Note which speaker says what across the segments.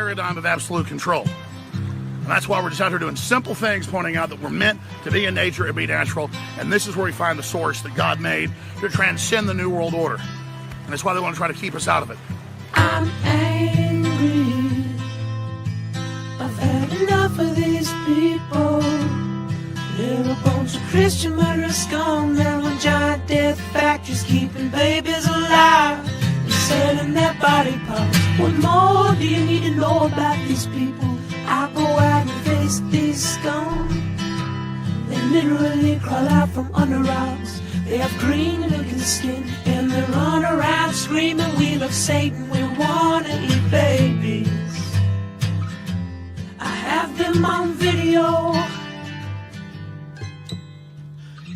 Speaker 1: paradigm of absolute control. And that's why we're just out here doing simple things, pointing out that we're meant to be in nature and be natural. And this is where we find the source that God made to transcend the New World Order. And that's why they want to try to keep us out of it.
Speaker 2: I'm angry. I've had enough of these people. They're a bunch of Christian murderers, scum. They're on giant death factories, keeping babies alive and selling their body parts. What more do you need to know about these people? I go out and face these scum. They literally crawl out from under rocks. They have green looking skin and they run around screaming, we love Satan, we wanna eat babies. I have them on video.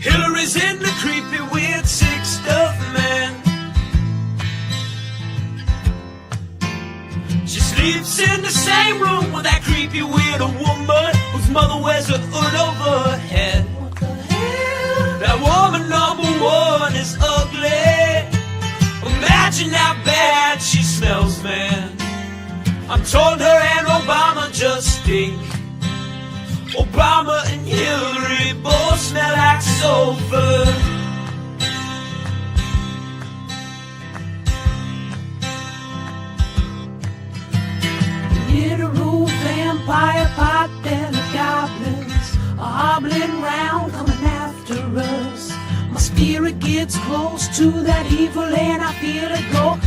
Speaker 2: Hillary's in the creepy weird sick stuff, man. She sleeps in the same room with that creepy weirdo woman whose mother wears a hood over her head. What the hell? That woman number one is ugly. Imagine how bad she smells, man. I'm told her and Obama just stink. Obama and Hillary both smell like sulfur. In a roof vampire pot belly goblins are hobbling round coming after us. My spirit gets close to that evil and I feel it go.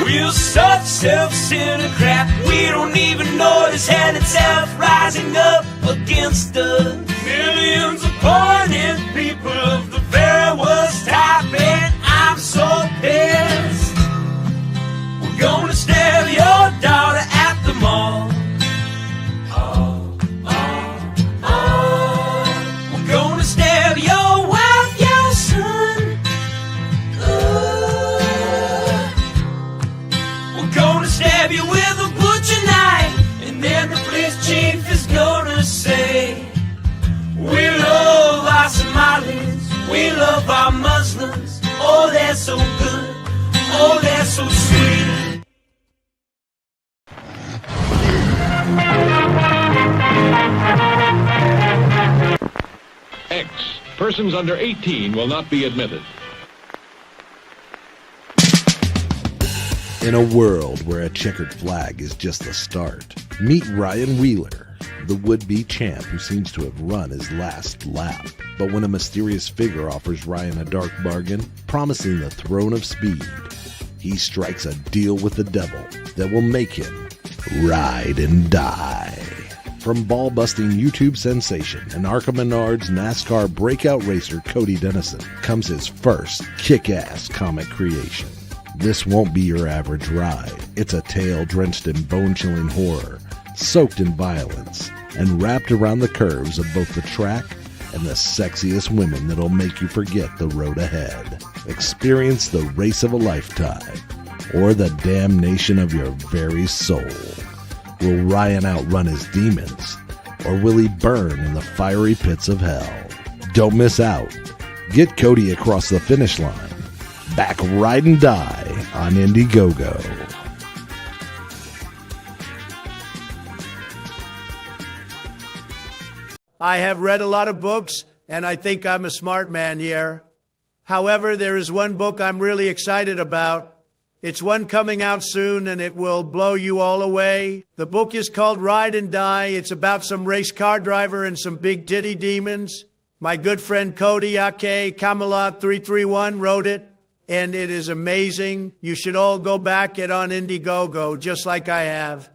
Speaker 2: We're such self-centered crap, we don't even notice hell itself rising up against us. Millions of pointed people of the very worst type, and I'm so pissed. We're gonna stab your daughter at the mall. We're gonna stab your wife, your son. We're gonna stab you with a butcher knife, and then the police chief is gonna say, we love our Somalis, we love our Muslims. Oh, they're so good, oh, they're so sweet.
Speaker 3: X. Persons under 18 will not be admitted.
Speaker 4: In a world where a checkered flag is just the start, meet Ryan Wheeler, the would-be champ who seems to have run his last lap. But when a mysterious figure offers Ryan a dark bargain, promising the throne of speed, he strikes a deal with the devil that will make him ride and die. From ball-busting YouTube sensation and Arkham Menard's NASCAR breakout racer Cody Dennison comes his first kick-ass comic creation. This won't be your average ride. It's a tale drenched in bone-chilling horror, soaked in violence, and wrapped around the curves of both the track and the sexiest women that'll make you forget the road ahead. Experience the race of a lifetime, or the damnation of your very soul. Will Ryan outrun his demons, or will he burn in the fiery pits of hell? Don't miss out. Get Cody across the finish line. Back Ride and Die on Indiegogo.
Speaker 5: I have read a lot of books, and I think I'm a smart man here. However, there is one book I'm really excited about. It's one coming out soon, and it will blow you all away. The book is called Ride and Die. It's about some race car driver and some big titty demons. My good friend Cody Ake Camelot 331 wrote it, and it is amazing. You should all go back it on Indiegogo, just like I have.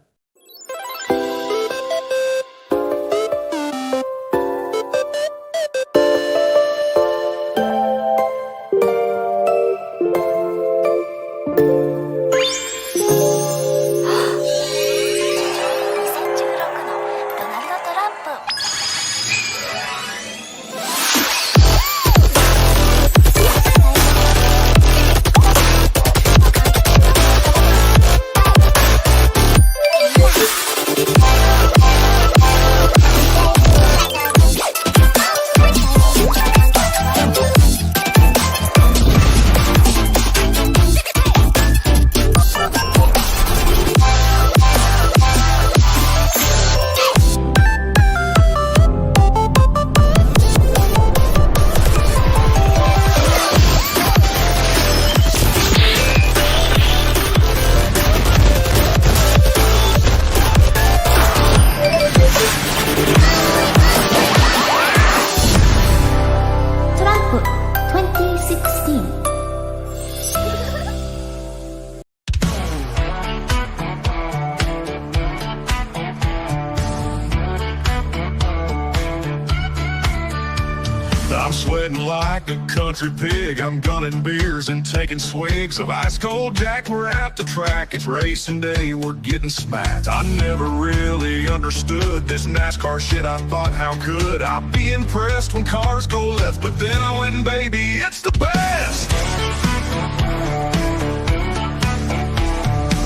Speaker 6: sweating like a country pig. I'm gunning beers and taking swigs of ice cold Jack. We're at the track, it's racing day, we're getting smacked. I never really understood this NASCAR shit. I thought, how could I be impressed when cars go left? But then I went, and baby, it's the best.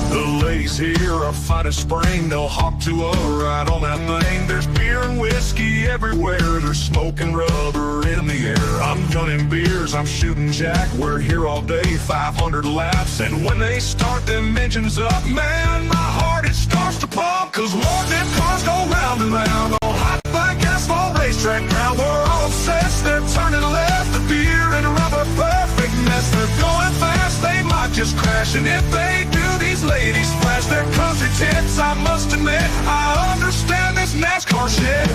Speaker 6: The ladies here are fine as spring. They'll hop to a ride on that thing. There's beer and whiskey everywhere. There's smoking rubber in the air. I'm gunning beers, I'm shooting Jack. We're here all day, 500 laps. And when they start them engines up, man, my heart, it starts to pump. Cause Lord, them cars go round and round on hot like asphalt racetrack ground. We're all obsessed, they're turning left. The beer and rubber, perfect mess. They're going fast, they might just crash. And if they do, these ladies flash their country tits. I must admit, I understand this NASCAR shit.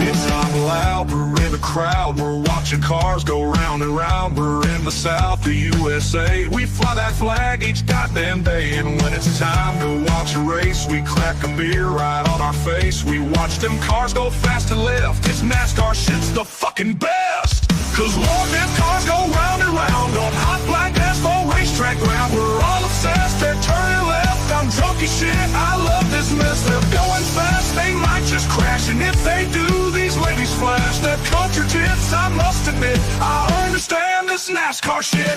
Speaker 6: It's not loud, we're in the crowd. We're watching cars go round and round. We're in the South, the USA. We fly that flag each goddamn day. And when it's time to watch a race, we crack a beer right on our face. We watch them cars go fast and left. This NASCAR shit's the fucking best. Cause Lord, them cars go round and round on hot black asphalt racetrack ground. We're all obsessed, they're turning left. I'm drunk as shit, I love this mess. They're going fast, they might just crash. And if they do, these ladies flash their country tits. I must admit, I understand this NASCAR shit.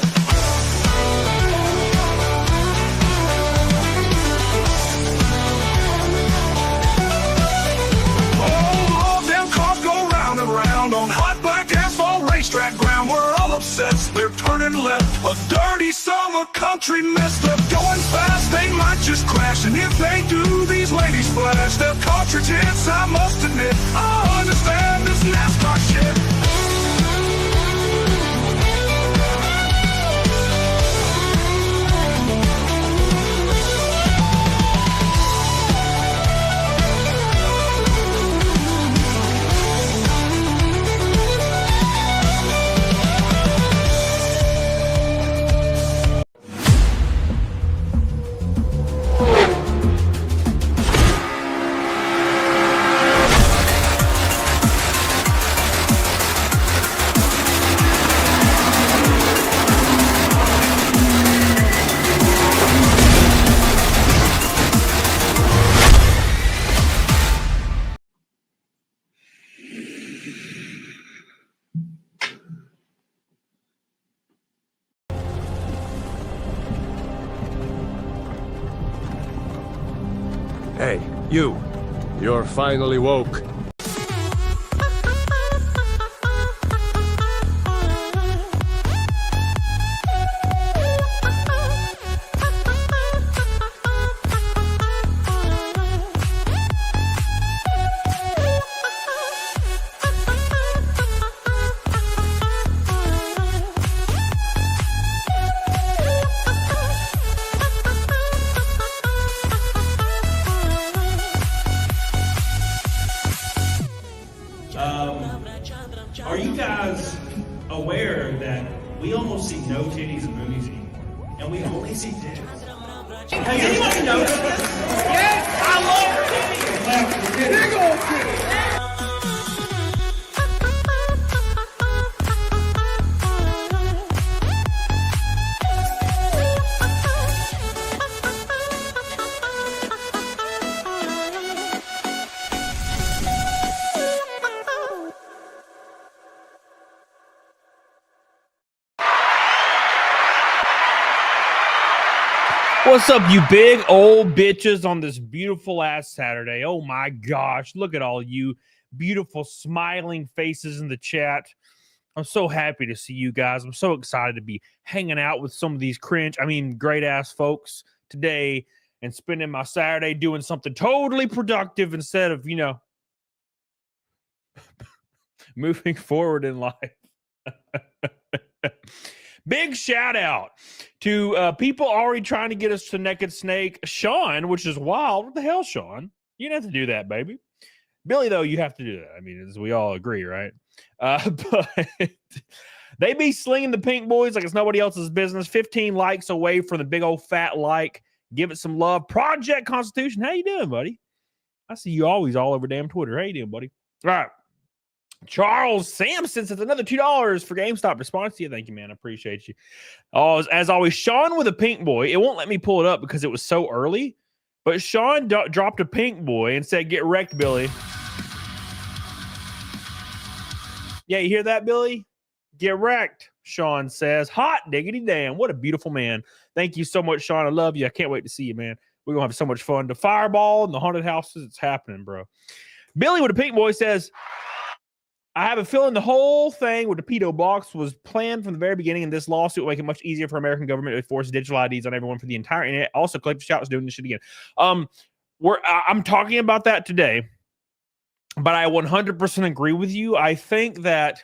Speaker 6: Oh, Lord, them cars go round and round on hot black asphalt racetrack ground. We're all obsessed, they're turning left. A dirty summer country mess. They're going fast, they might just crash. And if they do, these ladies flash their country tits. I must admit, I understand this NASCAR shit.
Speaker 7: Hey, you. You're finally woke.
Speaker 8: Are you guys aware that we almost see no titties in movies anymore? And we only see titties. Hey, anybody notice this? Yes, I love titties! Big old titties!
Speaker 9: What's up, you big old bitches, on this beautiful ass Saturday? Oh my gosh, look at all you beautiful smiling faces in the chat. I'm so happy to see you guys. I'm so excited to be hanging out with some of these great ass folks today and spending my Saturday doing something totally productive instead of, moving forward in life. Big shout out to people already trying to get us to Naked Snake. Sean, which is wild. What the hell, Sean? You didn't have to do that, baby. Billy, though, you have to do that. I mean, as we all agree, right? But they be slinging the pink boys like it's nobody else's business. 15 likes away from the big old fat like. Give it some love. Project Constitution, how you doing, buddy? I see you always all over damn Twitter. How you doing, buddy? All right. Charles Sampson says another $2 for GameStop response to you. Thank you, man. I appreciate you. Oh, as always, Sean with a pink boy. It won't let me pull it up because it was so early. But Sean dropped a pink boy and said, "Get wrecked, Billy." Yeah, you hear that, Billy? Get wrecked, Sean says. Hot diggity damn. What a beautiful man. Thank you so much, Sean. I love you. I can't wait to see you, man. We're going to have so much fun. The fireball and the haunted houses, it's happening, bro. Billy with a pink boy says, "I have a feeling the whole thing with the pedo box was planned from the very beginning, and this lawsuit will make it much easier for American government to force digital IDs on everyone for the entire internet. Also, collective shoutouts doing this shit again." I'm talking about that today, but I 100% agree with you. I think that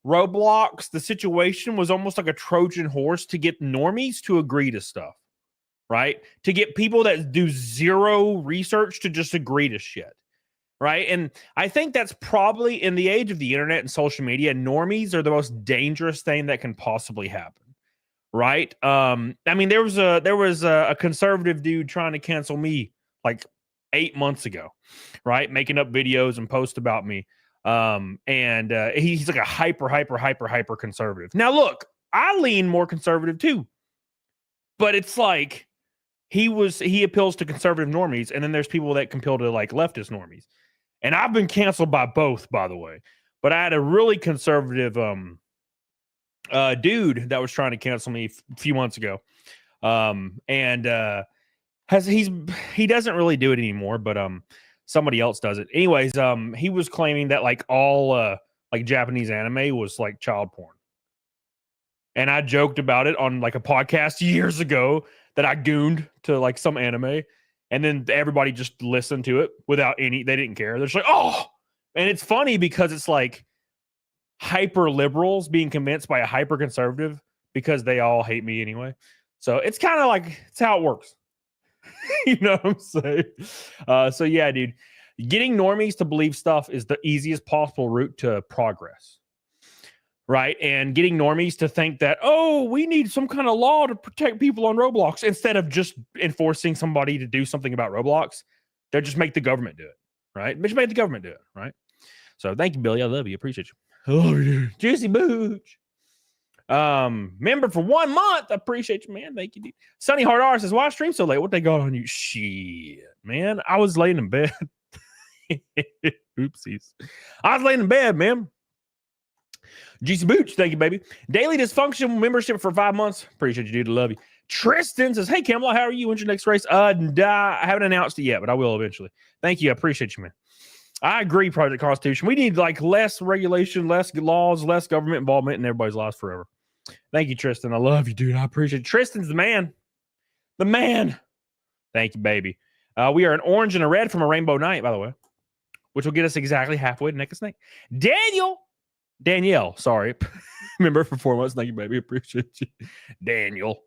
Speaker 9: Roblox, the situation was almost like a Trojan horse to get normies to agree to stuff, right? To get people that do zero research to just agree to shit. Right. And I think that's probably in the age of the internet and social media, normies are the most dangerous thing that can possibly happen. Right. I mean, there was a conservative dude trying to cancel me like 8 months ago. Right. Making up videos and posts about me. He's like a hyper conservative. Now, look, I lean more conservative, too. But it's like he appeals to conservative normies. And then there's people that appeal to like leftist normies. And I've been canceled by both, by the way. But I had a really conservative dude that was trying to cancel me a few months ago. He doesn't really do it anymore, but somebody else does it. Anyways, he was claiming that like all like Japanese anime was like child porn. And I joked about it on like a podcast years ago that I gooned to like some anime. And then everybody just listened to it without they didn't care. They're just like, oh, and it's funny because it's like hyper liberals being convinced by a hyper conservative because they all hate me anyway. So it's kind of like, it's how it works. You know what I'm saying? So yeah, dude, getting normies to believe stuff is the easiest possible route to progress. Right. And getting normies to think that, oh, we need some kind of law to protect people on Roblox instead of just enforcing somebody to do something about Roblox. They'll just make the government do it. Right. Just make the government do it. Right. So thank you, Billy. I love you. Appreciate you. I love you, dude. Juicy Booch. Member for 1 month. I appreciate you, man. Thank you, dude. Sunny Hard R says, why stream so late? What they got on you? Shit, man. I was laying in bed. Oopsies. I was laying in bed, man. GC Booch, thank you, baby. Daily Dysfunction membership for 5 months. Appreciate you, dude. I love you. Tristan says, hey, Camelot, how are you? When's your next race? I haven't announced it yet, but I will eventually. Thank you. I appreciate you, man. I agree, Project Constitution. We need like less regulation, less laws, less government involvement in everybody's lives forever. Thank you, Tristan. I love you, dude. I appreciate it. Tristan's the man. The man. Thank you, baby. We are an orange and a red from a rainbow night, by the way, which will get us exactly halfway to Neck of Snake. Danielle, sorry. Remember for 4 months. Thank you, baby. Appreciate you. Daniel.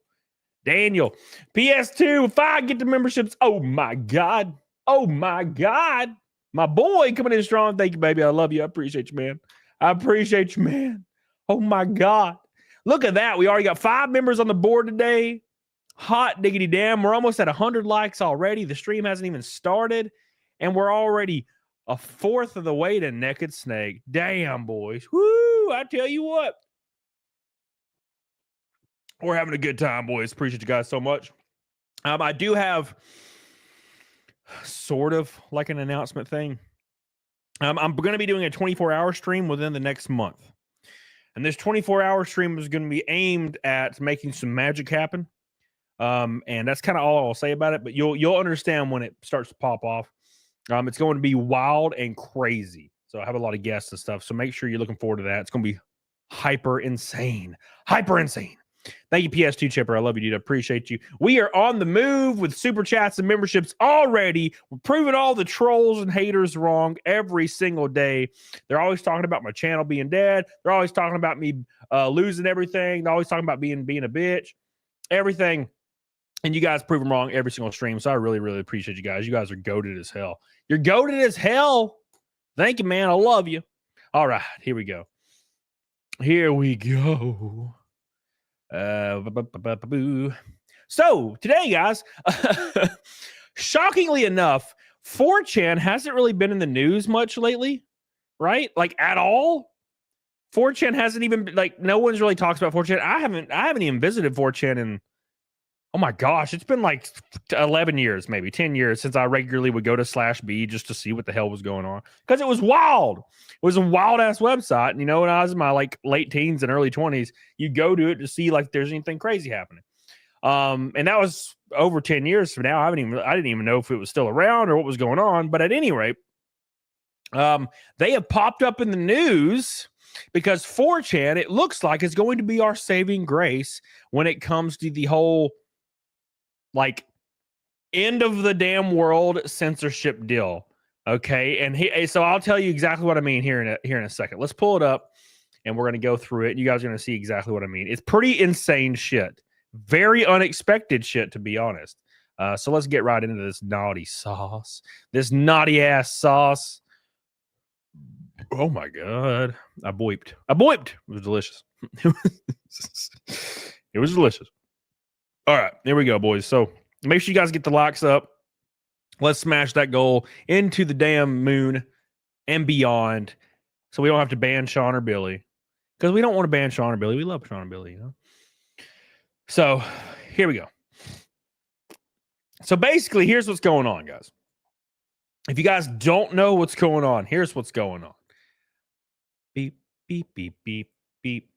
Speaker 9: PS2, if I get the memberships, oh my God. My boy coming in strong. Thank you, baby. I love you. I appreciate you, man. Oh my God. Look at that. We already got 5 members on the board today. Hot diggity damn. We're almost at 100 likes already. The stream hasn't even started. And we're already a fourth of the way to Naked Snake. Damn, boys. Woo! I tell you what. We're having a good time, boys. Appreciate you guys so much. I do have sort of like an announcement thing. I'm going to be doing a 24-hour stream within the next month. And this 24-hour stream is going to be aimed at making some magic happen. And that's kind of all I'll say about it. But you'll understand when it starts to pop off. It's going to be wild and crazy. So I have a lot of guests and stuff. So make sure you're looking forward to that. It's going to be hyper insane. Thank you, PS2 Chipper. I love you, dude. I appreciate you. We are on the move with super chats and memberships already. We're proving all the trolls and haters wrong every single day. They're always talking about my channel being dead. They're always talking about me losing everything. They're always talking about being a bitch. Everything. And you guys prove them wrong every single stream. So I really, really appreciate you guys. You guys are goated as hell. You're goated as hell. Thank you, man. I love you. All right. Here we go. So today, guys, shockingly enough, 4chan hasn't really been in the news much lately. right? Like at all. 4chan hasn't even like no one's really talks about 4chan. I haven't even visited 4chan in oh my gosh, it's been like 11 years, maybe 10 years since I regularly would go to /B just to see what the hell was going on. Because it was wild. It was a wild ass website. And, you know, when I was in my like late teens and early 20s, you go to it to see like if there's anything crazy happening. And that was over 10 years from now. I didn't even know if it was still around or what was going on. But at any rate, they have popped up in the news because 4chan, it looks like, is going to be our saving grace when it comes to the whole like end of the damn world censorship deal. Okay. And so I'll tell you exactly what I mean here in a second. Let's pull it up and we're going to go through it. You guys are going to see exactly what I mean. It's pretty insane shit. Very unexpected shit, to be honest. So let's get right into this naughty sauce. This naughty ass sauce. Oh my God. I boiped. It was delicious. It was delicious. All right, here we go, boys. So make sure you guys get the likes up. Let's smash that goal into the damn moon and beyond so we don't have to ban Sean or Billy. Because we don't want to ban Sean or Billy. We love Sean and Billy, you know? So here we go. So basically, here's what's going on, guys. If you guys don't know what's going on, here's what's going on. Beep, beep, beep, beep, beep.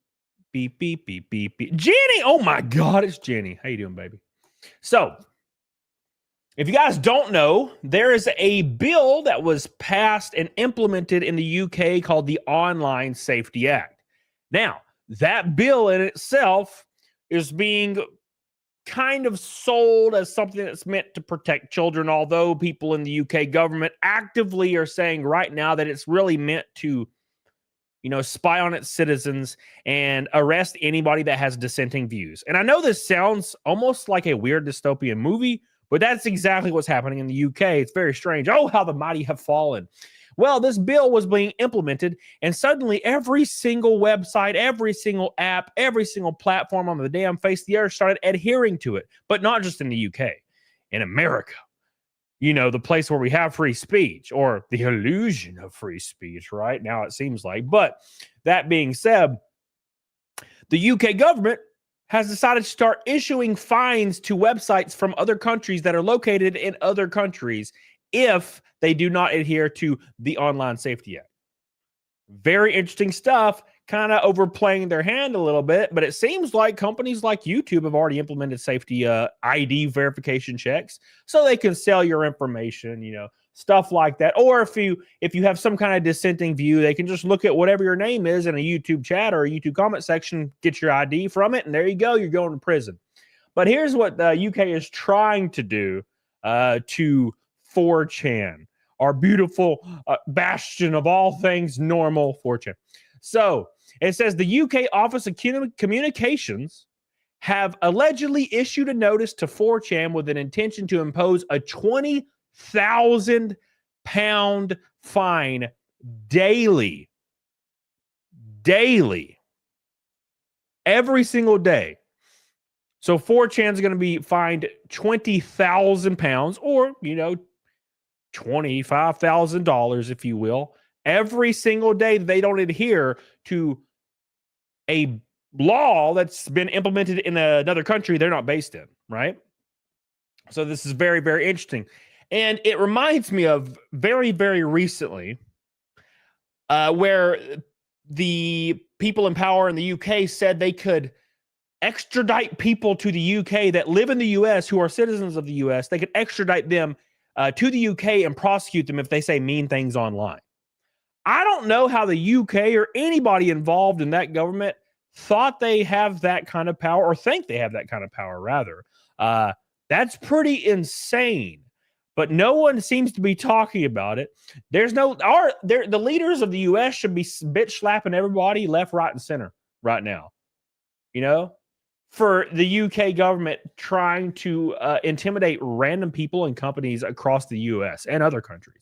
Speaker 9: Beep, beep, beep, beep, beep. Jenny! Oh my God, it's Jenny. How you doing, baby? So, if you guys don't know, there is a bill that was passed and implemented in the UK called the Online Safety Act. Now, that bill in itself is being kind of sold as something that's meant to protect children, although people in the UK government actively are saying right now that it's really meant to, you know, spy on its citizens and arrest anybody that has dissenting views. And I know this sounds almost like a weird dystopian movie, but that's exactly what's happening in the UK. It's very strange. Oh, how the mighty have fallen. Well, this bill was being implemented, and suddenly every single website, every single app, every single platform on the damn face of the earth started adhering to it. But not just in the UK, in America. You know, the place where we have free speech, or the illusion of free speech right now, it seems like. But that being said, the UK government has decided to start issuing fines to websites from other countries that are located in other countries if they do not adhere to the Online Safety Act. Very interesting stuff, kind of overplaying their hand a little bit, but it seems like companies like YouTube have already implemented safety ID verification checks so they can sell your information, you know, stuff like that. Or if you have some kind of dissenting view, they can just look at whatever your name is in a YouTube chat or a YouTube comment section, get your ID from it, and there you go, you're going to prison. But here's what the UK is trying to do to 4chan, our beautiful bastion of all things normal 4chan. So it says the UK Office of Communications have allegedly issued a notice to 4chan with an intention to impose a £20,000 fine daily, every single day. So 4chan is going to be fined £20,000, or, you know, $25,000, if you will, every single day that they don't adhere to a law that's been implemented in another country they're not based in, right? So this is very, very interesting. And it reminds me of very, very recently where the people in power in the UK said they could extradite people to the UK that live in the US who are citizens of the US. They could extradite them to the UK and prosecute them if they say mean things online. I don't know how the UK or anybody involved in that government thought they have that kind of power, or think they have that kind of power, rather. That's pretty insane. But no one seems to be talking about it. The leaders of the US should be bitch slapping everybody left, right, and center right now. You know? For the UK government trying to intimidate random people and companies across the US and other countries.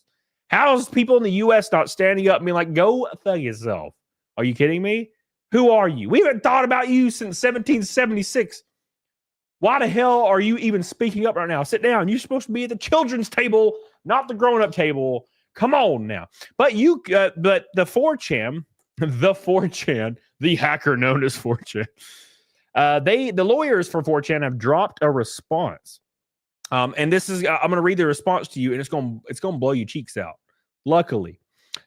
Speaker 9: How's people in the US not standing up and being like, go thug yourself? Are you kidding me? Who are you? We haven't thought about you since 1776. Why the hell are you even speaking up right now? Sit down. You're supposed to be at the children's table, not the grown-up table, Come on now. But but the 4chan, the hacker known as 4chan, the lawyers for 4chan have dropped a response. And this is, I'm going to read the response to you, and it's going to blow your cheeks out. Luckily,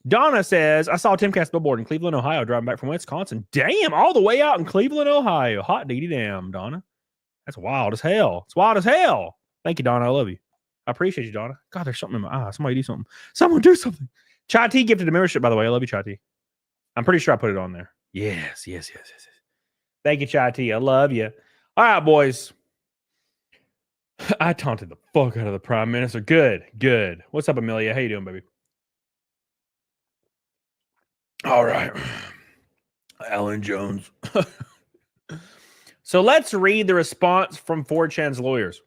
Speaker 9: Donna says, I saw a Timcast billboard in Cleveland, Ohio, driving back from Wisconsin. Damn, all the way out in Cleveland, Ohio. Hot diggity damn, Donna. That's wild as hell. It's wild as hell. Thank you, Donna. I love you. I appreciate you, Donna. God, there's something in my eye. Somebody do something. Someone do something. Chai T gifted a membership, by the way. I love you, Chai T. I'm pretty sure I put it on there. Yes. Thank you, Chai T. I love you. All right, boys. I taunted the fuck out of the Prime Minister. Good. What's up, Amelia? How you doing, baby? All right. Alan Jones. So let's read the response from 4chan's lawyers.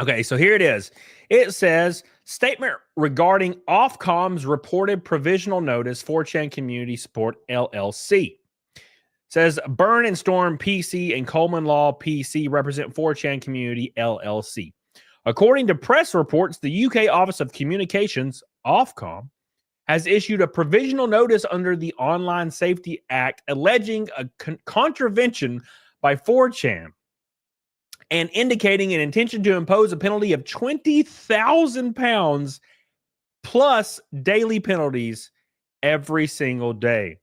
Speaker 9: Okay, so here it is. It says, statement regarding Ofcom's reported provisional notice, 4chan Community Support LLC. Says, Burn and Storm PC and Coleman Law PC represent 4chan Community LLC. According to press reports, the UK Office of Communications, Ofcom, has issued a provisional notice under the Online Safety Act alleging a contravention by 4chan and indicating an intention to impose a penalty of £20,000 plus daily penalties every single day.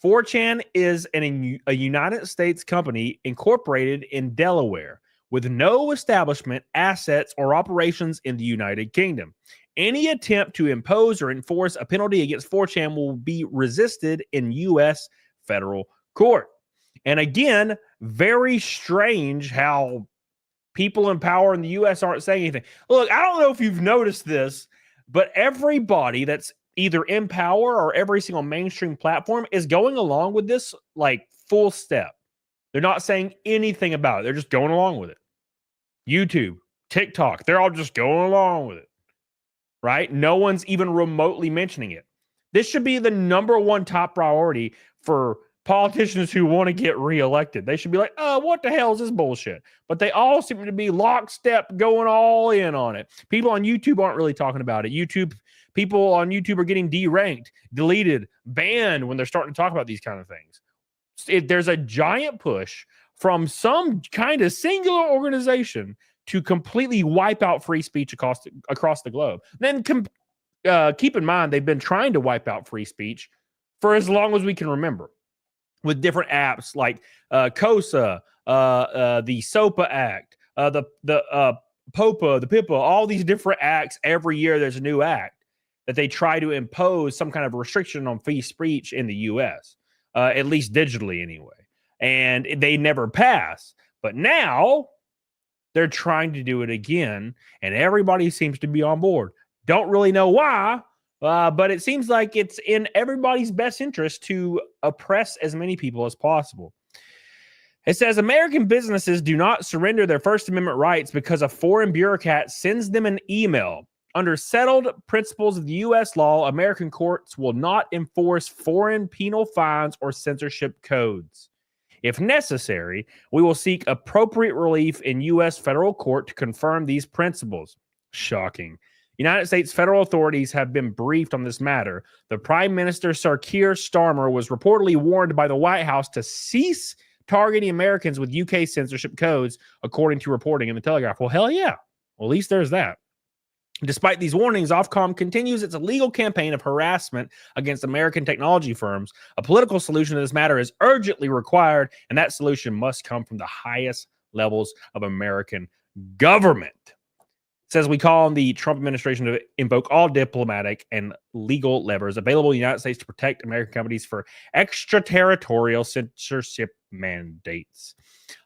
Speaker 9: 4chan is a United States company incorporated in Delaware with no establishment, assets, or operations in the United Kingdom. Any attempt to impose or enforce a penalty against 4chan will be resisted in U.S. federal court. And again, very strange how people in power in the U.S. aren't saying anything. Look, I don't know if you've noticed this, but everybody that's either in power or every single mainstream platform is going along with this like full step. They're not saying anything about it. They're just going along with it. YouTube, TikTok, they're all just going along with it, right? No one's even remotely mentioning it. This should be the number one top priority for politicians who want to get reelected. They should be like, oh, what the hell is this bullshit? But they all seem to be lockstep going all in on it. People on YouTube aren't really talking about it. People on YouTube are getting deranked, deleted, banned when they're starting to talk about these kind of things. There's a giant push from some kind of singular organization to completely wipe out free speech across the globe. Then keep in mind, they've been trying to wipe out free speech for as long as we can remember, with different apps like COSA, the SOPA Act, the POPA, the PIPA, all these different acts. Every year there's a new act that they try to impose some kind of restriction on free speech in the U.S., at least digitally anyway. And they never pass. But now they're trying to do it again, and everybody seems to be on board. Don't really know why, but it seems like it's in everybody's best interest to oppress as many people as possible. It says American businesses do not surrender their First Amendment rights because a foreign bureaucrat sends them an email. Under settled principles of the U.S. law, American courts will not enforce foreign penal fines or censorship codes. If necessary, we will seek appropriate relief in U.S. federal court to confirm these principles. Shocking. United States federal authorities have been briefed on this matter. The Prime Minister, Sir Keir Starmer, was reportedly warned by the White House to cease targeting Americans with UK censorship codes, according to reporting in the Telegraph. Well, hell yeah. Well, at least there's that. Despite these warnings, Ofcom continues its illegal campaign of harassment against American technology firms. A political solution to this matter is urgently required, and that solution must come from the highest levels of American government. It says we call on the Trump administration to invoke all diplomatic and legal levers available in the United States to protect American companies for extraterritorial censorship mandates.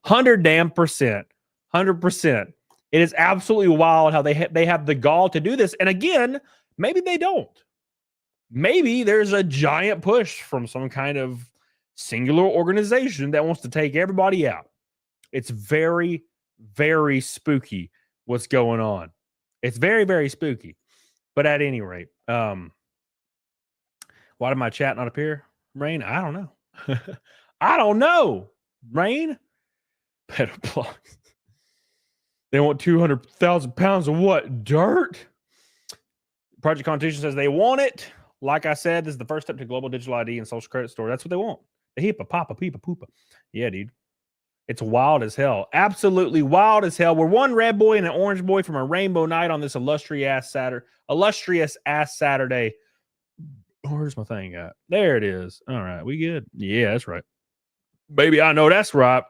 Speaker 9: 100%. It is absolutely wild how they have the gall to do this. And again, maybe they don't. Maybe there's a giant push from some kind of singular organization that wants to take everybody out. It's very, very spooky what's going on. It's very, very spooky. But at any rate, why did my chat not appear, Rain? I don't know. I don't know, Rain. Better blocks. They want 200,000 pounds of what? Dirt? Project Constitution says they want it. Like I said, this is the first step to global digital ID and social credit store. That's what they want. The hippa, papa, peepa, poopa. Yeah, dude. It's wild as hell. Absolutely wild as hell. We're one red boy and an orange boy from a rainbow night on this illustrious ass Saturday. Where's my thing at? There it is. All right, we good. Yeah, that's right. Baby, I know that's right.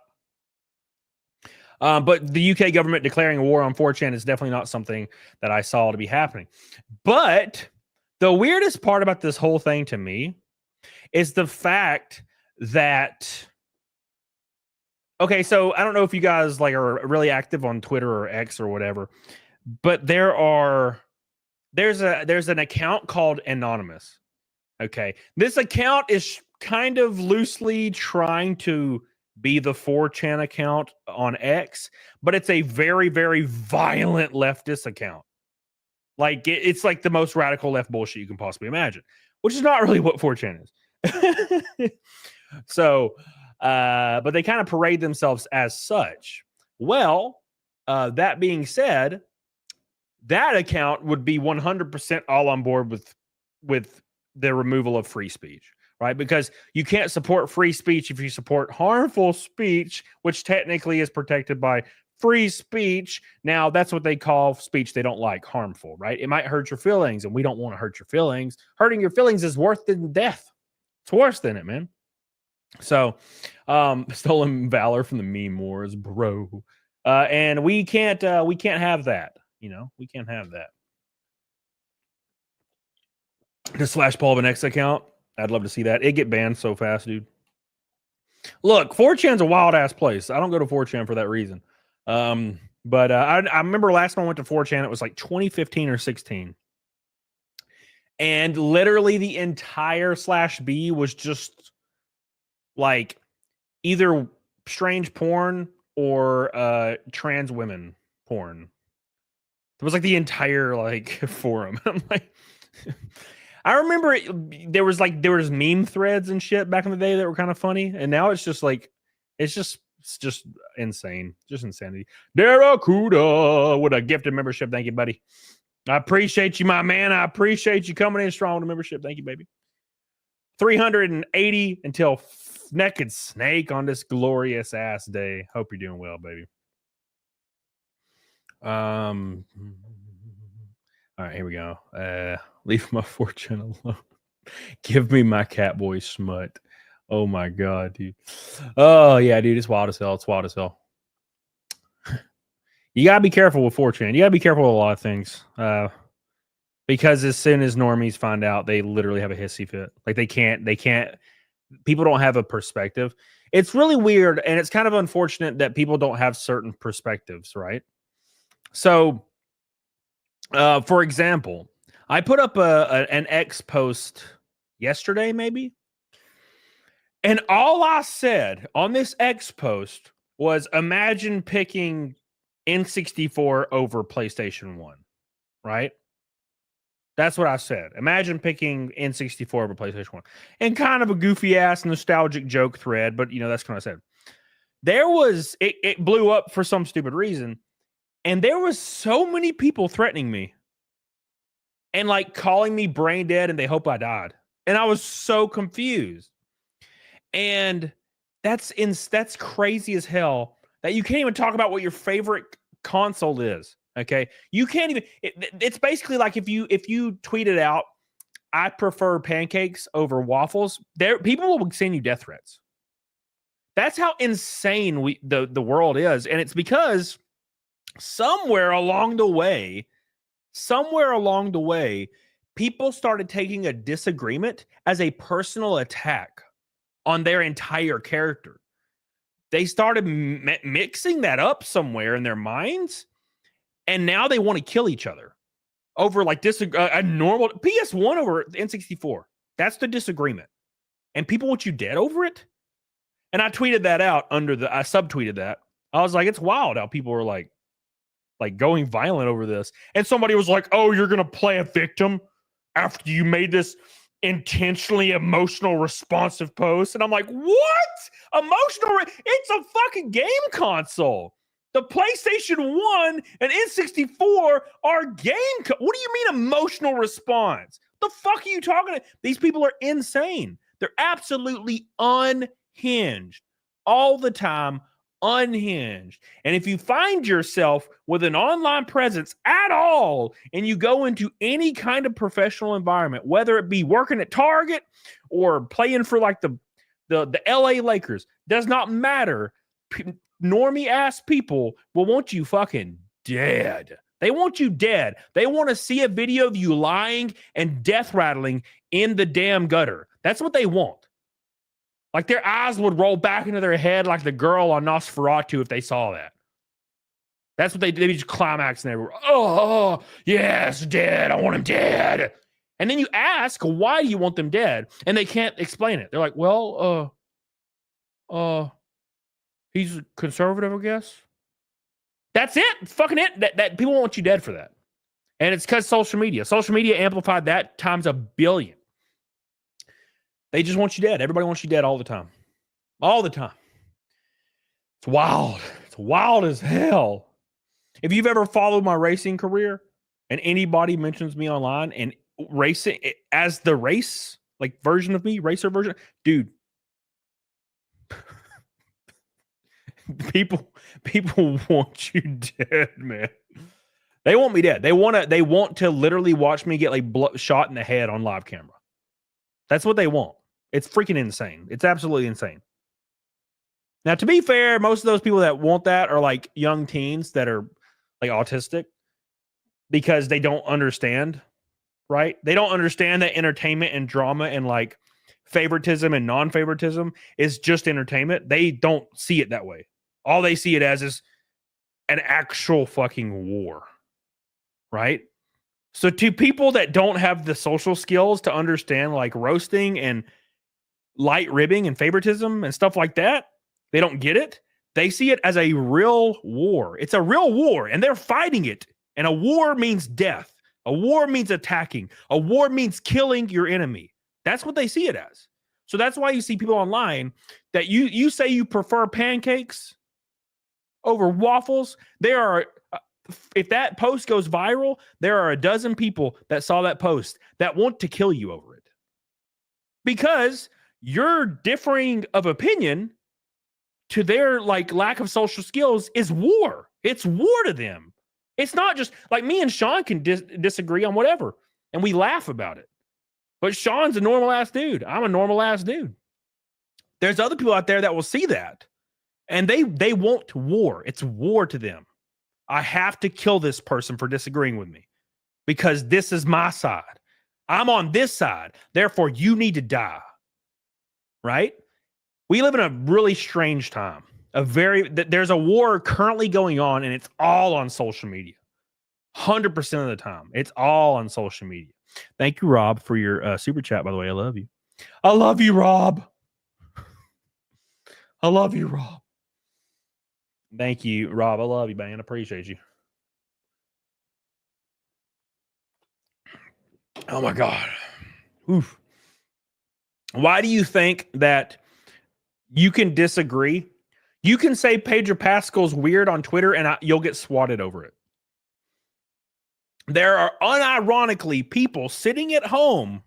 Speaker 9: But the UK government declaring a war on 4chan is definitely not something that I saw to be happening. But the weirdest part about this whole thing to me is the fact that, okay, so I don't know if you guys like are really active on Twitter or X or whatever, but there's an account called Anonymous. Okay, this account is kind of loosely trying to be the 4chan account on X, but it's a very, very violent leftist account. Like it's like the most radical left bullshit you can possibly imagine, which is not really what 4chan is. So, but they kind of parade themselves as such. Well, that being said, that account would be 100% all on board with the removal of free speech. Right? Because you can't support free speech if you support harmful speech, which technically is protected by free speech. Now, that's what they call speech they don't like, harmful, right? It might hurt your feelings, and we don't want to hurt your feelings. Hurting your feelings is worse than death. It's worse than it, man. So, stolen valor from the meme wars, bro. And we can't have that. You know, we can't have that. The slash Paul of an X account. I'd love to see that. It get banned so fast, dude. Look, 4chan's a wild ass place. I don't go to 4chan for that reason. But I remember last time I went to 4chan, it was like 2015 or 16. And literally the entire slash B was just like either strange porn or trans women porn. It was like the entire like forum. I'm like I remember there was meme threads and shit back in the day that were kind of funny, and now it's just like it's just insane, just insanity. Daracuda with a gifted membership, thank you, buddy. I appreciate you, my man. I appreciate you coming in strong with a membership, thank you, baby. 380 until naked snake on this glorious ass day. Hope you're doing well, baby. All right, here we go. Leave my 4chan alone. Give me my Catboy smut. Oh my god, dude. Oh yeah, dude, it's wild as hell. It's wild as hell. You gotta be careful with 4chan. You gotta be careful with a lot of things. Because as soon as normies find out, they literally have a hissy fit. Like they can't. People don't have a perspective. It's really weird, and it's kind of unfortunate that people don't have certain perspectives, right? So, for example, I put up an X post yesterday, maybe. And all I said on this X post was imagine picking N64 over PlayStation 1, right? That's what I said. Imagine picking N64 over PlayStation 1. And kind of a goofy ass nostalgic joke thread, but you know, that's what I said. It blew up for some stupid reason. And there was so many people threatening me and like calling me brain dead and they hope I died. And I was so confused. And that's crazy as hell that you can't even talk about what your favorite console is. Okay. You can't even, it's basically like if you tweeted out, I prefer pancakes over waffles, people will send you death threats. That's how insane the world is. And it's because somewhere along the way, people started taking a disagreement as a personal attack on their entire character. They started mixing that up somewhere in their minds, and now they want to kill each other over like a normal PS1 over N64. That's the disagreement, and people want you dead over it. And I tweeted that out I subtweeted that. I was like, it's wild how people were like going violent over this. And somebody was like, oh, you're going to play a victim after you made this intentionally emotional responsive post. And I'm like, what? Emotional? It's a fucking game console. The PlayStation 1 and N64 are what do you mean emotional response? The fuck are you talking about? These people are insane. They're absolutely unhinged all the time, unhinged. And if you find yourself with an online presence at all, and you go into any kind of professional environment, whether it be working at Target or playing for like the LA Lakers, does not matter. Normie ass people will want you fucking dead. They want you dead. They want to see a video of you lying and death rattling in the damn gutter. That's what they want. Like their eyes would roll back into their head like the girl on Nosferatu if they saw that. That's what they just climax and they were, oh, yes, dead. I want him dead. And then you ask, why do you want them dead? And they can't explain it. They're like, well, he's conservative, I guess. That's it. It's fucking it. That people want you dead for that. And it's because social media. Social media amplified that times 1 billion. They just want you dead. Everybody wants you dead all the time. All the time. It's wild. It's wild as hell. If you've ever followed my racing career and anybody mentions me online and racing as the race, like version of me, racer version, dude, people want you dead, man. They want me dead. They want to literally watch me get like shot in the head on live camera. That's what they want. It's freaking insane. It's absolutely insane. Now, to be fair, most of those people that want that are like young teens that are like autistic because they don't understand, right? They don't understand that entertainment and drama and like favoritism and non-favoritism is just entertainment. They don't see it that way. All they see it as is an actual fucking war, right? So to people that don't have the social skills to understand like roasting and light ribbing and favoritism and stuff like that, they don't get it. They see it as a real war. It's a real war and they're fighting it. And a war means death. A war means attacking. A war means killing your enemy. That's what they see it as. So that's why you see people online that you say you prefer pancakes over waffles. There are, if that post goes viral, there are 12 people that saw that post that want to kill you over it. Because your differing of opinion to their like lack of social skills is war. It's war to them. It's not just like me and Sean can disagree on whatever and we laugh about it. But Sean's a normal ass dude. I'm a normal ass dude. There's other people out there that will see that and they want war. It's war to them. I have to kill this person for disagreeing with me because this is my side. I'm on this side. Therefore, you need to die. Right? We live in a really strange time. There's a war currently going on and it's all on social media. 100% of the time. It's all on social media. Thank you, Rob, for your super chat, by the way. I love you. I love you, Rob. I love you, Rob. Thank you, Rob. I love you, man. I appreciate you. Oh, my God. Oof. Why do you think that you can disagree? You can say Pedro Pascal's weird on Twitter and you'll get swatted over it. There are unironically people sitting at home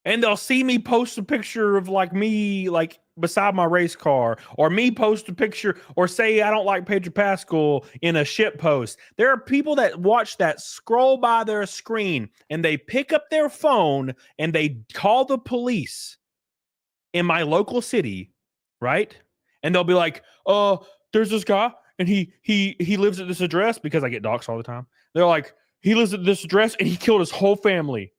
Speaker 9: and they'll see me post a picture of like me like beside my race car or me post a picture or say I don't like Pedro Pascal in a shit post. There are people that watch that, scroll by their screen and they pick up their phone and they call the police in my local city, right? And they'll be like, there's this guy and he lives at this address because I get doxxed all the time. They're like, he lives at this address and he killed his whole family.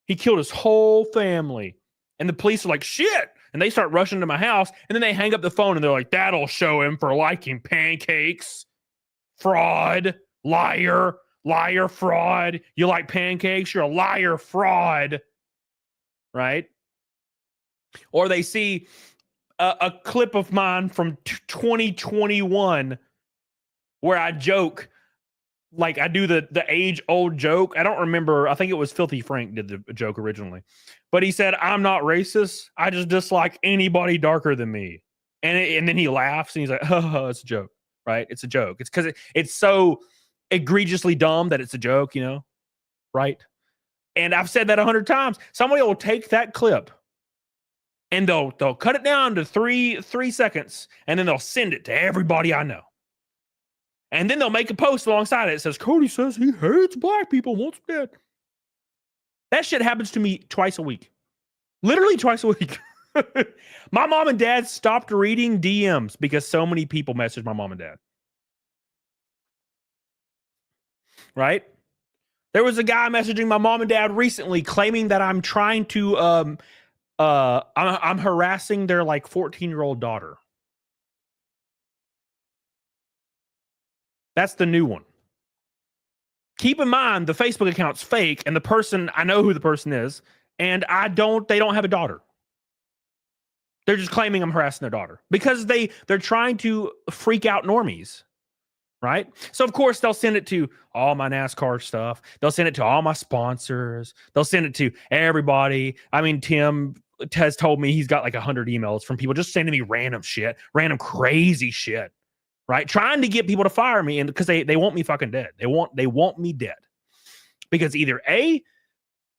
Speaker 9: He killed his whole family. And the police are like, shit. And they start rushing to my house. And then they hang up the phone and they're like, that'll show him for liking pancakes. Fraud. Liar. Liar. Fraud. You like pancakes? You're a liar. Fraud. Right? Or they see a clip of mine from 2021 where I joke, like I do the age-old joke. I don't remember. I think it was Filthy Frank did the joke originally. But he said, I'm not racist. I just dislike anybody darker than me. And then he laughs and he's like, oh, it's a joke, right? It's a joke. It's because it's so egregiously dumb that it's a joke, right? And I've said that 100 times. Somebody will take that clip and they'll cut it down to three seconds, and then they'll send it to everybody I know. And then they'll make a post alongside it that says, Cody says he hates black people, wants them dead. That shit happens to me twice a week. Literally twice a week. My mom and dad stopped reading DMs because so many people messaged my mom and dad. Right? There was a guy messaging my mom and dad recently claiming that I'm trying to I'm harassing their like 14-year-old daughter. That's the new one. Keep in mind the Facebook account's fake, and the person, I know who the person is, and they don't have a daughter. They're just claiming I'm harassing their daughter because they're trying to freak out normies, right? So of course they'll send it to all my NASCAR stuff. They'll send it to all my sponsors. They'll send it to everybody. I mean, Tim has told me he's got like 100 emails from people just sending me random shit, random crazy shit, right? Trying to get people to fire me, and because they want me fucking dead. They want me dead because either A,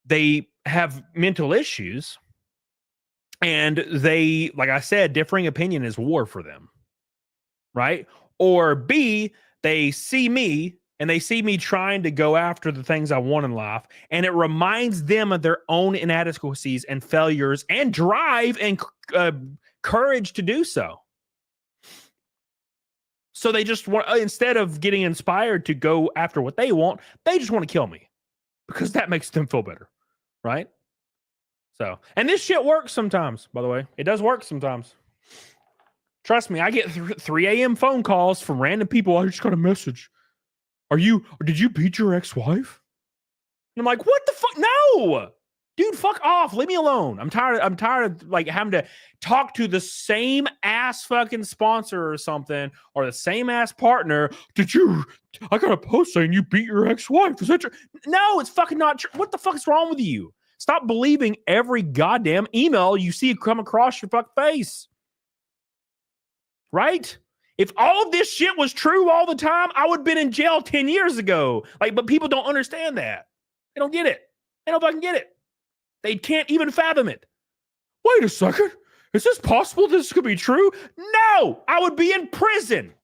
Speaker 9: they have mental issues, and they, like I said, differing opinion is war for them, right? Or B, they see me and they see me trying to go after the things I want in life, and it reminds them of their own inadequacies and failures and drive and courage to do so. So they just want, instead of getting inspired to go after what they want, they just want to kill me because that makes them feel better, right? So, and this shit works sometimes, by the way. It does work sometimes. Trust me, I get 3 a.m. phone calls from random people. I just got a message. Did you beat your ex-wife? And I'm like, what the fuck? No! Dude, fuck off. Leave me alone. I'm tired of like having to talk to the same ass fucking sponsor or something, or the same ass partner. I got a post saying you beat your ex-wife. Is that true? No, it's fucking not true. What the fuck is wrong with you? Stop believing every goddamn email you see come across your fucking face. Right? If all of this shit was true all the time, I would have been in jail 10 years ago. But people don't understand that. They don't get it. They don't fucking get it. They can't even fathom it. Wait a second. Is this possible this could be true? No, I would be in prison.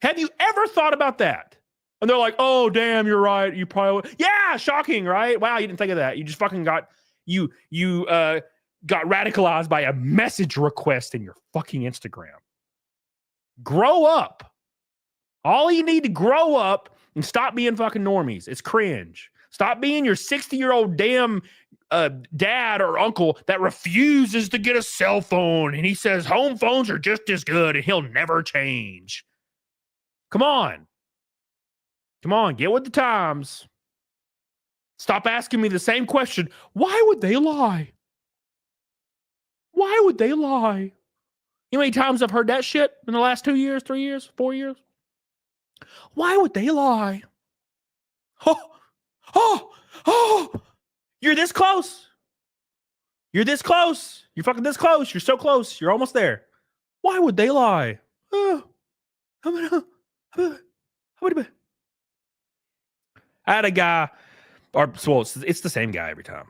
Speaker 9: Have you ever thought about that? And they're like, oh, damn, you're right. You probably would. Yeah, shocking, right? Wow, you didn't think of that. You just fucking got radicalized by a message request in your fucking Instagram. Grow up. All you need to grow up and stop being fucking normies. It's cringe. Stop being your 60-year-old damn dad or uncle that refuses to get a cell phone, and he says home phones are just as good and he'll never change. Come on. Come on, get with the times. Stop asking me the same question. Why would they lie? Why would they lie? You know how many times I've heard that shit in the last 2 years, 3 years, 4 years? Why would they lie? Oh, you're this close. You're this close. You're fucking this close. You're so close. You're almost there. Why would they lie? I had a guy, it's the same guy every time,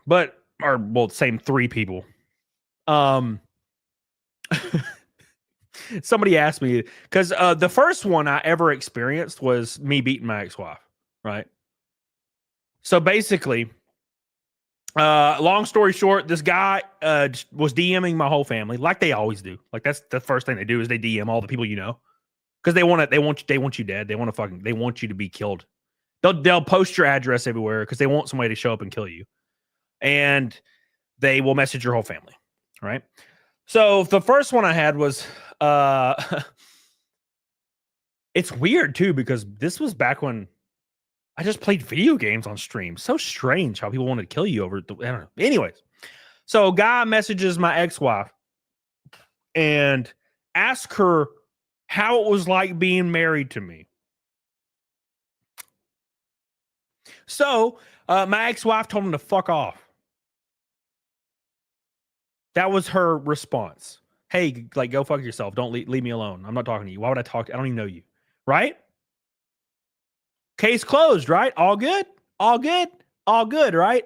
Speaker 9: same 3 people. Somebody asked me, because the first one I ever experienced was me beating my ex-wife, right? So basically, long story short, this guy was DMing my whole family, like they always do. Like that's the first thing they do is they DM all the people you know, because they want you dead. They want you to be killed. They'll post your address everywhere because they want somebody to show up and kill you, and they will message your whole family. Right. So the first one I had was it's weird too, because this was back when I just played video games on stream. So strange how people wanted to kill you over. I don't know. Anyways, so a guy messages my ex-wife and asks her how it was like being married to me. So my ex-wife told him to fuck off. That was her response. hey, like, go fuck yourself. Don't leave me alone. I'm not talking to you. Why would I talk? I don't even know you. Right? Case closed, right? All good? All good? All good, right?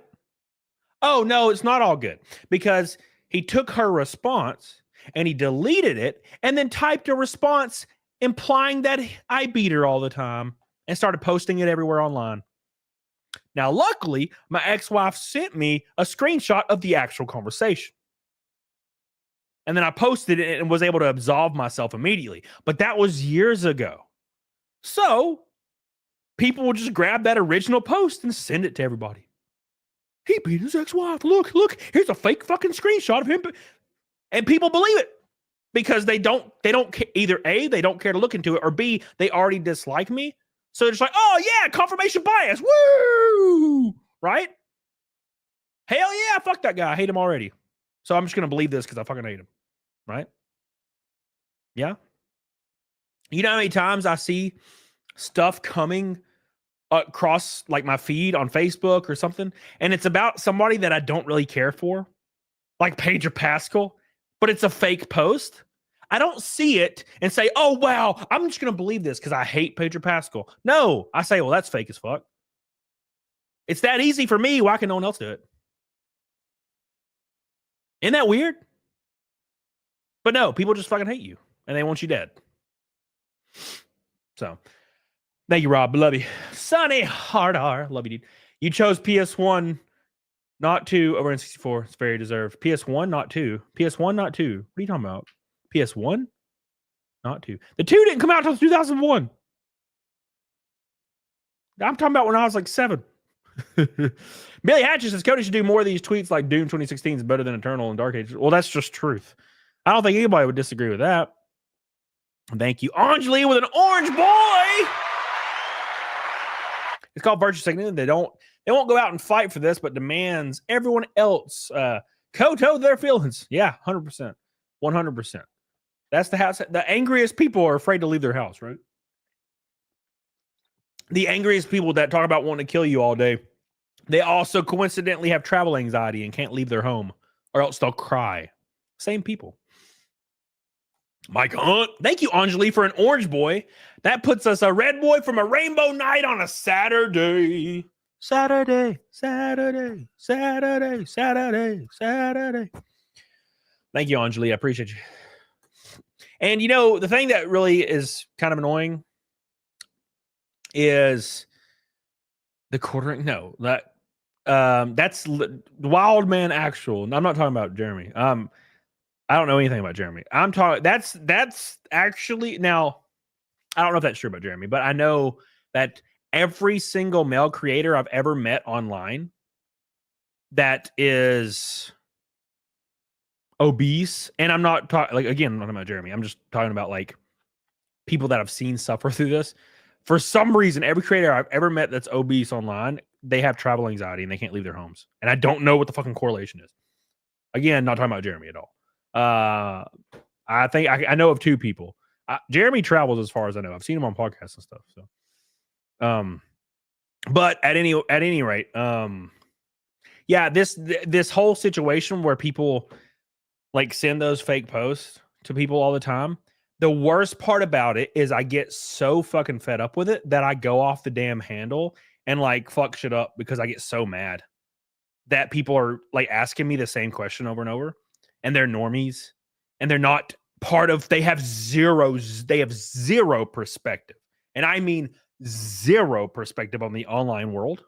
Speaker 9: Oh, no, it's not all good because he took her response and he deleted it and then typed a response implying that I beat her all the time and started posting it everywhere online. Now, luckily, my ex-wife sent me a screenshot of the actual conversation. And then I posted it and was able to absolve myself immediately. But that was years ago. So people will just grab that original post and send it to everybody. He beat his ex-wife. Look, here's a fake fucking screenshot of him. And people believe it because they don't either A, they don't care to look into it, or B, they already dislike me. So they're just like, oh yeah, confirmation bias. Woo! Right? Hell yeah, fuck that guy. I hate him already. So I'm just going to believe this because I fucking hate him. Right? Yeah. You know how many times I see stuff coming across like my feed on Facebook or something, and it's about somebody that I don't really care for, like Pedro Pascal, but it's a fake post. I don't see it and say, oh wow, I'm just gonna believe this because I hate Pedro Pascal. No, I say, well, that's fake as fuck. It's that easy for me. Why can no one else do it? Isn't that weird? But no, people just fucking hate you and they want you dead. So thank you, Rob. Love you. Sonny Hard R. Love you, dude. You chose PS1, not 2 over N64. It's very deserved. PS1, not 2. PS1, not 2. What are you talking about? PS1, not 2. The 2 didn't come out until 2001. I'm talking about when I was like 7. Billy Hatcher says Cody should do more of these tweets like Doom 2016 is better than Eternal and Dark Ages. Well, that's just truth. I don't think anybody would disagree with that. Thank you. Anjali with an orange boy. It's called virtue signaling. They won't go out and fight for this, but demands everyone else koto their feelings. Yeah, 100%. 100%. That's the house. The angriest people are afraid to leave their house, right? The angriest people that talk about wanting to kill you all day, they also coincidentally have travel anxiety and can't leave their home, or else they'll cry. Same people. Mike Hunt. Thank you, Anjali, for an orange boy. That puts us a red boy from a rainbow night on a Saturday. Saturday. Thank you, Anjali. I appreciate you. And, you know, the thing that really is kind of annoying is the quartering. No, that's Wild Man Actual. I'm not talking about Jeremy. I don't know anything about Jeremy. I'm talking. That's actually, now, I don't know if that's true about Jeremy, but I know that every single male creator I've ever met online that is obese, and I'm not talking, like, again, I'm not talking about Jeremy. I'm just talking about like people that I've seen suffer through this. For some reason, every creator I've ever met that's obese online, they have travel anxiety and they can't leave their homes. And I don't know what the fucking correlation is. Again, not talking about Jeremy at all. I think I know of 2 people. Jeremy travels as far as I know. I've seen him on podcasts and stuff. So, but at any rate, yeah, this whole situation where people like send those fake posts to people all the time. The worst part about it is I get so fucking fed up with it that I go off the damn handle and like fuck shit up because I get so mad that people are like asking me the same question over and over, and they're normies and they're not part of, they have zero perspective. And I mean 0 perspective on the online world.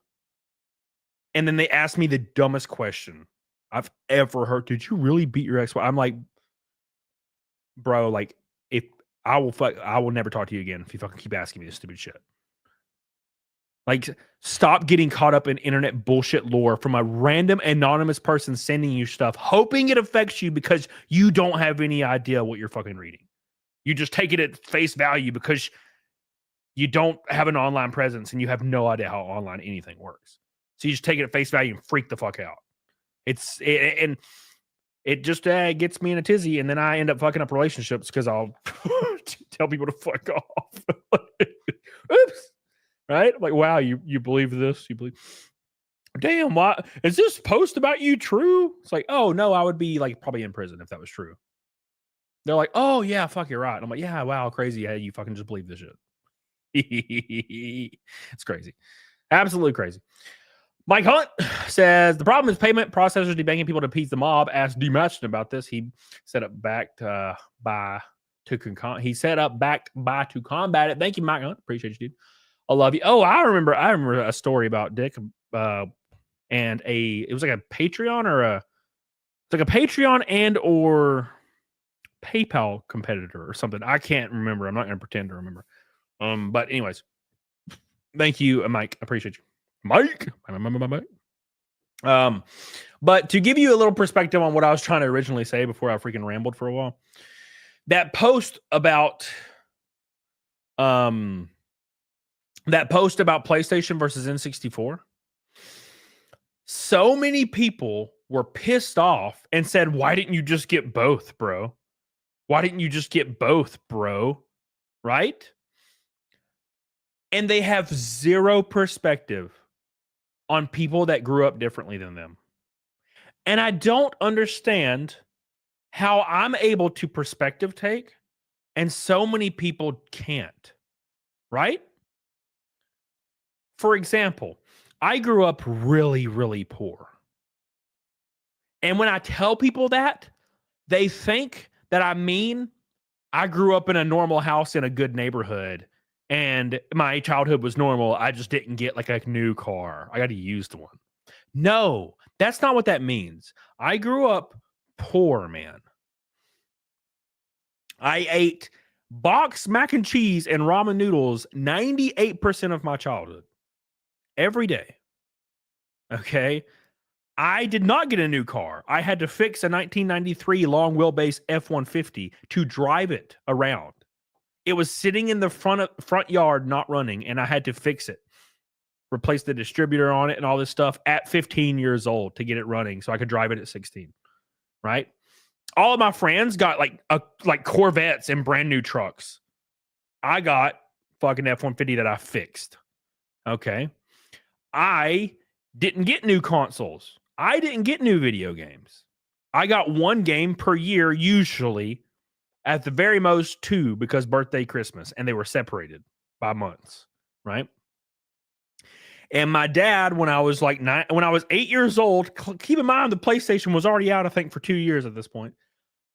Speaker 9: And then they ask me the dumbest question I've ever heard. Did you really beat your ex-wife? I'm like, bro, like, if I will never talk to you again if you fucking keep asking me this stupid shit. Like, stop getting caught up in internet bullshit lore from a random anonymous person sending you stuff, hoping it affects you because you don't have any idea what you're fucking reading. You just take it at face value because you don't have an online presence and you have no idea how online anything works. So you just take it at face value and freak the fuck out. And it just gets me in a tizzy, and then I end up fucking up relationships because I'll tell people to fuck off. Oops. Right? Like, wow, you believe this? You believe? Damn, why is this post about you true? It's like, oh no, I would be like probably in prison if that was true. They're like, oh, yeah, fuck, you're right. I'm like, yeah, wow, crazy. Hey, you fucking just believe this shit. It's crazy. Absolutely crazy. Mike Hunt says the problem is payment processors debanking people to appease the mob. Asked D-Matchin about this. He set up backed by to combat it. Thank you, Mike Hunt. Appreciate you, dude. I love you. Oh, I remember a story about Dick and it was like a Patreon and or PayPal competitor or something. I can't remember. I'm not going to pretend to remember. But anyways, thank you, Mike. I appreciate you. Mike. But to give you a little perspective on what I was trying to originally say before I freaking rambled for a while, that post about PlayStation versus N64, so many people were pissed off and said, why didn't you just get both, bro? Why didn't you just get both, bro? Right? And they have zero perspective on people that grew up differently than them. And I don't understand how I'm able to perspective take and so many people can't. Right? For example, I grew up really, really poor. And when I tell people that, they think that I mean I grew up in a normal house in a good neighborhood and my childhood was normal. I just didn't get like a new car. I got a used one. No, that's not what that means. I grew up poor, man. I ate boxed mac and cheese and ramen noodles 98% of my childhood. Every day. Okay. I did not get a new car. I had to fix a 1993 long wheelbase F-150 to drive it around. It was sitting in the front yard, not running, and I had to fix it. Replace the distributor on it and all this stuff at 15 years old to get it running so I could drive it at 16. Right? All of my friends got like Corvettes and brand new trucks. I got fucking F-150 that I fixed. Okay. I didn't get new consoles. I didn't get new video games. I got one game per year, usually, at the very most 2 because birthday, Christmas, and they were separated by months, right? And my dad, when I was 8 years old, keep in mind the PlayStation was already out, I think, for 2 years at this point.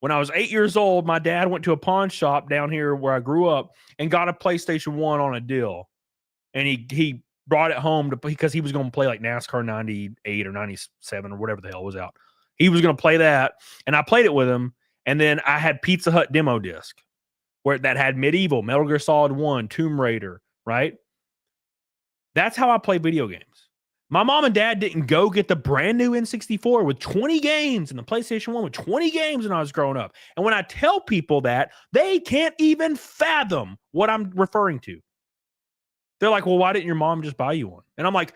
Speaker 9: When I was 8 years old, my dad went to a pawn shop down here where I grew up and got a PlayStation 1 on a deal. And he brought it home because he was going to play like NASCAR 98 or 97 or whatever the hell was out. He was going to play that, and I played it with him. And then I had Pizza Hut demo disc that had Medieval, Metal Gear Solid 1, Tomb Raider, right? That's how I play video games. My mom and dad didn't go get the brand new N64 with 20 games and the PlayStation 1 with 20 games when I was growing up. And when I tell people that, they can't even fathom what I'm referring to. They're like, well, why didn't your mom just buy you one? And I'm like,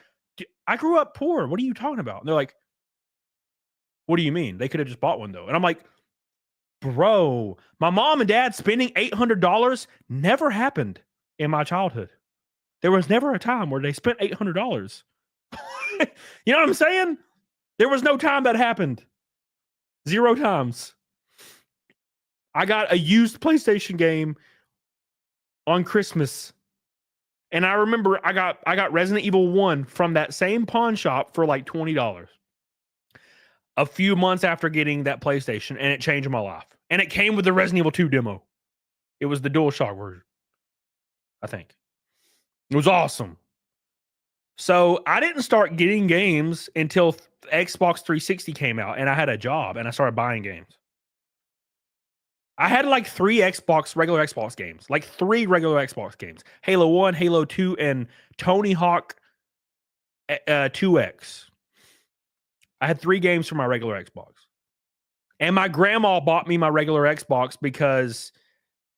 Speaker 9: I grew up poor. What are you talking about? And they're like, what do you mean? They could have just bought one, though. And I'm like, bro, my mom and dad spending $800 never happened in my childhood. There was never a time where they spent $800. You know what I'm saying? There was no time that happened. 0 times. I got a used PlayStation game on Christmas. And I remember I got Resident Evil 1 from that same pawn shop for like $20. A few months after getting that PlayStation, and it changed my life. And it came with the Resident Evil 2 demo. It was the DualShock version, I think. It was awesome. So I didn't start getting games until Xbox 360 came out, and I had a job, and I started buying games. I had like 3 regular Xbox games. Like 3 regular Xbox games. Halo 1, Halo 2, and Tony Hawk 2X. I had 3 games for my regular Xbox. And my grandma bought me my regular Xbox because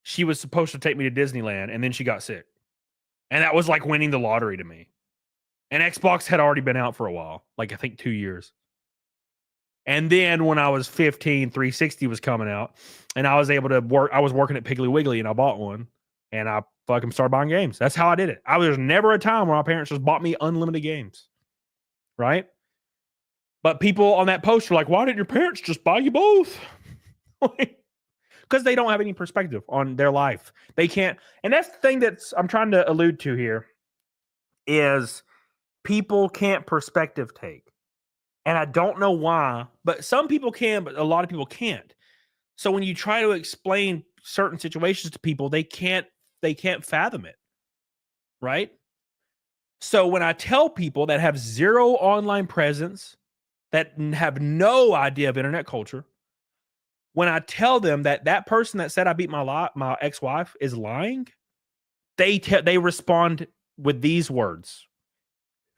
Speaker 9: she was supposed to take me to Disneyland, and then she got sick. And that was like winning the lottery to me. And Xbox had already been out for a while. Like, I think 2 years. And then when I was 15, 360 was coming out, and I was able to work. I was working at Piggly Wiggly, and I bought one, and I fucking started buying games. That's how I did it. There's never a time where my parents just bought me unlimited games, right? But people on that post were like, "Why didn't your parents just buy you both?" because they don't have any perspective on their life. They can't. And that's the thing that's I'm trying to allude to here is people can't perspective take. And I don't know why, but some people can, but a lot of people can't. So when you try to explain certain situations to people, they can't fathom it. Right? So when I tell people that have zero online presence, that have no idea of internet culture, when I tell them that that person that said I beat my ex-wife is lying, they respond with these words.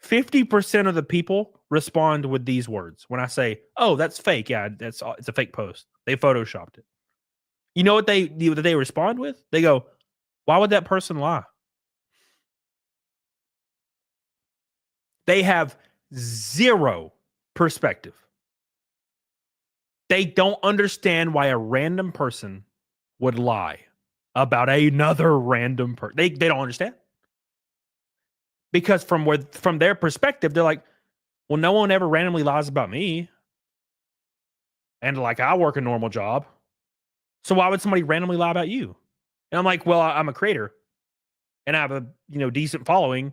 Speaker 9: 50% of the people respond with these words when I say, "Oh, that's fake. Yeah, it's a fake post. They photoshopped it." You know what they respond with? They go, "Why would that person lie?" They have zero perspective. They don't understand why a random person would lie about another random person. They don't understand. Because from their perspective, they're like, well, no one ever randomly lies about me. And like, I work a normal job. So why would somebody randomly lie about you? And I'm like, well, I'm a creator and I have a, decent following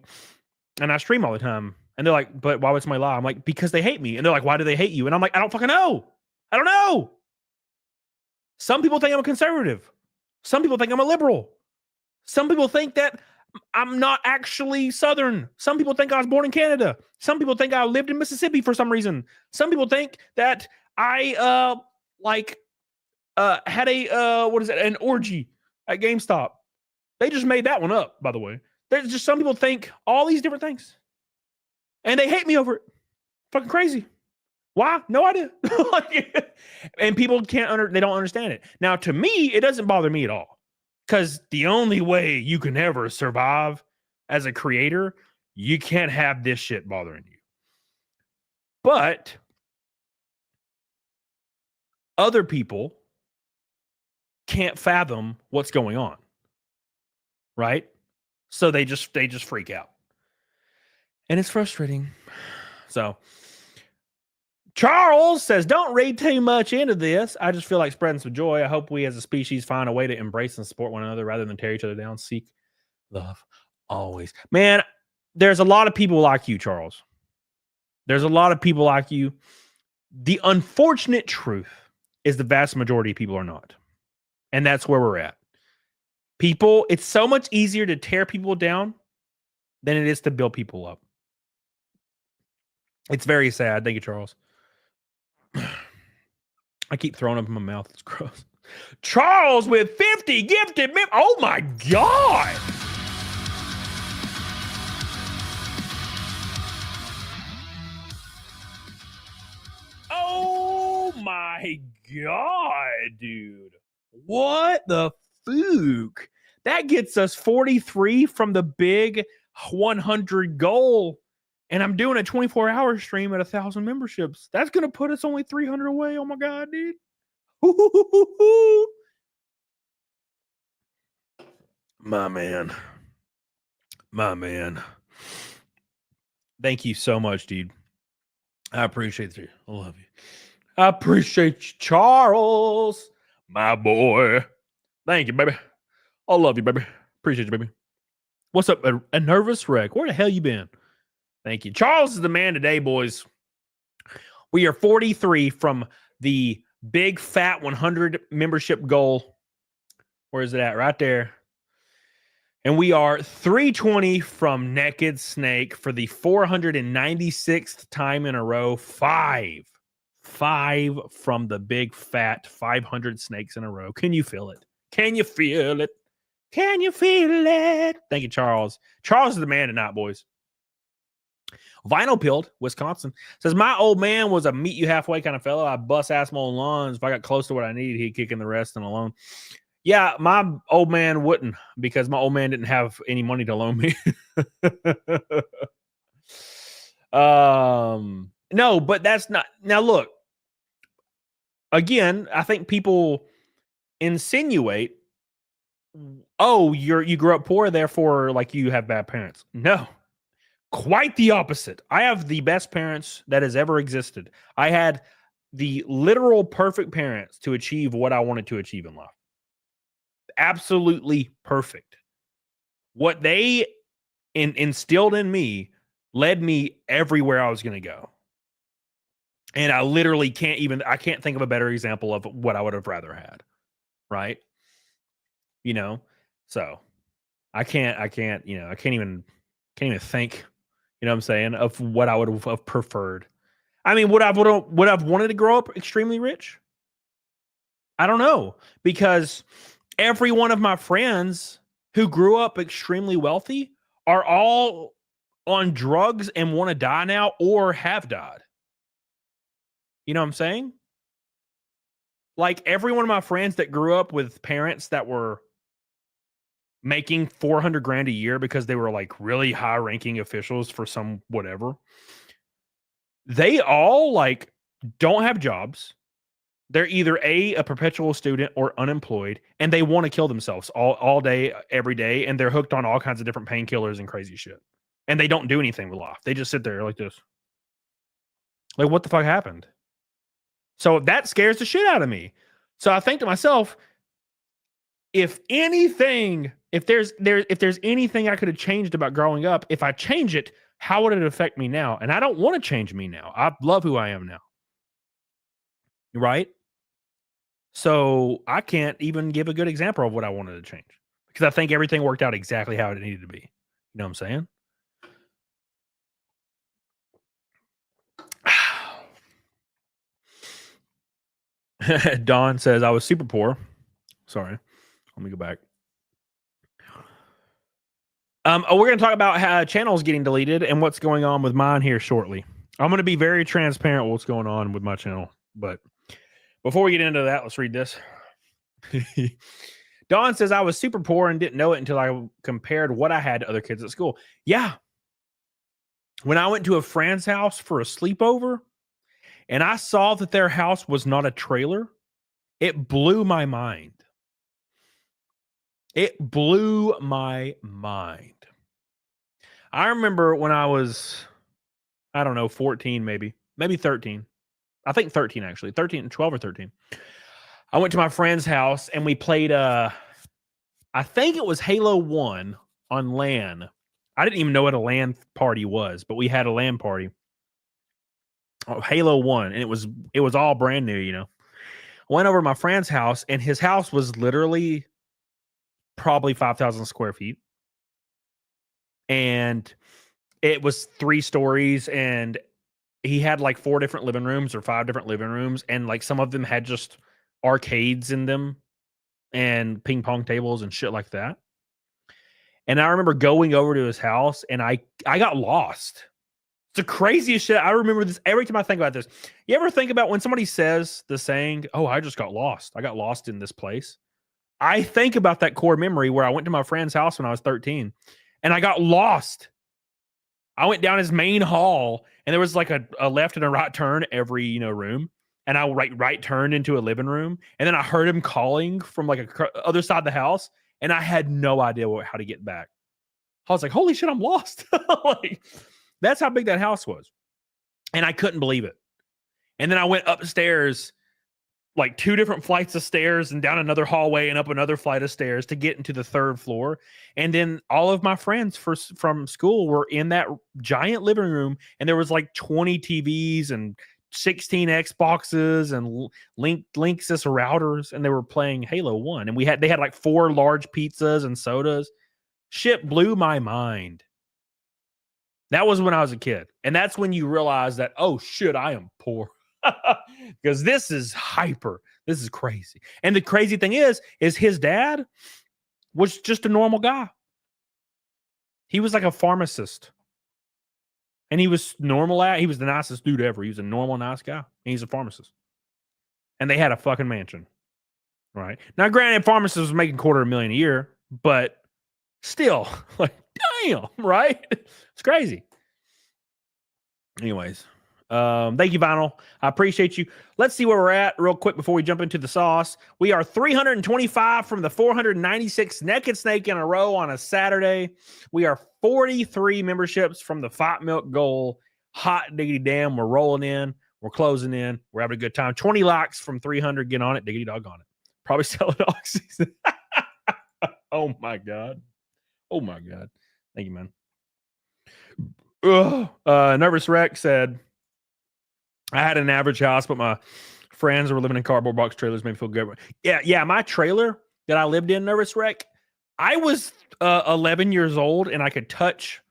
Speaker 9: and I stream all the time. And they're like, but why would somebody lie? I'm like, because they hate me. And they're like, why do they hate you? And I'm like, I don't fucking know. I don't know. Some people think I'm a conservative. Some people think I'm a liberal. Some people think that I'm not actually Southern. Some people think I was born in Canada. Some people think I lived in Mississippi for some reason. Some people think that I had an orgy at GameStop. They just made that one up, by the way. There's just some people think all these different things. And they hate me over it. Fucking crazy. Why? No idea. And people they don't understand it. Now, to me, it doesn't bother me at all. Because the only way you can ever survive as a creator, you can't have this shit bothering you. But other people can't fathom what's going on. Right? So they just freak out. And it's frustrating. So Charles says, don't read too much into this. I just feel like spreading some joy. I hope we as a species find a way to embrace and support one another rather than tear each other down. Seek love always. Man, there's a lot of people like you, Charles. There's a lot of people like you. The unfortunate truth is the vast majority of people are not. And that's where we're at. People, it's so much easier to tear people down than it is to build people up. It's very sad. Thank you, Charles. I keep throwing up in my mouth. It's gross. Charles with 50 gifted. Oh my God. Oh my God, dude. What the fuck? That gets us 43 from the big 100 goal. And I'm doing a 24-hour stream at 1,000 memberships. That's going to put us only 300 away. Oh, my God, dude. My man. My man. Thank you so much, dude. I appreciate you. I love you. I appreciate you, Charles. My boy. Thank you, baby. I love you, baby. Appreciate you, baby. What's up? A nervous wreck. Where the hell you been? Thank you. Charles is the man today, boys. We are 43 from the big fat 100 membership goal. Where is it at? Right there. And we are 320 from Naked Snake for the 496th time in a row. Five from the big fat 500 snakes in a row. Can you feel it? Can you feel it? Can you feel it? Thank you, Charles. Charles is the man tonight, boys. Vinyl Pilled, Wisconsin, says, my old man was a meet you halfway kind of fellow. I bust ass my own lawns. If I got close to what I needed, he'd kick in the rest and alone. Yeah, my old man wouldn't, because my old man didn't have any money to loan me. No, but that's not. Now, look, again, I think people insinuate, oh, you grew up poor, therefore, like, you have bad parents. No. Quite the opposite. I have the best parents that has ever existed. I had the literal perfect parents to achieve what I wanted to achieve in life. absolutely perfect. What they instilled in me led me everywhere I was going to go. And I literally I can't think of a better example of what I would have rather had. Right. You know, so I can't even think, you know what I'm saying, of what I would have preferred. I mean, would I've wanted to grow up extremely rich? I don't know, because every one of my friends who grew up extremely wealthy are all on drugs and want to die now or have died. You know what I'm saying? Like every one of my friends that grew up with parents that were making 400 grand a year because they were like really high ranking officials for some whatever. They all like don't have jobs. They're either a perpetual student or unemployed, and they want to kill themselves all day, every day, and they're hooked on all kinds of different painkillers and crazy shit. And they don't do anything with life. They just sit there like this. Like, what the fuck happened? So that scares the shit out of me. So I think to myself, if anything, if there's anything I could have changed about growing up, if I change it, how would it affect me now? And I don't want to change me now. I love who I am now. Right? So I can't even give a good example of what I wanted to change, because I think everything worked out exactly how it needed to be. You know what I'm saying? Don says, I was super poor. Sorry. Let me go back. We're going to talk about how channels getting deleted and what's going on with mine here shortly. I'm going to be very transparent with what's going on with my channel. But before we get into that, let's read this. Dawn says, I was super poor and didn't know it until I compared what I had to other kids at school. Yeah. When I went to a friend's house for a sleepover and I saw that their house was not a trailer, it blew my mind. It blew my mind. I remember when I was, I don't know, 14, maybe 13. I think 13, actually. 12 or 13. I went to my friend's house and we played, I think it was Halo 1 on LAN. I didn't even know what a LAN party was, but we had a LAN party. Oh, Halo 1, and it was all brand new, you know. I went over to my friend's house, and his house was literally probably 5,000 square feet. And it was 3 stories, and he had like 4 different living rooms or 5 different living rooms, and like some of them had just arcades in them and ping pong tables and shit like that. And I remember going over to his house, and I got lost. It's the craziest shit. I remember this every time I think about this. You ever think about when somebody says the saying, oh, I just got lost. I got lost in this place. I think about that core memory where I went to my friend's house when I was 13 and I got lost. I went down his main hall and there was like a left and a right turn every, room. And I right turned into a living room. And then I heard him calling from like a other side of the house. And I had no idea how to get back. I was like, holy shit, I'm lost. Like, that's how big that house was. And I couldn't believe it. And then I went upstairs, like 2 different flights of stairs and down another hallway and up another flight of stairs to get into the 3rd floor. And then all of my friends from school were in that giant living room. And there was like 20 TVs and 16 Xboxes and Linksys routers. And they were playing Halo 1. And they had like 4 large pizzas and sodas. Shit blew my mind. That was when I was a kid. And that's when you realize that, oh shit, I am poor. Because this is hyper. This is crazy. And the crazy thing is his dad was just a normal guy. He was like a pharmacist. And he was normal. He was the nicest dude ever. He was a normal, nice guy. And he's a pharmacist. And they had a fucking mansion. Right? Now, granted, pharmacists was making $250,000 a year, but still, like, damn, right? It's crazy. Anyways, thank you, Vinyl. I appreciate you. Let's see where we're at real quick before we jump into the sauce. We are 325 from the 496 Naked Snake in a row on a Saturday. We are 43 memberships from the Fight Milk goal. Hot diggity damn, we're rolling in. We're closing in. We're having a good time. 20 likes from 300. Get on it. Diggity dog on it. Probably sell it oxys. Oh my god. Oh my god. Thank you, man. Nervous Wreck said, I had an average house, but my friends were living in cardboard box trailers, made me feel good. Yeah. My trailer that I lived in, Nervous Wreck, I was 11 years old and I could touch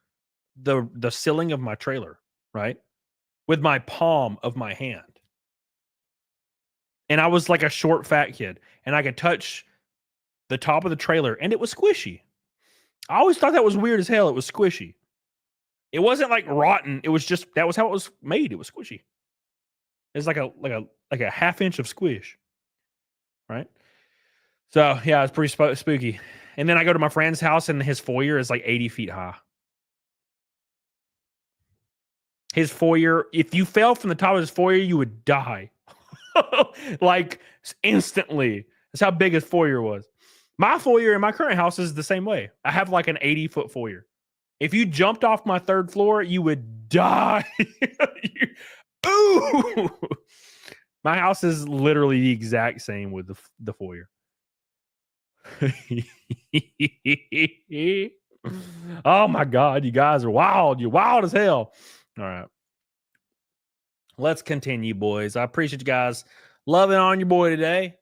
Speaker 9: the ceiling of my trailer, right? With my palm of my hand. And I was like a short, fat kid. And I could touch the top of the trailer and it was squishy. I always thought that was weird as hell. It was squishy. It wasn't like rotten. It was just, that was how it was made. It was squishy. It's like a half inch of squish. Right? So yeah, it's pretty spooky. And then I go to my friend's house and his foyer is like 80 feet high. His foyer, if you fell from the top of his foyer, you would die. Like instantly. That's how big his foyer was. My foyer in my current house is the same way. I have like an 80-foot foyer. If you jumped off my third floor, you would die. Ooh! My house is literally the exact same with the foyer. Oh my God, you guys are wild. You're wild as hell. All right. Let's continue, boys. I appreciate you guys loving on your boy today.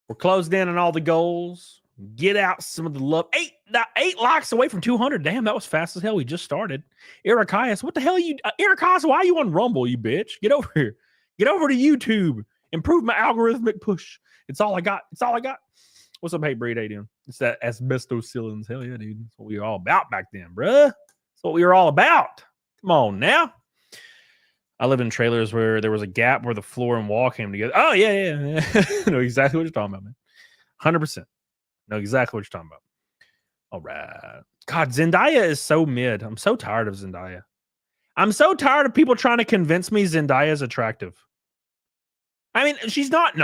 Speaker 9: We're closed in on all the goals. Get out some of the love. Eight likes away from 200. Damn, that was fast as hell. We just started. Erikias, what the hell are you? Erikias, why are you on Rumble, you bitch? Get over here. Get over to YouTube. Improve my algorithmic push. It's all I got. It's all I got. What's up, Hey Breed? How you doing? It's that asbestocillins. Hell yeah, dude. That's what we were all about back then, bruh. That's what we were all about. Come on now. I lived in trailers where there was a gap where the floor and wall came together. Oh, yeah. Know exactly what you're talking about, man. 100%. Know exactly what you're talking about. All right. God, Zendaya is so mid. I'm so tired of Zendaya. I'm so tired of people trying to convince me Zendaya is attractive. I mean, she's not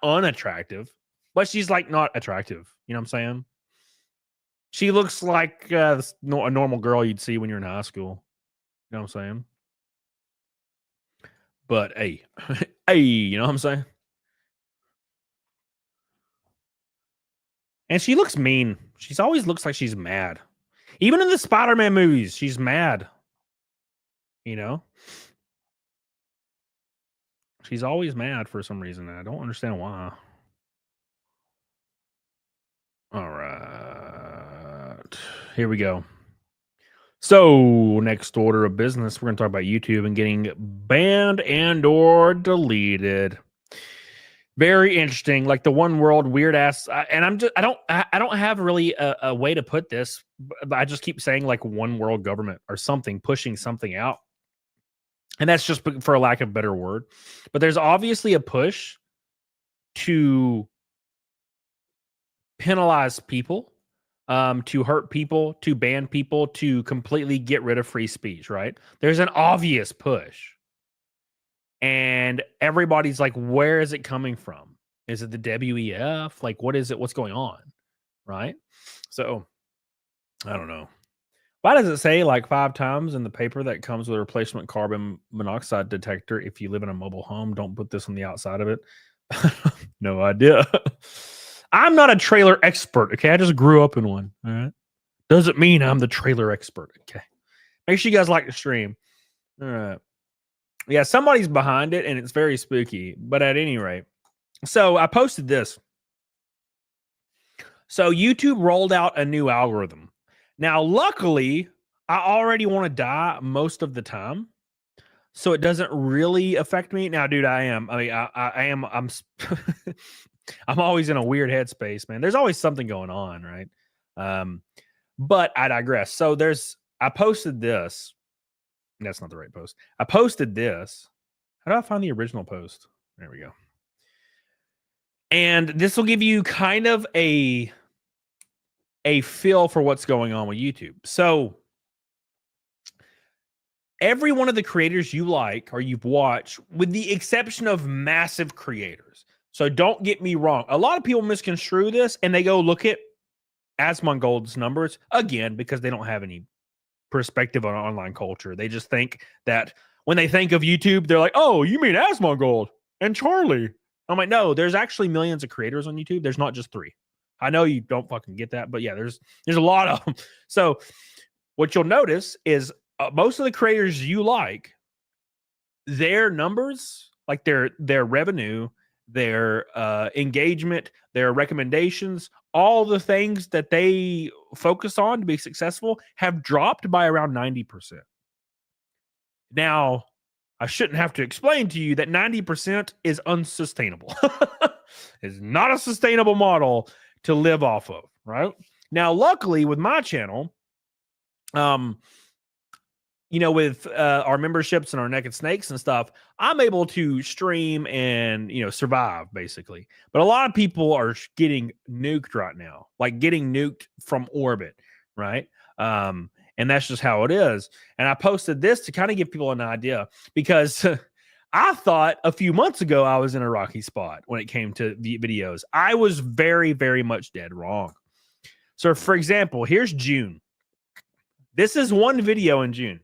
Speaker 9: unattractive, but she's like not attractive. You know what I'm saying? She looks like a normal girl you'd see when you're in high school. You know what I'm saying? But hey, you know what I'm saying? And she looks mean. She's always looks like she's mad. Even in the Spider-Man movies, she's mad. You know? She's always mad for some reason. I don't understand why. All right. Here we go. So, next order of business, we're going to talk about YouTube and getting banned and or deleted. Very interesting. Like the one world weird ass. And I don't have really a way to put this. But I just keep saying like one world government or something pushing something out. And that's just for a lack of a better word. But there's obviously a push to penalize people. To hurt people, to ban people, to completely get rid of free speech, right? There's an obvious push. And everybody's like, where is it coming from? Is it the WEF? Like, what is it? What's going on? Right? So, I don't know. Why does it say like 5 times in the paper that comes with a replacement carbon monoxide detector? If you live in a mobile home, don't put this on the outside of it. No idea. I'm not a trailer expert, okay? I just grew up in one, all right? Doesn't mean I'm the trailer expert, okay? Make sure you guys like the stream. All right. Yeah, somebody's behind it, and it's very spooky. But at any rate, so I posted this. So YouTube rolled out a new algorithm. Now, luckily, I already want to die most of the time. So it doesn't really affect me. Now, dude, I'm I'm always in a weird headspace, man. There's always something going on, right? But I digress. So I posted this. That's not the right post. I posted this. How do I find the original post? There we go. And this will give you kind of a feel for what's going on with YouTube. So every one of the creators you like or you've watched, with the exception of massive creators. So don't get me wrong. A lot of people misconstrue this and they go look at Asmongold's numbers again because they don't have any perspective on online culture. They just think that when they think of YouTube, they're like, oh, you mean Asmongold and Charlie. I'm like, no, there's actually millions of creators on YouTube. There's not just 3. I know you don't fucking get that, but yeah, there's a lot of them. So what you'll notice is most of the creators you like, their numbers, like their revenue, their engagement, their recommendations, all the things that they focus on to be successful have dropped by around 90%. Now, I shouldn't have to explain to you that 90% is unsustainable. It's not a sustainable model to live off of, right? Now, luckily with my channel, with our memberships and our Naked Snakes and stuff, I'm able to stream and, survive basically. But a lot of people are getting nuked right now, like getting nuked from orbit, right? And that's just how it is. And I posted this to kind of give people an idea because I thought a few months ago I was in a rocky spot when it came to videos. I was very, very much dead wrong. So, for example, here's June. This is one video in June.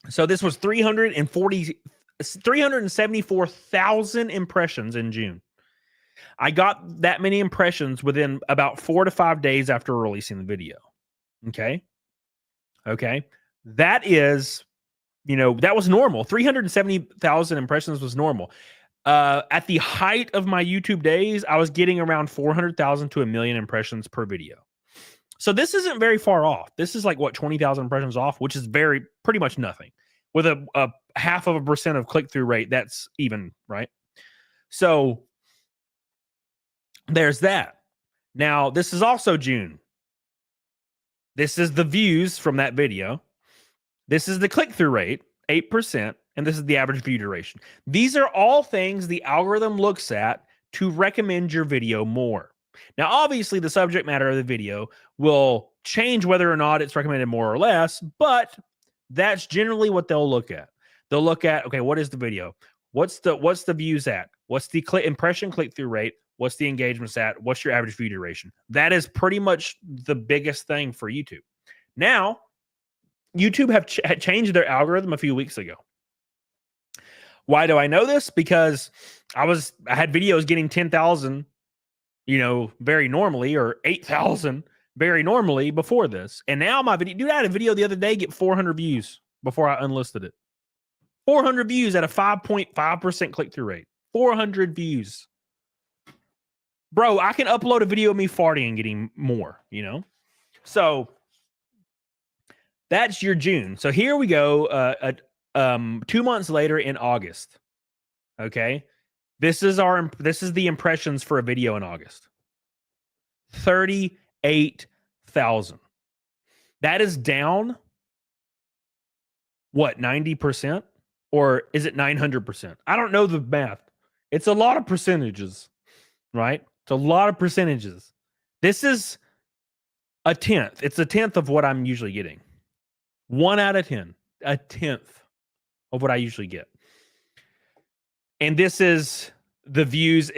Speaker 9: So this was 374,000 impressions in June. I got that many impressions within about 4 to 5 days after releasing the video. Okay. That is, that was normal. 370,000 impressions was normal. At the height of my YouTube days, I was getting around 400,000 to 1 million impressions per video. So this isn't very far off. This is like 20,000 impressions off, which is pretty much nothing. With a 0.5% of click-through rate, that's even, right? So there's that. Now, this is also June. This is the views from that video. This is the click-through rate, 8%, and this is the average view duration. These are all things the algorithm looks at to recommend your video more. Now, obviously, the subject matter of the video will change whether or not it's recommended more or less, but that's generally what they'll look at. They'll look at, okay, what is the video? What's the views at? What's the impression click-through rate? What's the engagements at? What's your average view duration? That is pretty much the biggest thing for YouTube. Now, YouTube had changed their algorithm a few weeks ago. Why do I know this? Because I had videos getting 10,000, very normally, or 8,000 very normally before this. And now my video, dude, I had a video the other day get 400 views before I unlisted it. 400 views at a 5.5% click-through rate. 400 views. Bro, I can upload a video of me farting and getting more, So that's your June. So here we go. 2 months later in August. Okay. This is the impressions for a video in August. 38,000. That is down 90%? Or is it 900%? I don't know the math. It's a lot of percentages, right? It's a lot of percentages. This is a tenth. It's a tenth of what I'm usually getting. 1 out of 10. A tenth of what I usually get. And this is the views.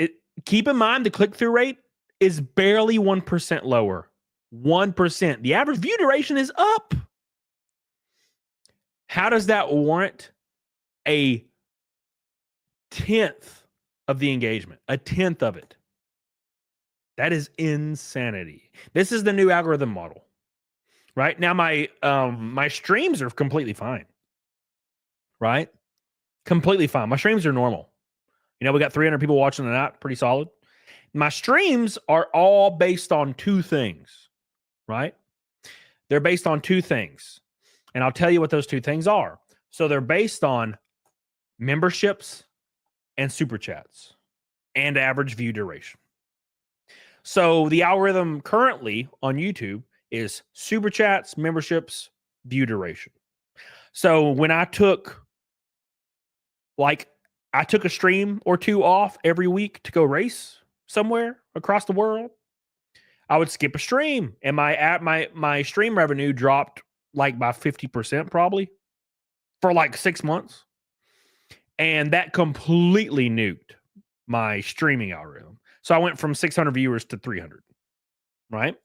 Speaker 9: Keep in mind the click-through rate is barely 1% lower. 1%. The average view duration is up. How does that warrant a tenth of the engagement? A tenth of it. That is insanity. This is the new algorithm model. Right? Now my streams are completely fine. Right? Completely fine. My streams are normal. We got 300 people watching a night, pretty solid. My streams are all based on 2 things, right? They're based on 2 things. And I'll tell you what those 2 things are. So they're based on memberships and super chats and average view duration. So the algorithm currently on YouTube is super chats, memberships, view duration. So when I took a stream or 2 off every week to go race somewhere across the world, I would skip a stream, and my stream revenue dropped by 50% probably for 6 months. And that completely nuked my streaming algorithm. So I went from 600 viewers to 300, right?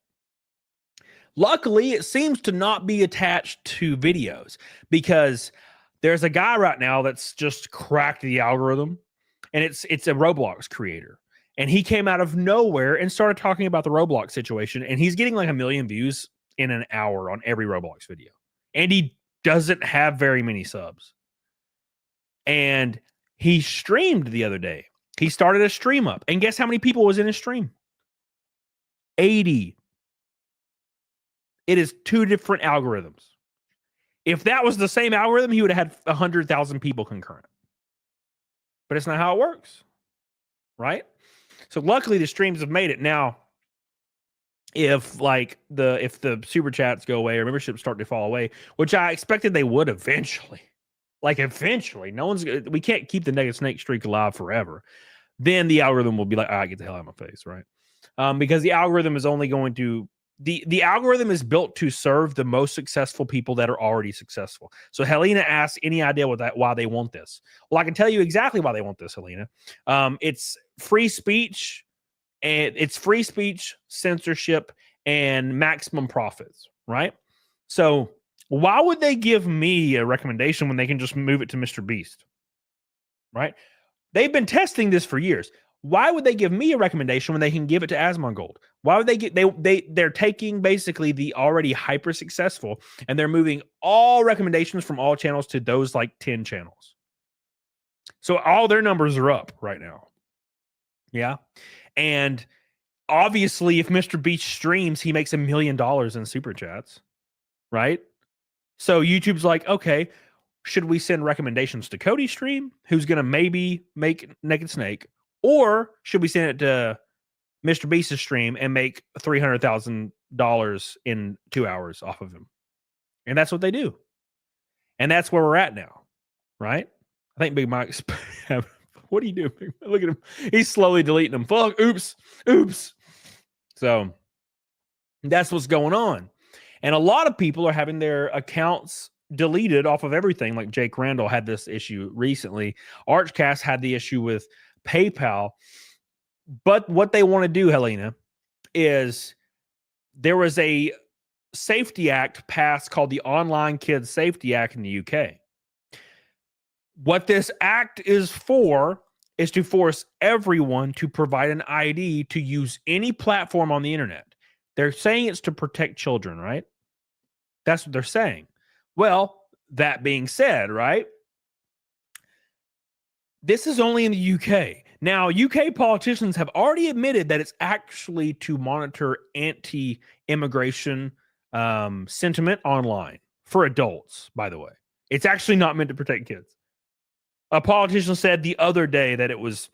Speaker 9: Luckily, it seems to not be attached to videos because there's a guy right now that's just cracked the algorithm, and it's a Roblox creator. And he came out of nowhere and started talking about the Roblox situation. And he's getting like 1 million views in an hour on every Roblox video. And he doesn't have very many subs. And he streamed the other day. He started a stream up. And guess how many people was in his stream? 80. It is 2 different algorithms. If that was the same algorithm, he would have had 100,000 people concurrent. But it's not how it works. Right? So luckily the streams have made it. Now, if the super chats go away or memberships start to fall away, which I expected they would eventually. Like eventually, we can't keep the negative snake streak alive forever. Then the algorithm will be like, get the hell out of my face, right? Because the algorithm is only going to the algorithm is built to serve the most successful people that are already successful. So Helena asked, any idea why they want this? Well, I can tell you exactly why they want this, Helena. It's free speech, and it's free speech, censorship, and maximum profits, right? So why would they give me a recommendation when they can just move it to Mr. Beast? Right? They've been testing this for years. Why would they give me a recommendation when they can give it to Asmongold? Why would they're taking basically the already hyper successful and they're moving all recommendations from all channels to those like 10 channels. So all their numbers are up right now. Yeah. And obviously if Mr. Beast streams, he makes $1 million in super chats, right? So YouTube's like, okay, should we send recommendations to Cody's stream, who's going to maybe make Naked Snake? Or should we send it to Mr. Beast's stream and make $300,000 in 2 hours off of him? And that's what they do. And that's where we're at now, right? I think Big Mike's... What are you doing? Look at him. He's slowly deleting them. Fuck, oops. So that's what's going on. And a lot of people are having their accounts deleted off of everything. Like Jake Randall had this issue recently. Archcast had the issue with PayPal. But what they want to do, Helena, is there was a safety act passed called the Online Kids Safety Act in the UK. What this act is for is to force everyone to provide an ID to use any platform on the internet. They're saying it's to protect children, right? That's what they're saying. Well, that being said, right? This is only in the UK. Now, UK politicians have already admitted that it's actually to monitor anti-immigration sentiment online for adults, by the way. It's actually not meant to protect kids. A politician said the other day that it was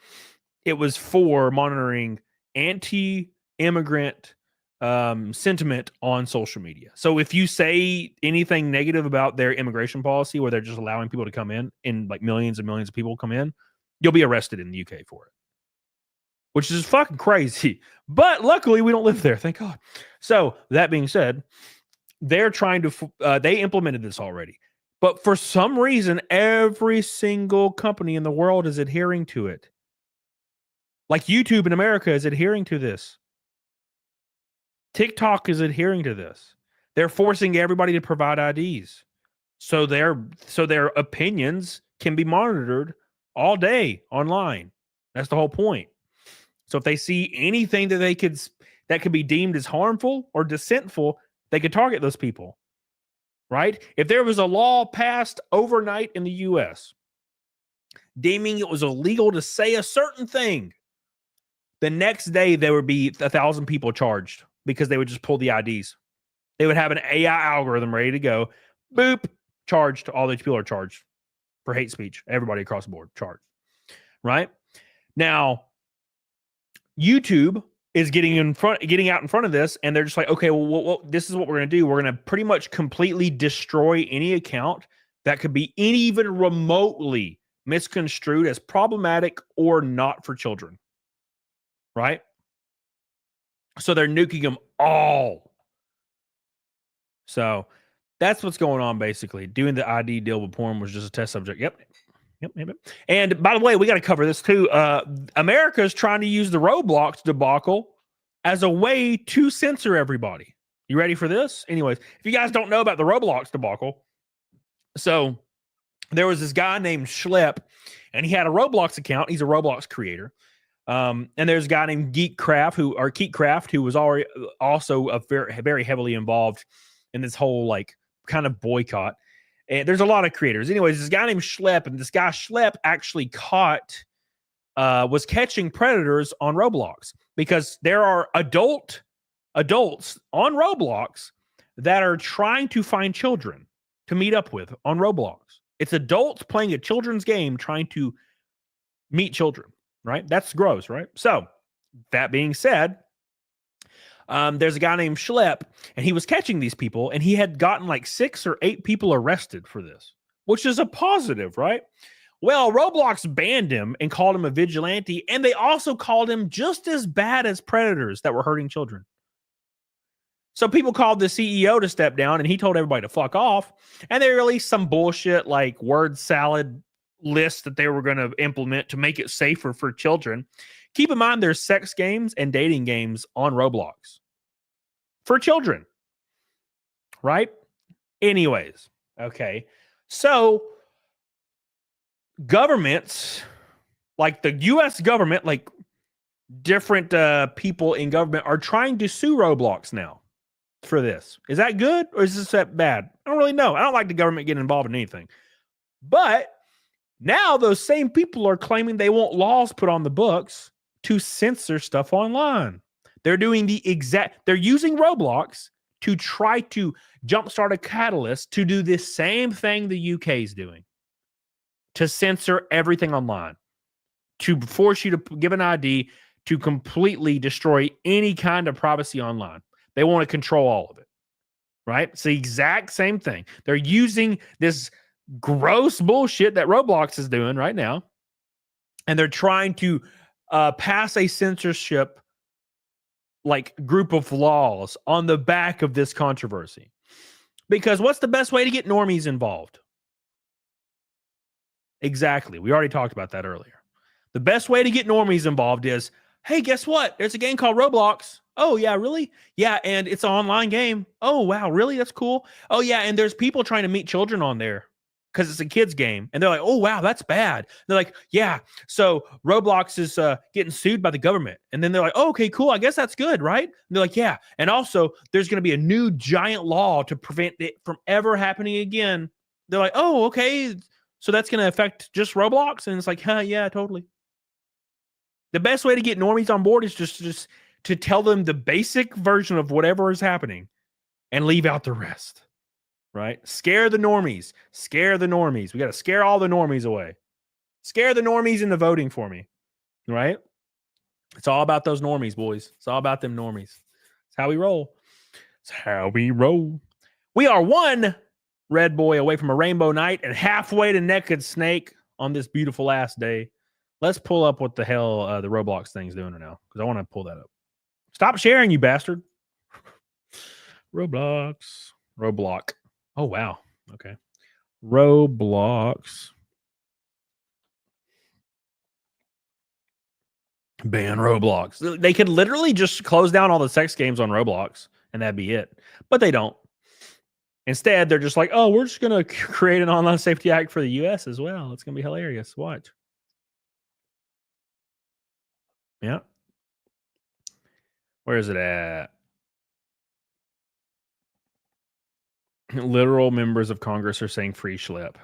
Speaker 9: for monitoring anti-immigrant sentiment on social media. So if you say anything negative about their immigration policy, where they're just allowing people to come in like millions and millions of people come in, you'll be arrested in the UK for it, which is fucking crazy. But luckily, we don't live there, thank God. So that being said, they're trying to they implemented this already. But for some reason, every single company in the world is adhering to it. Like YouTube in America is adhering to this. TikTok is adhering to this. They're forcing everybody to provide IDs. So their opinions can be monitored all day online. That's the whole point. So if they see anything that could be deemed as harmful or dissentful, they could target those people. Right? If there was a law passed overnight in the US deeming it was illegal to say a certain thing, the next day there would be 1,000 people charged because they would just pull the IDs. They would have an AI algorithm ready to go. Boop. Charged. All these people are charged for hate speech. Everybody across the board charged. Right? Now, YouTube is getting out in front of this, and they're just like, okay, well, this is what we're going to do. We're going to pretty much completely destroy any account that could be even remotely misconstrued as problematic or not for children. Right? So they're nuking them all. So that's what's going on, basically. Doing the ID deal with porn was just a test subject. Yep. And by the way, we got to cover this too. America is trying to use the Roblox debacle as a way to censor everybody. You ready for this? Anyways, if you guys don't know about the Roblox debacle, so there was this guy named Schlep, and he had a Roblox account. He's a Roblox creator. And there's a guy named Geekcraft who was already also a very heavily involved in this whole like kind of boycott. And there's a lot of creators. Anyways, this guy named Schlep, and this guy Schlep actually was catching predators on Roblox, because there are adults on Roblox that are trying to find children to meet up with on Roblox. It's adults playing a children's game trying to meet children, right? That's gross, right? So that being said, there's a guy named Schlep, and he was catching these people, and he had gotten like 6 or 8 people arrested for this, which is a positive, right? Well, Roblox banned him and called him a vigilante, and they also called him just as bad as predators that were hurting children. So people called the CEO to step down, and he told everybody to fuck off, and they released some bullshit like word salad list that they were going to implement to make it safer for children. Keep in mind, there's sex games and dating games on Roblox for children, right? Anyways, okay. So governments, like the U.S. government, like different people in government are trying to sue Roblox now for this. Is that good or is this that bad? I don't really know. I don't like the government getting involved in anything. But now those same people are claiming they want laws put on the books to censor stuff online. They're doing they're using Roblox to try to jumpstart a catalyst to do this same thing the UK is doing, to censor everything online, to force you to give an ID, to completely destroy any kind of privacy online. They want to control all of it, right? It's the exact same thing. They're using this gross bullshit that Roblox is doing right now, and they're trying to pass a censorship like group of laws on the back of this controversy. Because what's the best way to get normies involved? Exactly. We already talked about that earlier. The best way to get normies involved is, hey, guess what? There's a game called Roblox. Oh, yeah, really? Yeah, and it's an online game. Oh, wow, really? That's cool. Oh, yeah, and there's people trying to meet children on there because it's a kid's game. And they're like, oh, wow, that's bad. They're like, yeah, so Roblox is getting sued by the government. And then they're like, oh, okay, cool. I guess that's good, right? And they're like, yeah. And also, there's going to be a new giant law to prevent it from ever happening again. They're like, oh, okay, so that's going to affect just Roblox? And it's like, yeah, totally. The best way to get normies on board is just to tell them the basic version of whatever is happening and leave out the rest, right? Scare the normies. Scare the normies. We got to scare all the normies away. Scare the normies into voting for me, right? It's all about those normies, boys. It's all about them normies. It's how we roll. It's how we roll. We are one red boy away from a rainbow night and halfway to naked snake on this beautiful last day. Let's pull up what the hell the Roblox thing's doing right now, because I want to pull that up. Stop sharing, you bastard. Roblox. Oh, wow. Okay. Roblox. Ban Roblox. They could literally just close down all the sex games on Roblox, and that'd be it. But they don't. Instead, they're just like, oh, we're just going to create an online safety act for the U.S. as well. It's going to be hilarious. Watch. Yeah. Where is it at? Literal members of Congress are saying free Schlep.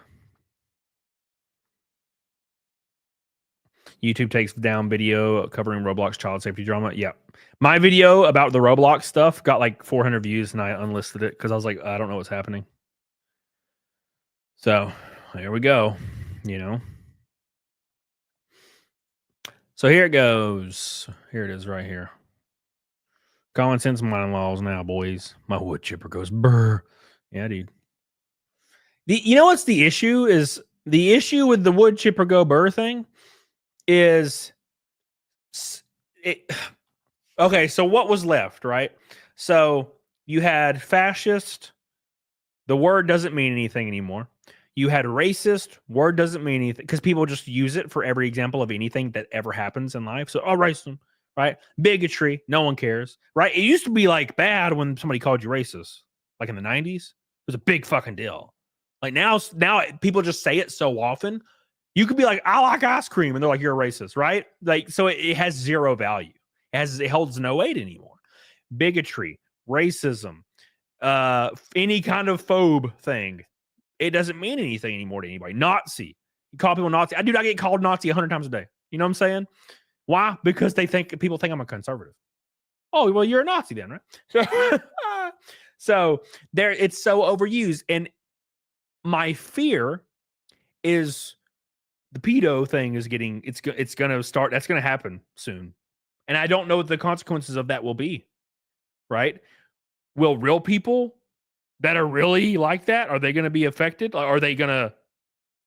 Speaker 9: YouTube takes down video covering Roblox child safety drama. Yeah. My video about the Roblox stuff got like 400 views and I unlisted it because I was like, I don't know what's happening. So there we go. You know. So here it goes. Here it is right here. Common sense mine laws now, boys. My wood chipper goes brr. Yeah, dude. You know what's the issue is the issue with the wood chipper go burr thing is it. Okay, so what was left, right? So you had fascist. The word doesn't mean anything anymore. You had racist. Word doesn't mean anything because people just use it for every example of anything that ever happens in life. So, oh, racism, right? Bigotry. No one cares, right? It used to be like bad when somebody called you racist, like in the 90s. It was a big fucking deal. Like now people just say it so often, You could be like, I like ice cream, and they're like, you're a racist, right? Like, so it has zero value. It holds no weight anymore. Bigotry, racism, any kind of phobe thing, it doesn't mean anything anymore to anybody. Nazi, you call people Nazi. I get called Nazi 100 times a day. You know what I'm saying? Why? Because people think I'm a conservative. Oh, well, you're a Nazi then, right? So, so there, it's so overused, and my fear is the pedo thing is getting. It's going to start. That's going to happen soon, and I don't know what the consequences of that will be. Right? Will real people that are really like that, are they going to be affected? Are they going to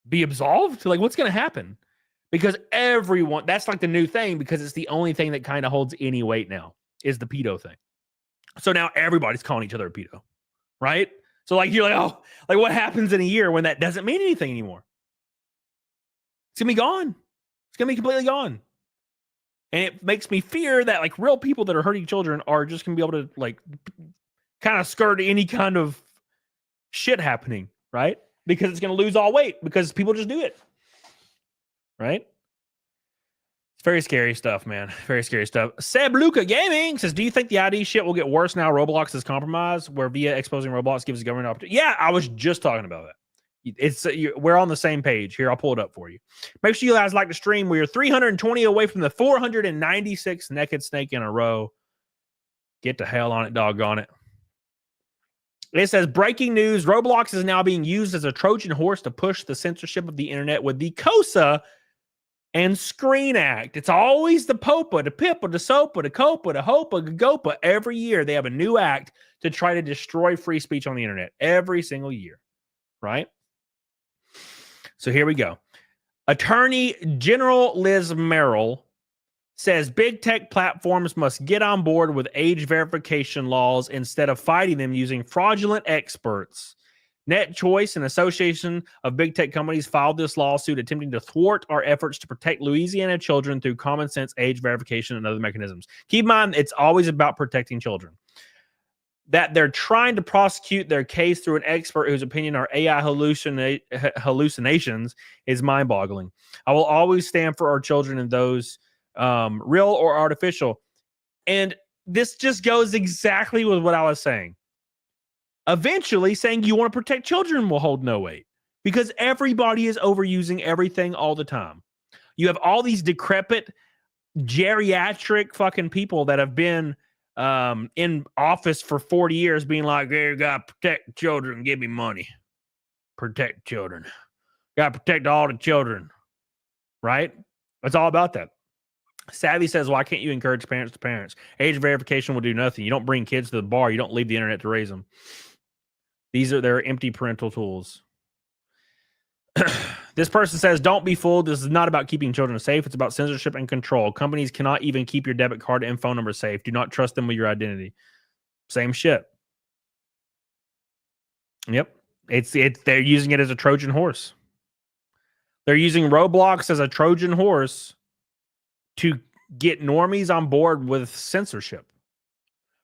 Speaker 9: be absolved? Like, what's going to happen? Because everyone, that's like the new thing, because it's the only thing that kind of holds any weight now is the pedo thing. So now everybody's calling each other a pedo, right? So like, you're like, oh, like what happens in a year when that doesn't mean anything anymore? It's going to be gone. It's going to be completely gone. And it makes me fear that like real people that are hurting children are just going to be able to like kind of skirt any kind of shit happening, right? Because it's going to lose all weight because people just do it, right? It's very scary stuff, man. Very scary stuff. Seb Luca Gaming says, do you think the ID shit will get worse now Roblox is compromised, where via exposing Roblox gives the government opportunity? Yeah, I was just talking about that. We're on the same page here. I'll pull it up for you. Make sure you guys like the stream. We are 320 away from the 496 naked snake in a row. Get the hell on it, doggone it. It says, breaking news, Roblox is now being used as a Trojan horse to push the censorship of the internet with the COSA and Screen Act. It's always the POPA, the PIPA, the SOPA, the COPA, the HOPA, the GOPA. Every year they have a new act to try to destroy free speech on the internet. Every single year, right? So here we go. Attorney General Liz Merrill says big tech platforms must get on board with age verification laws instead of fighting them using fraudulent experts. NetChoice, an association of big tech companies, filed this lawsuit attempting to thwart our efforts to protect Louisiana children through common sense age verification and other mechanisms. Keep in mind, it's always about protecting children. That they're trying to prosecute their case through an expert whose opinion are AI hallucinations is mind-boggling. I will always stand for our children and those real or artificial. And this just goes exactly with what I was saying. Eventually, saying you want to protect children will hold no weight because everybody is overusing everything all the time. You have all these decrepit, geriatric fucking people that have been in office for 40 years being like, hey, you got to protect children, give me money. Protect children. Got to protect all the children. Right? It's all about that. Savvy says, why can't you encourage parents to parents? Age verification will do nothing. You don't bring kids to the bar. You don't leave the internet to raise them. These are their empty parental tools. This person says, don't be fooled. This is not about keeping children safe. It's about censorship and control. Companies cannot even keep your debit card and phone number safe. Do not trust them with your identity. Same shit. Yep. They're using it as a Trojan horse. They're using Roblox as a Trojan horse to get normies on board with censorship.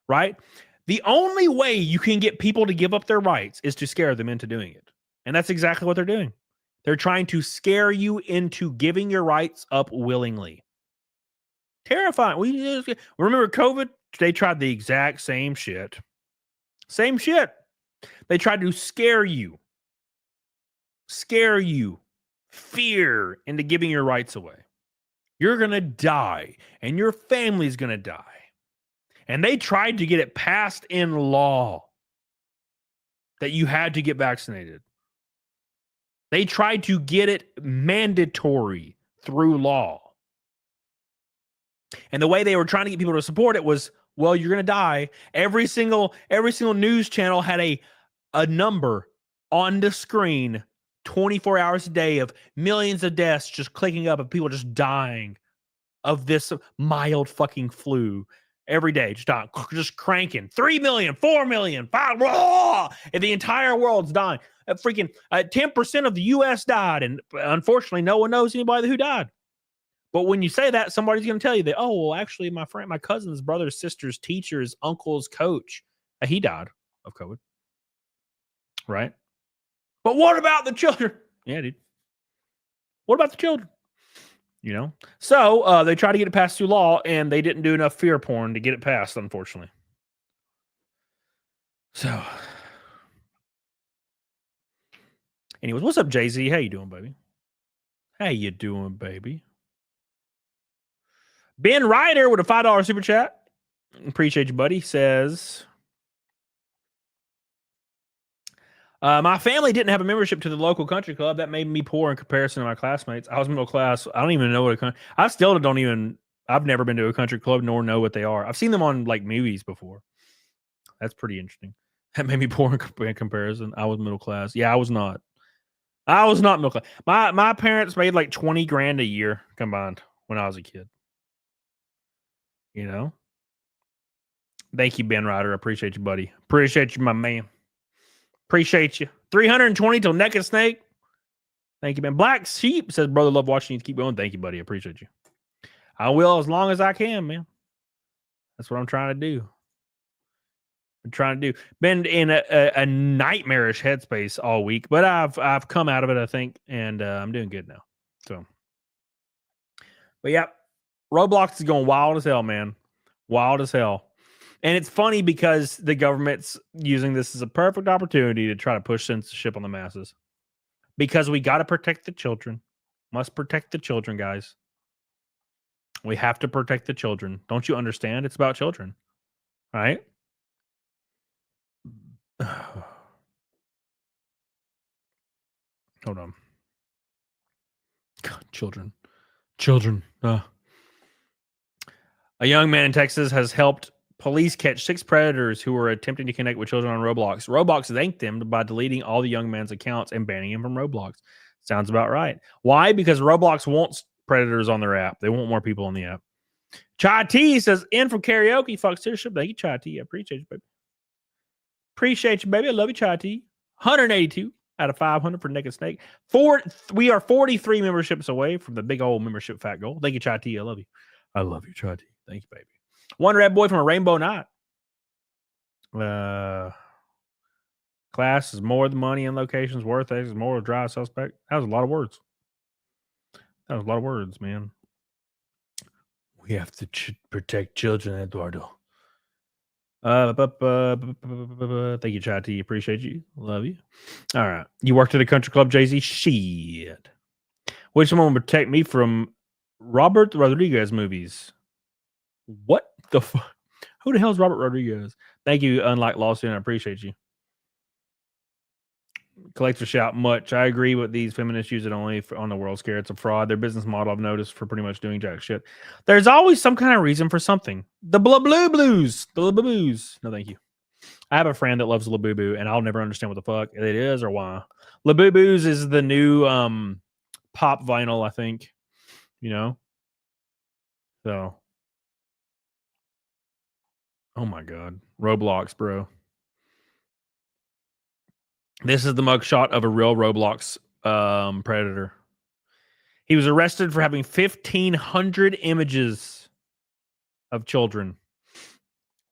Speaker 9: Right? The only way you can get people to give up their rights is to scare them into doing it. And that's exactly what they're doing. They're trying to scare you into giving your rights up willingly. Terrifying. Remember COVID? They tried the exact same shit. Same shit. They tried to scare you. Fear into giving your rights away. You're going to die, and your family's going to die. And they tried to get it passed in law that you had to get vaccinated. They tried to get it mandatory through law. And the way they were trying to get people to support it was, well, you're going to die. Every single news channel had a number on the screen 24 hours a day of millions of deaths just clicking up of people just dying of this mild fucking flu. Every day, just cranking. 3 million, 4 million, 5, and the entire world's dying. Freaking 10% of the U.S. died, and unfortunately, no one knows anybody who died. But when you say that, somebody's going to tell you that, oh, well, actually, my friend, my cousin's brother's sister's teacher's uncle's coach, he died of COVID. Right? But what about the children? Yeah, dude. What about the children? You know? So they tried to get it passed through law, and they didn't do enough fear porn to get it passed, unfortunately. So, anyways, what's up, Jay-Z? How you doing, baby? How you doing, baby? Ben Ryder with a $5 super chat. Appreciate you, buddy. Says, my family didn't have a membership to the local country club. That made me poor in comparison to my classmates. I was middle class. I don't even know what I still don't even. I've never been to a country club nor know what they are. I've seen them on like movies before. That's pretty interesting. That made me poor in comparison. I was middle class. Yeah, I was not. I was not middle class. My parents made like 20 grand a year combined when I was a kid. You know? Thank you, Ben Ryder. I appreciate you, buddy. Appreciate you, my man. Appreciate you. 320 till neck and snake. Thank you, man. Black Sheep says, brother, love watching you. Keep going. Thank you, buddy. I appreciate you. I will as long as I can, man. That's what I'm trying to do. I'm trying to do. Been in a nightmarish headspace all week, but I've come out of it, I think, and I'm doing good now. So, but yeah, Roblox is going wild as hell, man. Wild as hell. And it's funny because the government's using this as a perfect opportunity to try to push censorship on the masses. Because we got to protect the children. Must protect the children, guys. We have to protect the children. Don't you understand? It's about children. Right? Hold on. God, children. Children. A young man in Texas has helped police catch 6 predators who were attempting to connect with children on Roblox. Roblox thanked them by deleting all the young man's accounts and banning him from Roblox. Sounds about right. Why? Because Roblox wants predators on their app. They want more people on the app. Chai T says, in from karaoke. Fuck Censorship. Thank you, Chai T. I appreciate you, baby. Appreciate you, baby. I love you, Chai T. 182 out of 500 for Naked Snake. We are 43 memberships away from the big old membership fat goal. Thank you, Chai T. I love you. I love you, Chai T. Thank you, baby. One red boy from a rainbow night. Class is more than money and locations worth. Is more dry suspect. That was a lot of words. That was a lot of words, man. We have to protect children, Eduardo. Thank you, Chai T. Appreciate you. Love you. All right. You worked at a country club, Jay-Z? Shit. Which one would protect me from Robert Rodriguez movies? What the fuck? Who the hell is Robert Rodriguez? Thank you, Unlike Lawson. I appreciate you. Collector shout much. I agree with these feminists use it only on the world scare. It's a fraud. Their business model I've noticed for pretty much doing jack shit. There's always some kind of reason for something. The blue blues. The blue blues. No, thank you. I have a friend that loves Labubu, and I'll never understand what the fuck it is or why. Labubu's is the new pop vinyl, I think. You know? So. Oh my God. Roblox, bro. This is the mugshot of a real Roblox predator. He was arrested for having 1,500 images of children.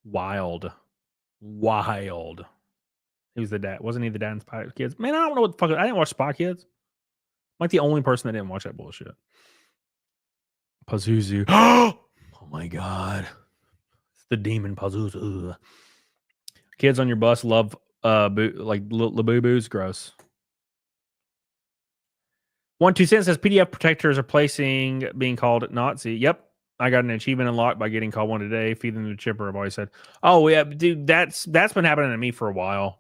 Speaker 9: Wild. Wild. He was the dad. Wasn't he the dad in Spy Kids? Man, I don't know what the fuck. I didn't watch Spy Kids. I'm like the only person that didn't watch that bullshit. Pazuzu. Oh my God. It's the demon Pazuzu. Kids on your bus love like Labubu's. Gross. 1-2 cents says PDF protectors are being called Nazi. Yep. I got an achievement unlocked by getting called one today. Feeding the chipper, I've always said. Oh yeah, dude, that's been happening to me for a while.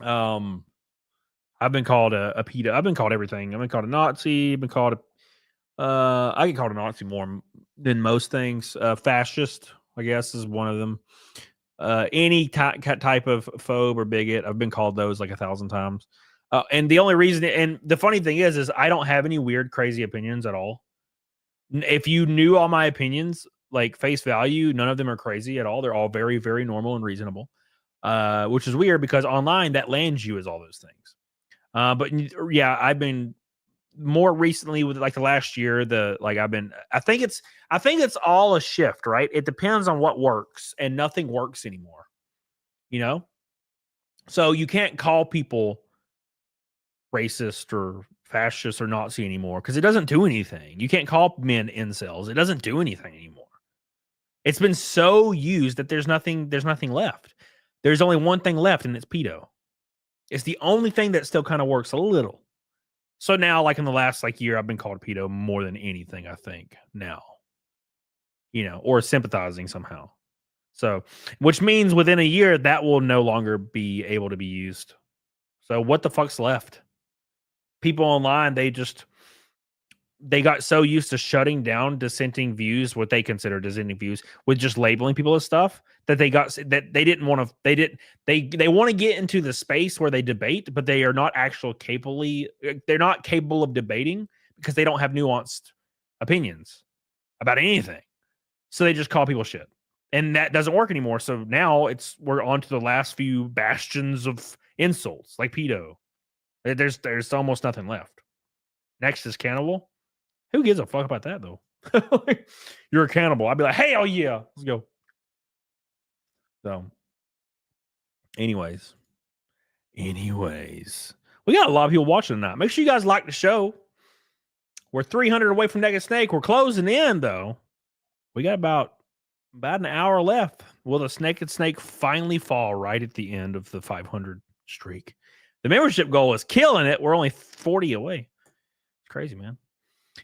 Speaker 9: I've been called a PETA. I've been called everything. I've been called a Nazi. I've been called I get called a Nazi more than most things. Fascist, I guess, is one of them. Any type of phobe or bigot, I've been called those like 1,000 times. And the only reason, and the funny thing is I don't have any weird, crazy opinions at all. If you knew all my opinions, like face value, none of them are crazy at all. They're all very, very normal and reasonable, which is weird because online that lands you as all those things. But yeah, I've been more recently with like the last year, I think it's all a shift, right? It depends on what works, and nothing works anymore, you know? So you can't call people racist or fascist or Nazi anymore because it doesn't do anything. You can't call men incels. It doesn't do anything anymore. It's been so used that there's nothing left. There's only one thing left, and it's pedo. It's the only thing that still kind of works a little. So now, like in the last year, I've been called pedo more than anything, I think, now. Or sympathizing somehow. So, which means within a year, that will no longer be able to be used. So what the fuck's left? People online, they got so used to shutting down dissenting views, what they consider dissenting views, with just labeling people as stuff that they want to get into the space where they debate, but they are not they're not capable of debating because they don't have nuanced opinions about anything. So they just call people shit. And that doesn't work anymore. So now we're on to the last few bastions of insults, like pedo. There's almost nothing left. Next is cannibal. Who gives a fuck about that though? You're a cannibal. I'd be like, hell yeah, let's go. So, anyways, we got a lot of people watching tonight. Make sure you guys like the show. We're 300 away from Naked Snake. We're closing in though. We got about an hour left. Will the Naked Snake finally fall right at the end of the 500 streak? The membership goal is killing it. We're only 40 away. It's crazy, man.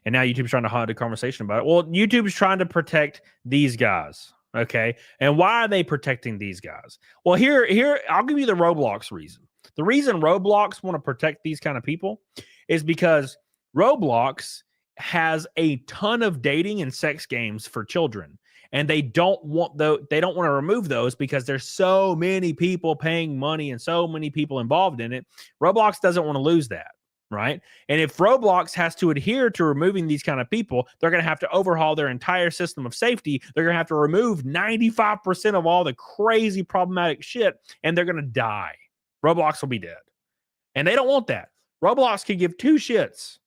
Speaker 9: And now YouTube's trying to have a conversation about it. Well, YouTube's trying to protect these guys. Okay. And why are they protecting these guys? Well, here, I'll give you the Roblox reason. The reason Roblox want to protect these kind of people is because Roblox has a ton of dating and sex games for children. And they don't want to remove those because there's so many people paying money and so many people involved in it. Roblox doesn't want to lose that, right? And if Roblox has to adhere to removing these kind of people, they're going to have to overhaul their entire system of safety. They're going to have to remove 95% of all the crazy problematic shit, and they're going to die. Roblox will be dead. And they don't want that. Roblox can give two shits,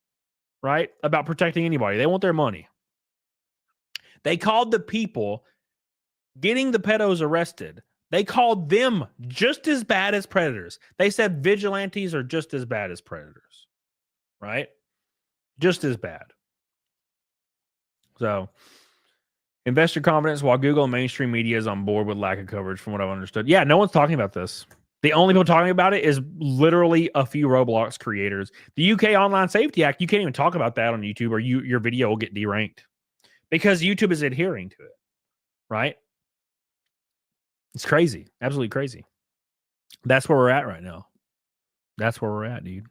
Speaker 9: right, about protecting anybody. They want their money. They called the people getting the pedos arrested. They called them just as bad as predators. They said vigilantes are just as bad as predators, right? Just as bad. So, investor confidence while Google and mainstream media is on board with lack of coverage, from what I've understood. Yeah, no one's talking about this. The only people talking about it is literally a few Roblox creators. The UK Online Safety Act, you can't even talk about that on YouTube, or your video will get deranked. Because YouTube is adhering to it, right? It's crazy. Absolutely crazy. That's where we're at right now. That's where we're at, dude.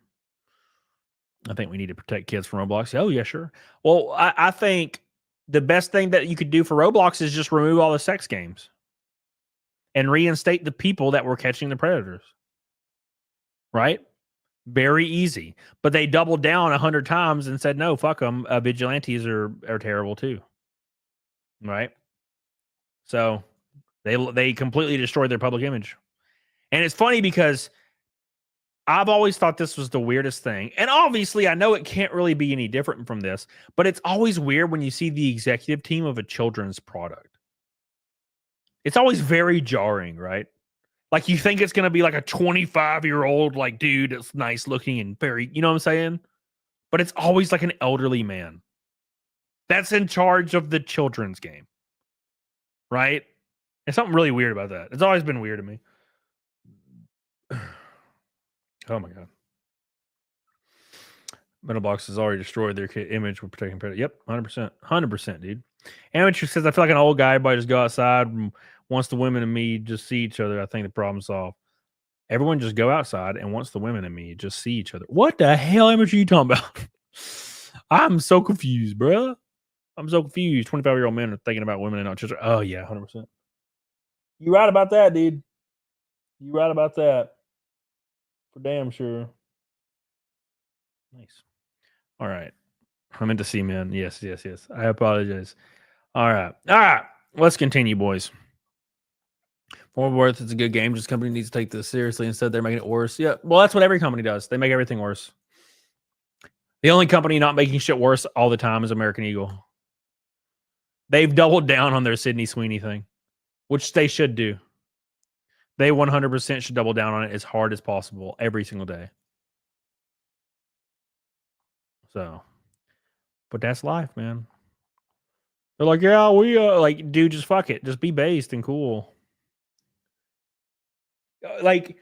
Speaker 9: I think we need to protect kids from Roblox. Oh, yeah, sure. Well, I think the best thing that you could do for Roblox is just remove all the sex games and reinstate the people that were catching the predators, right? Very easy. But they doubled down 100 times and said, no, fuck them. Vigilantes are terrible too. Right? So they completely destroyed their public image. And it's funny because I've always thought this was the weirdest thing. And obviously, I know it can't really be any different from this, but it's always weird when you see the executive team of a children's product. It's always very jarring, right? Like you think it's going to be like a 25-year-old like dude that's nice looking and very, you know what I'm saying? But it's always like an elderly man that's in charge of the children's game. Right? There's something really weird about that. It's always been weird to me. Oh my God. Metalbox has already destroyed their image with protecting predator. Yep, 100%. 100%, dude. Amateur says, I feel like an old guy. Everybody just go outside and once the women and me just see each other, I think the problem's solved. Everyone just go outside and once the women and me just see each other. What the hell, amateur, are you talking about? I'm so confused, bro. I'm so confused. 25-year-old men are thinking about women and not children. Oh, yeah, 100%. You right about that, dude. You right about that. For damn sure. Nice. All right. I meant to see men. Yes. I apologize. All right. Let's continue, boys. For worth, it's a good game. Just company needs to take this seriously. Instead, they're making it worse. Yeah. Well, that's what every company does. They make everything worse. The only company not making shit worse all the time is American Eagle. They've doubled down on their Sydney Sweeney thing, which they should do. They 100% should double down on it as hard as possible every single day. So, but that's life, man. They're like, yeah, we like, dude, just fuck it, just be based and cool. Like,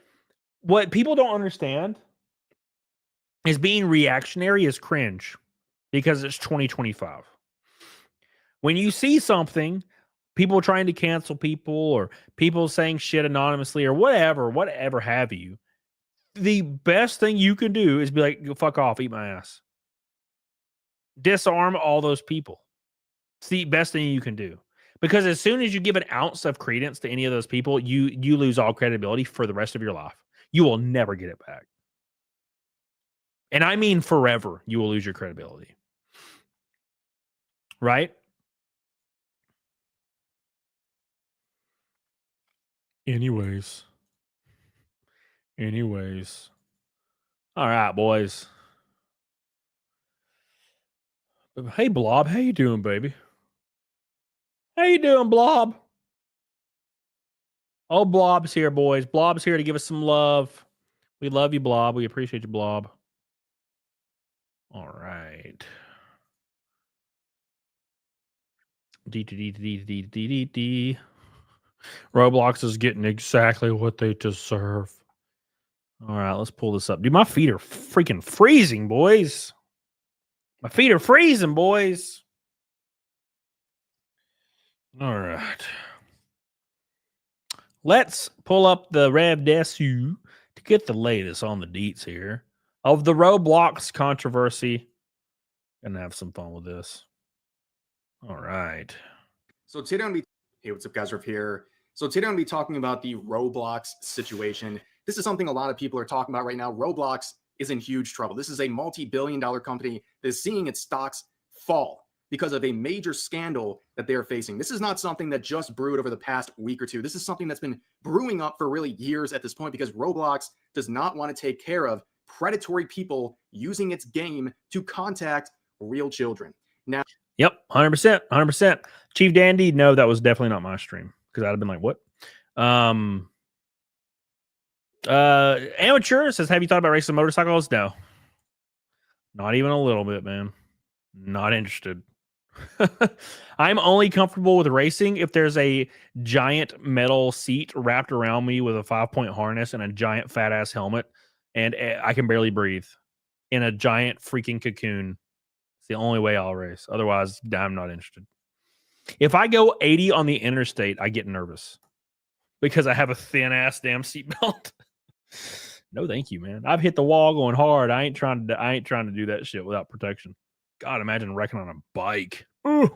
Speaker 9: what people don't understand is being reactionary is cringe because it's 2025. When you see something, people trying to cancel people or people saying shit anonymously or whatever have you, the best thing you can do is be like, go fuck off, eat my ass. Disarm all those people. It's the best thing you can do. Because as soon as you give an ounce of credence to any of those people, you lose all credibility for the rest of your life. You will never get it back. And I mean forever, you will lose your credibility. Right? Anyways. All right, boys. Hey, Blob. How you doing, baby? How you doing, Blob? Oh, Blob's here, boys. Blob's here to give us some love. We love you, Blob. We appreciate you, Blob. All right. D. Roblox is getting exactly what they deserve. All right, let's pull this up. Dude, my feet are freaking freezing, boys. My feet are freezing, boys. All right. Let's pull up the Rev Desu to get the latest on the deets here of the Roblox controversy. Gonna have some fun with this. All right.
Speaker 10: So today I'm gonna be, hey, what's up, guys? Riff here. So today I'm gonna be talking about the Roblox situation. This is something a lot of people are talking about right now. Roblox is in huge trouble. This is a multi-billion-dollar company that is seeing its stocks fall because of a major scandal that they are facing. This is not something that just brewed over the past week or two. This is something that's been brewing up for really years at this point because Roblox does not want to take care of predatory people using its game to contact real children. Now,
Speaker 9: yep, 100%. Chief Dandy, no, that was definitely not my stream because I'd have been like, what? Amateur says, have you thought about racing motorcycles? No. Not even a little bit, man. Not interested. I'm only comfortable with racing if there's a giant metal seat wrapped around me with a 5-point harness and a giant fat ass helmet, and I can barely breathe in a giant freaking cocoon. It's the only way I'll race. Otherwise, I'm not interested. If I go 80 on the interstate, I get nervous because I have a thin ass damn seatbelt. No, thank you, man. I've hit the wall going hard. I ain't trying to do that shit without protection. God, imagine wrecking on a bike. Ooh.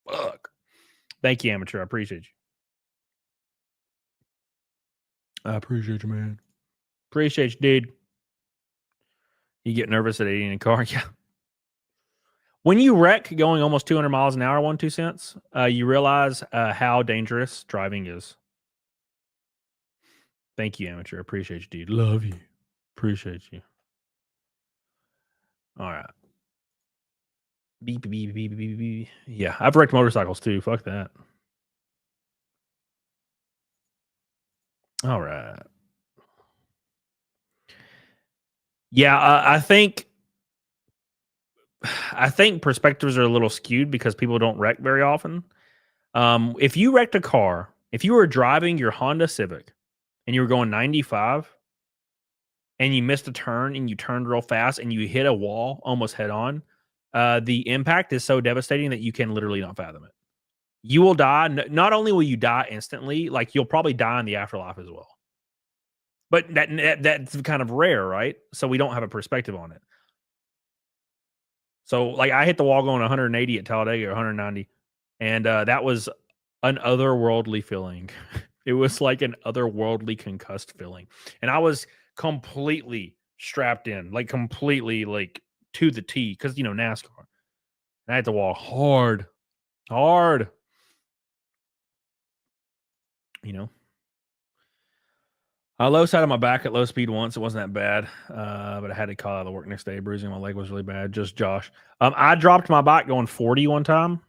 Speaker 9: Fuck. Thank you, Amateur. I appreciate you. I appreciate you, man. Appreciate you, dude. You get nervous at 80 in a car? Yeah. When you wreck going almost 200 miles an hour, 1-2 cents, you realize how dangerous driving is. Thank you, Amateur. Appreciate you, dude. Love you. Appreciate you. All right. Beep. Yeah, I've wrecked motorcycles too. Fuck that. All right. Yeah, I think perspectives are a little skewed because people don't wreck very often. If you wrecked a car, if you were driving your Honda Civic and you were going 95 and you missed a turn and you turned real fast and you hit a wall almost head on, the impact is so devastating that you can literally not fathom it. You will die. Not only will you die instantly, like you'll probably die in the afterlife as well. But that's kind of rare, right? So we don't have a perspective on it. So like I hit the wall going 180 at Talladega or 190. And that was an otherworldly feeling. It was like an otherworldly concussed feeling. And I was completely strapped in, like completely like to the T because, you know, NASCAR. And I had to walk hard. You know. I low side on my back at low speed once. It wasn't that bad, but I had to call out of the work next day. Bruising my leg was really bad. Just Josh. I dropped my bike going 40 one time,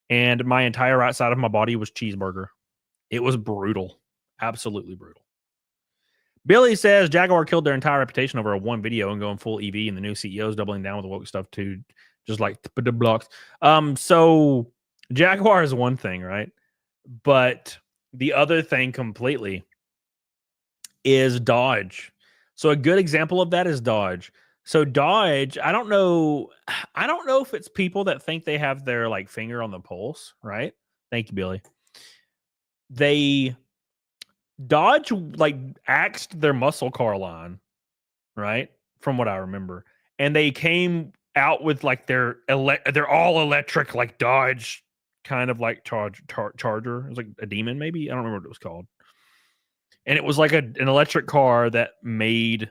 Speaker 9: and my entire right side of my body was cheeseburger. It was brutal. Absolutely brutal. Billy says Jaguar killed their entire reputation over a one video and going full EV, and the new CEO is doubling down with the woke stuff too, just like the blocks. So Jaguar is one thing, right? But the other thing completely is Dodge. So a good example of that is Dodge. So Dodge, I don't know if it's people that think they have their like finger on the pulse, right? Thank you, Billy. Dodge like axed their muscle car line, right? From what I remember. And they came out with like their all electric like Dodge kind of like Charger. It was like a Demon maybe. I don't remember what it was called. And it was like an electric car that made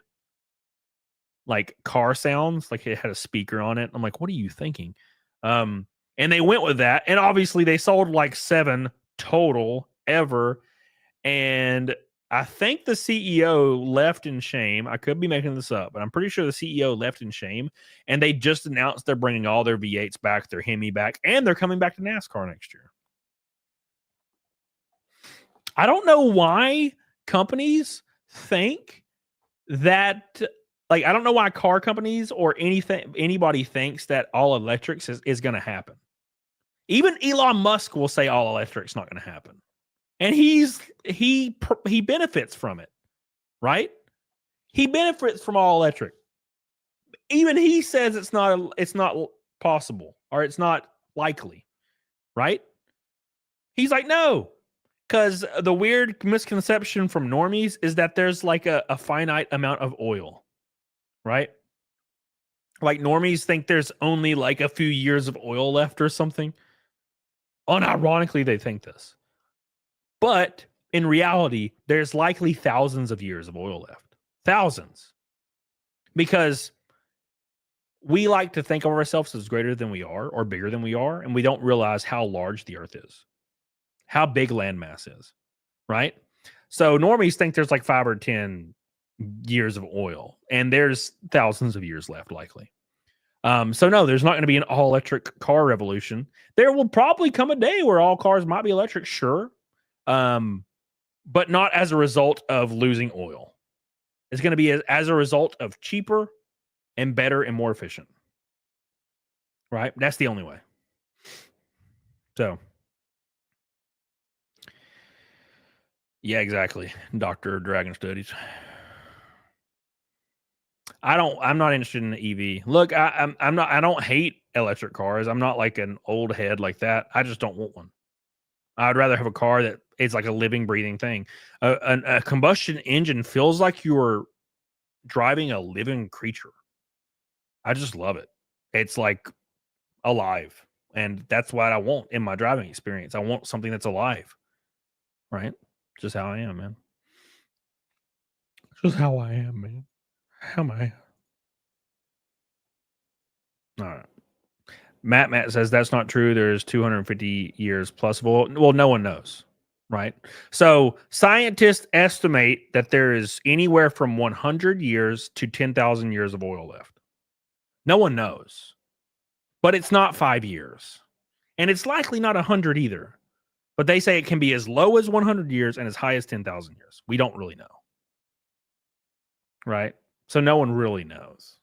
Speaker 9: like car sounds, like it had a speaker on it. I'm like, what are you thinking? And they went with that. And obviously they sold like 7 total ever. And I think the CEO left in shame. I could be making this up, but I'm pretty sure the CEO left in shame. And they just announced they're bringing all their V8s back, their Hemi back, and they're coming back to NASCAR next year. I don't know why companies think that, like, I don't know why car companies or anybody thinks that all electrics is going to happen. Even Elon Musk will say all electric's not going to happen. And he benefits from it, right? He benefits from all electric. Even he says it's not possible or it's not likely, right? He's like, no, because the weird misconception from normies is that there's like a finite amount of oil, right? Like normies think there's only like a few years of oil left or something. Unironically, they think this. But in reality, there's likely thousands of years of oil left. Thousands. Because we like to think of ourselves as greater than we are or bigger than we are, and we don't realize how large the earth is, how big landmass is, right? So normies think there's like 5 or 10 years of oil, and there's thousands of years left likely. So no, there's not going to be an all-electric car revolution. There will probably come a day where all cars might be electric, sure. But not as a result of losing oil. It's going to be as a result of cheaper and better and more efficient. Right? That's the only way. So. Yeah, exactly. Dr. Dragon Studies. I'm not interested in the EV. Look, I don't hate electric cars. I'm not like an old head like that. I just don't want one. I'd rather have a car that is like a living, breathing thing. A combustion engine feels like you're driving a living creature. I just love it. It's like alive. And that's what I want in my driving experience. I want something that's alive. Right? Just how I am, man. Just how I am, man. How am I? All right. Matt says that's not true. There's 250 years plus. Well, no one knows, right? So scientists estimate that there is anywhere from 100 years to 10,000 years of oil left. No one knows, but it's not 5 years, and it's likely not 100 either. But they say it can be as low as 100 years and as high as 10,000 years. We don't really know, right? So no one really knows.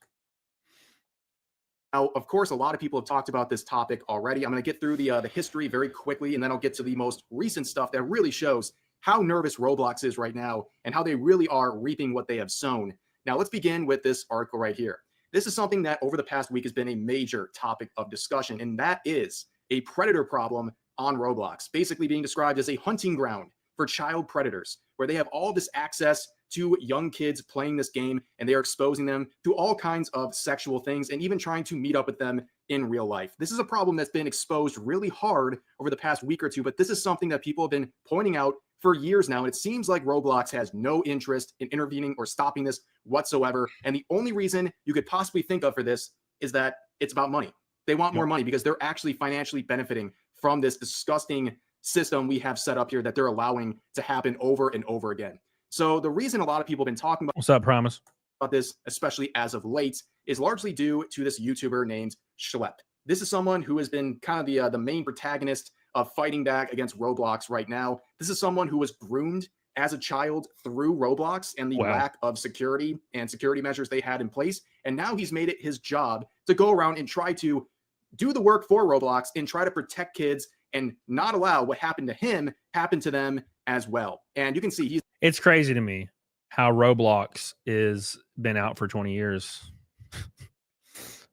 Speaker 10: Now, of course, a lot of people have talked about this topic already. I'm going to get through the history very quickly, and then I'll get to the most recent stuff that really shows how nervous Roblox is right now and how they really are reaping what they have sown. Now, let's begin with this article right here. This is something that over the past week has been a major topic of discussion, and that is a predator problem on Roblox, basically being described as a hunting ground for child predators, where they have all this access to young kids playing this game, and they are exposing them to all kinds of sexual things and even trying to meet up with them in real life. This is a problem that's been exposed really hard over the past week or two, but this is something that people have been pointing out for years now, and it seems like Roblox has no interest in intervening or stopping this whatsoever. And the only reason you could possibly think of for this is that it's about money. They want more money because they're actually financially benefiting from this disgusting system we have set up here that they're allowing to happen over and over again. So the reason a lot of people have been talking about
Speaker 9: What's up, Promise?
Speaker 10: About this, especially as of late, is largely due to this YouTuber named Schlep. This is someone who has been kind of the main protagonist of fighting back against Roblox right now. This is someone who was groomed as a child through Roblox and the
Speaker 9: Wow.
Speaker 10: lack of security and security measures they had in place. And now he's made it his job to go around and try to do the work for Roblox and try to protect kids and not allow what happened to him happen to them as well. And you can see
Speaker 9: It's crazy to me how Roblox is been out for 20 years.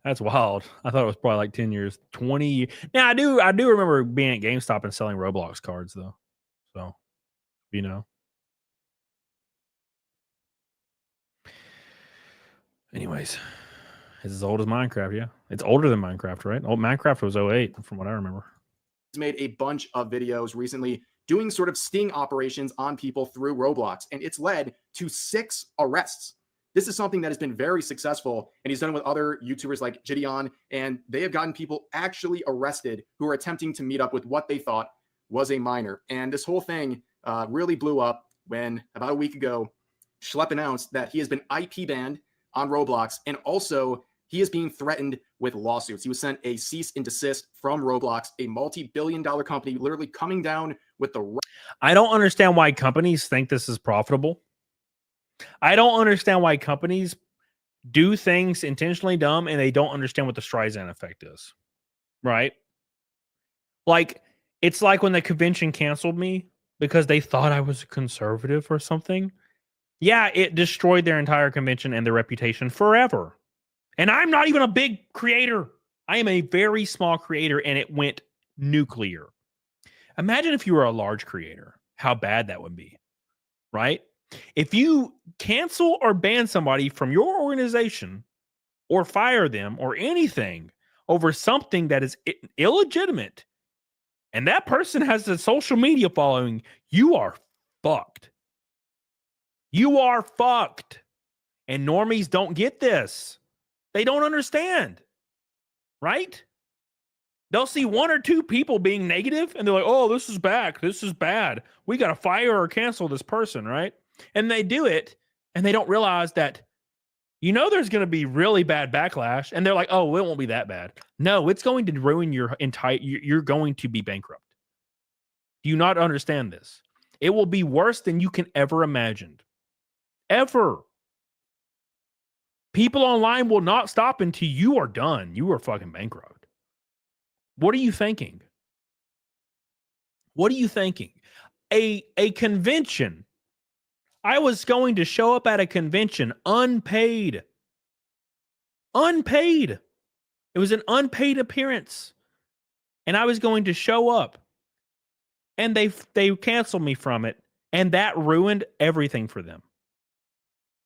Speaker 9: That's wild. I thought it was probably like 10 years, 20. Now I do remember being at GameStop and selling Roblox cards though. So, you know. Anyways, it's as old as Minecraft, yeah. It's older than Minecraft, right? Oh, Minecraft was 08 from what I remember.
Speaker 10: He's made a bunch of videos recently doing sort of sting operations on people through Roblox, and it's led to 6 arrests. This is something that has been very successful, and he's done it with other YouTubers like Gideon, and they have gotten people actually arrested who are attempting to meet up with what they thought was a minor. And this whole thing really blew up when about a week ago, Schlepp announced that he has been IP banned on Roblox, and also he is being threatened with lawsuits. He was sent a cease and desist from Roblox, a multi-billion-dollar company, literally coming down with the...
Speaker 9: I don't understand why companies think this is profitable. I don't understand why companies do things intentionally dumb and they don't understand what the Streisand effect is. Right? Like, it's like when the convention canceled me because they thought I was a conservative or something. Yeah, it destroyed their entire convention and their reputation forever. And I'm not even a big creator. I am a very small creator, and it went nuclear. Imagine if you were a large creator, how bad that would be, right? If you cancel or ban somebody from your organization or fire them or anything over something that is illegitimate, and that person has a social media following, you are fucked. You are fucked. And normies don't get this. They don't understand, right? They'll see 1 or 2 people being negative and they're like, oh, this is back. This is bad. We got to fire or cancel this person, right? And they do it and they don't realize that, you know, there's going to be really bad backlash. And they're like, oh, it won't be that bad. No, it's going to ruin your entire, you're going to be bankrupt. Do you not understand this? It will be worse than you can ever imagine. Ever. People online will not stop until you are done. You are fucking bankrupt. What are you thinking? What are you thinking? A convention. I was going to show up at a convention unpaid. Unpaid. It was an unpaid appearance. And I was going to show up. And they canceled me from it. And that ruined everything for them.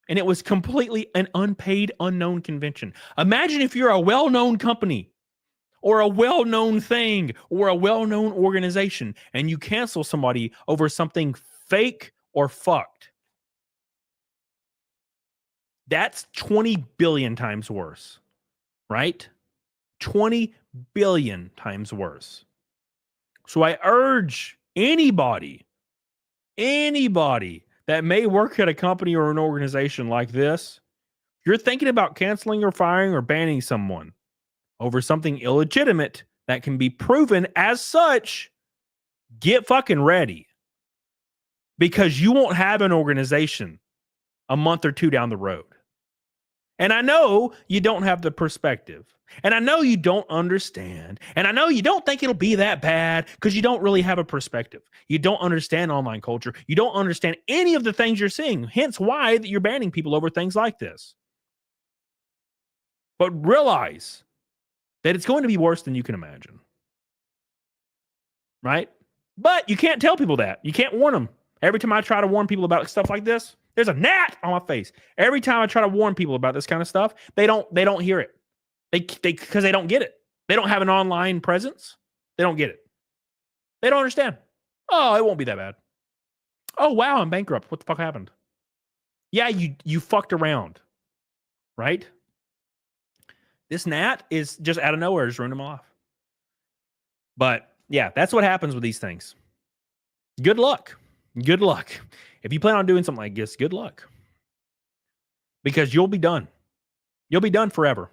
Speaker 9: And it was completely an unpaid, unknown convention. Imagine if you're a well-known company or a well-known thing or a well-known organization and you cancel somebody over something fake or fucked. That's 20 billion times worse, right? 20 billion times worse. So I urge anybody that may work at a company or an organization like this, if you're thinking about canceling or firing or banning someone over something illegitimate that can be proven as such, get fucking ready. Because you won't have an organization a month or 2 down the road. And I know you don't have the perspective. And I know you don't understand. And I know you don't think it'll be that bad because you don't really have a perspective. You don't understand online culture. You don't understand any of the things you're seeing. Hence why that you're banning people over things like this. But realize that it's going to be worse than you can imagine. Right? But you can't tell people that. You can't warn them. Every time I try to warn people about stuff like this, there's a gnat on my face. Every time I try to warn people about this kind of stuff, they don't hear it. Because they don't get it. They don't have an online presence. They don't get it. They don't understand. Oh, it won't be that bad. Oh, wow, I'm bankrupt. What the fuck happened? Yeah, you fucked around. Right? This gnat is just out of nowhere, just ruining my life. But yeah, that's what happens with these things. Good luck. Good luck. If you plan on doing something like this, good luck. Because you'll be done. You'll be done forever.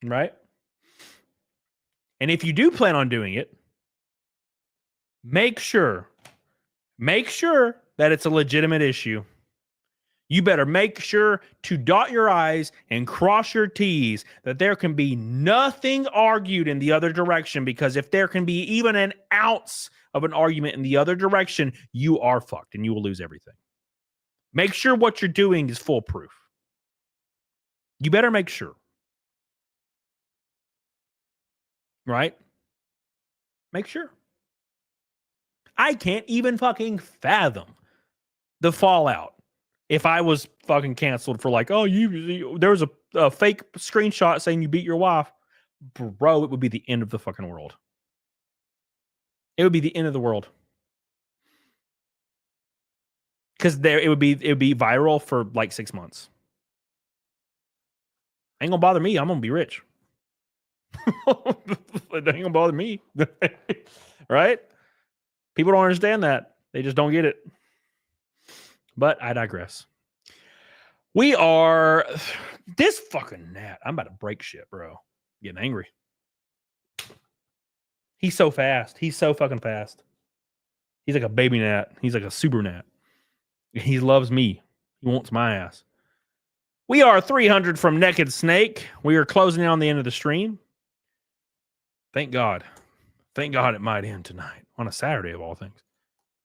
Speaker 9: Right? And if you do plan on doing it, make sure Make sure that it's a legitimate issue. You better make sure to dot your I's and cross your T's, that there can be nothing argued in the other direction, because if there can be even an ounce of an argument in the other direction, you are fucked and you will lose everything. Make sure what you're doing is foolproof. You better make sure. Right? Make sure. I can't even fucking fathom the fallout if I was fucking canceled for like, oh, there was a fake screenshot saying you beat your wife. Bro, it would be the end of the fucking world. It would be the end of the world. Because it would be viral for like 6 months. Ain't gonna bother me. I'm gonna be rich. It ain't gonna bother me. Right? People don't understand that. They just don't get it. But I digress. We are this fucking gnat. I'm about to break shit, bro. Getting angry. He's so fast. He's so fucking fast. He's like a baby gnat. He's like a super gnat. He loves me. He wants my ass. We are 300 from Naked Snake. We are closing in on the end of the stream. Thank God. Thank God it might end tonight on a Saturday of all things.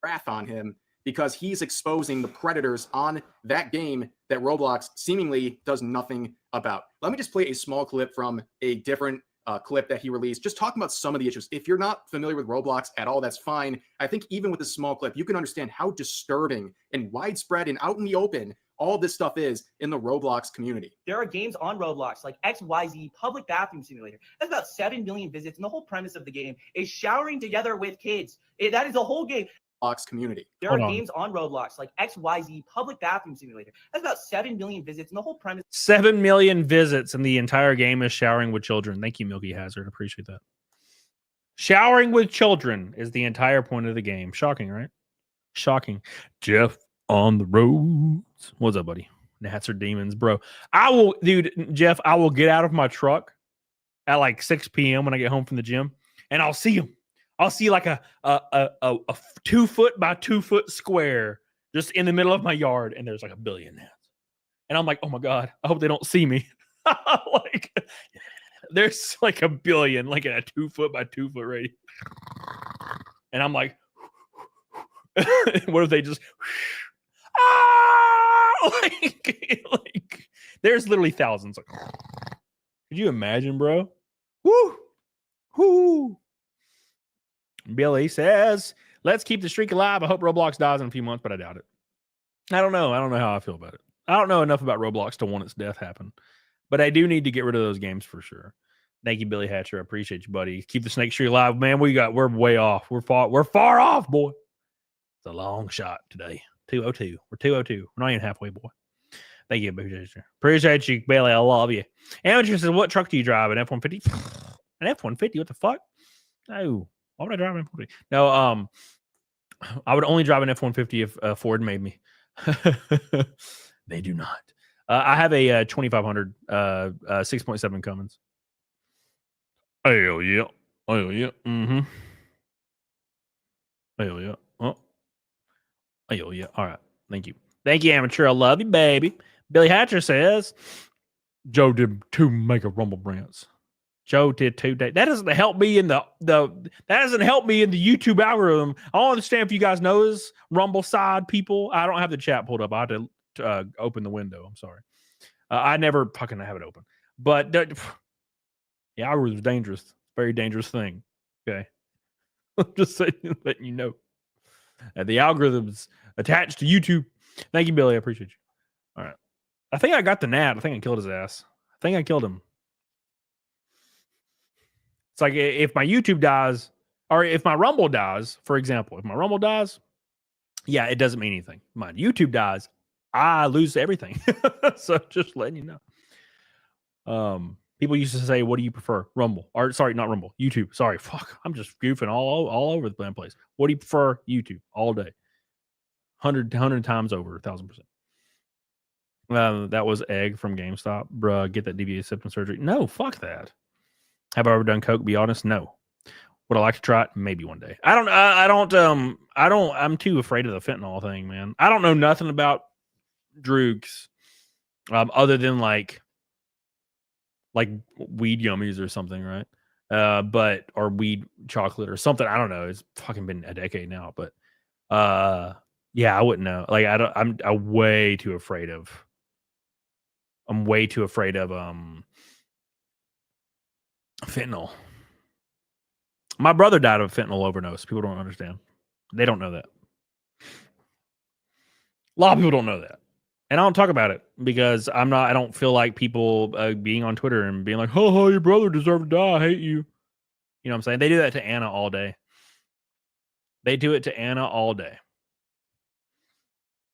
Speaker 10: Wrath on him because he's exposing the predators on that game that Roblox seemingly does nothing about. Let me just play a small clip from a different clip that he released, just talking about some of the issues. If you're not familiar with Roblox at all, that's fine. I think even with a small clip, you can understand how disturbing and widespread and out in the open all this stuff is in the Roblox community.
Speaker 11: There are games on Roblox like XYZ Public Bathroom Simulator. That's about 7 million visits, and the whole premise of the game is showering together with kids. That is the whole game.
Speaker 10: Roblox community.
Speaker 11: There are games on Roblox like XYZ Public Bathroom Simulator. That's about 7 million visits, and the whole premise.
Speaker 9: 7 million visits, and the entire game is showering with children. Thank you, Milky Hazard. Appreciate that. Showering with children is the entire point of the game. Shocking, right? Shocking. Jeff on the roads. What's up, buddy? Gnats are demons, bro. Jeff, I will get out of my truck at like 6 p.m. when I get home from the gym, and I'll see him. I'll see like a 2 foot by 2 foot square just in the middle of my yard, and there's like a billion gnats. And I'm like, oh my God, I hope they don't see me. Like, there's like a billion, like in a 2 foot by 2 foot radius. And I'm like, what if they just like there's literally thousands. Like, could you imagine, bro? Woo! Woo! Billy says, let's keep the streak alive. I hope Roblox dies in a few months, but I doubt it. I don't know. I don't know how I feel about it. I don't know enough about Roblox to want its death happen. But I do need to get rid of those games for sure. Thank you, Billy Hatcher. I appreciate you, buddy. Keep the snake streak alive. Man, we're way off. We're far off, boy. It's a long shot today. 202. We're 202. We're not even halfway, boy. Thank you, appreciate you, Bailey. I love you. Amateur says, what truck do you drive? An F-150? An F-150? What the fuck? No. Why would I drive an F-150? No, I would only drive an F-150 if Ford made me. They do not. I have a 2500 6.7 Cummins. Hell yeah. Hell yeah. Mm-hmm. Hell yeah. Oh. Hell yeah. All right. Thank you. Thank you, Amateur. I love you, baby. Billy Hatcher says, Joe did 2 mega Rumble rants. Joe did 2 days. That doesn't help me in the that doesn't help me in the YouTube algorithm. I don't understand if you guys know this Rumble side people. I don't have the chat pulled up. I had to open the window. I'm sorry. I never fucking have it open. But the algorithm is dangerous. Very dangerous thing. Okay. I'm just saying, letting you know. The algorithm's attached to YouTube. Thank you, Billy. I appreciate you. All right. I think I got the gnat. I think I killed his ass. I think I killed him. It's like if my YouTube dies, or if my Rumble dies, for example, if my Rumble dies, yeah, it doesn't mean anything. My YouTube dies, I lose everything. So just letting you know. People used to say, what do you prefer? Rumble. Or sorry, not Rumble. YouTube. Sorry. Fuck. I'm just goofing all over the damn place. What do you prefer? YouTube. All day. 100 times over, 1,000%. That was Egg from GameStop. Bruh, get that DVA septum surgery. No, fuck that. Have I ever done coke? Be honest, no. Would I like to try it? Maybe one day. I'm too afraid of the fentanyl thing, man. I don't know nothing about drugs, other than like weed yummies or something, right? Or weed chocolate or something. I don't know. It's fucking been a decade now, but yeah, I wouldn't know. Like I'm way too afraid of. I'm way too afraid of fentanyl. My brother died of fentanyl overdose. People don't understand. They don't know that. A lot of people don't know that. And I don't talk about it because I don't feel like people being on Twitter and being like, oh, your brother deserved to die. I hate you. You know what I'm saying? They do that to Anna all day. They do it to Anna all day.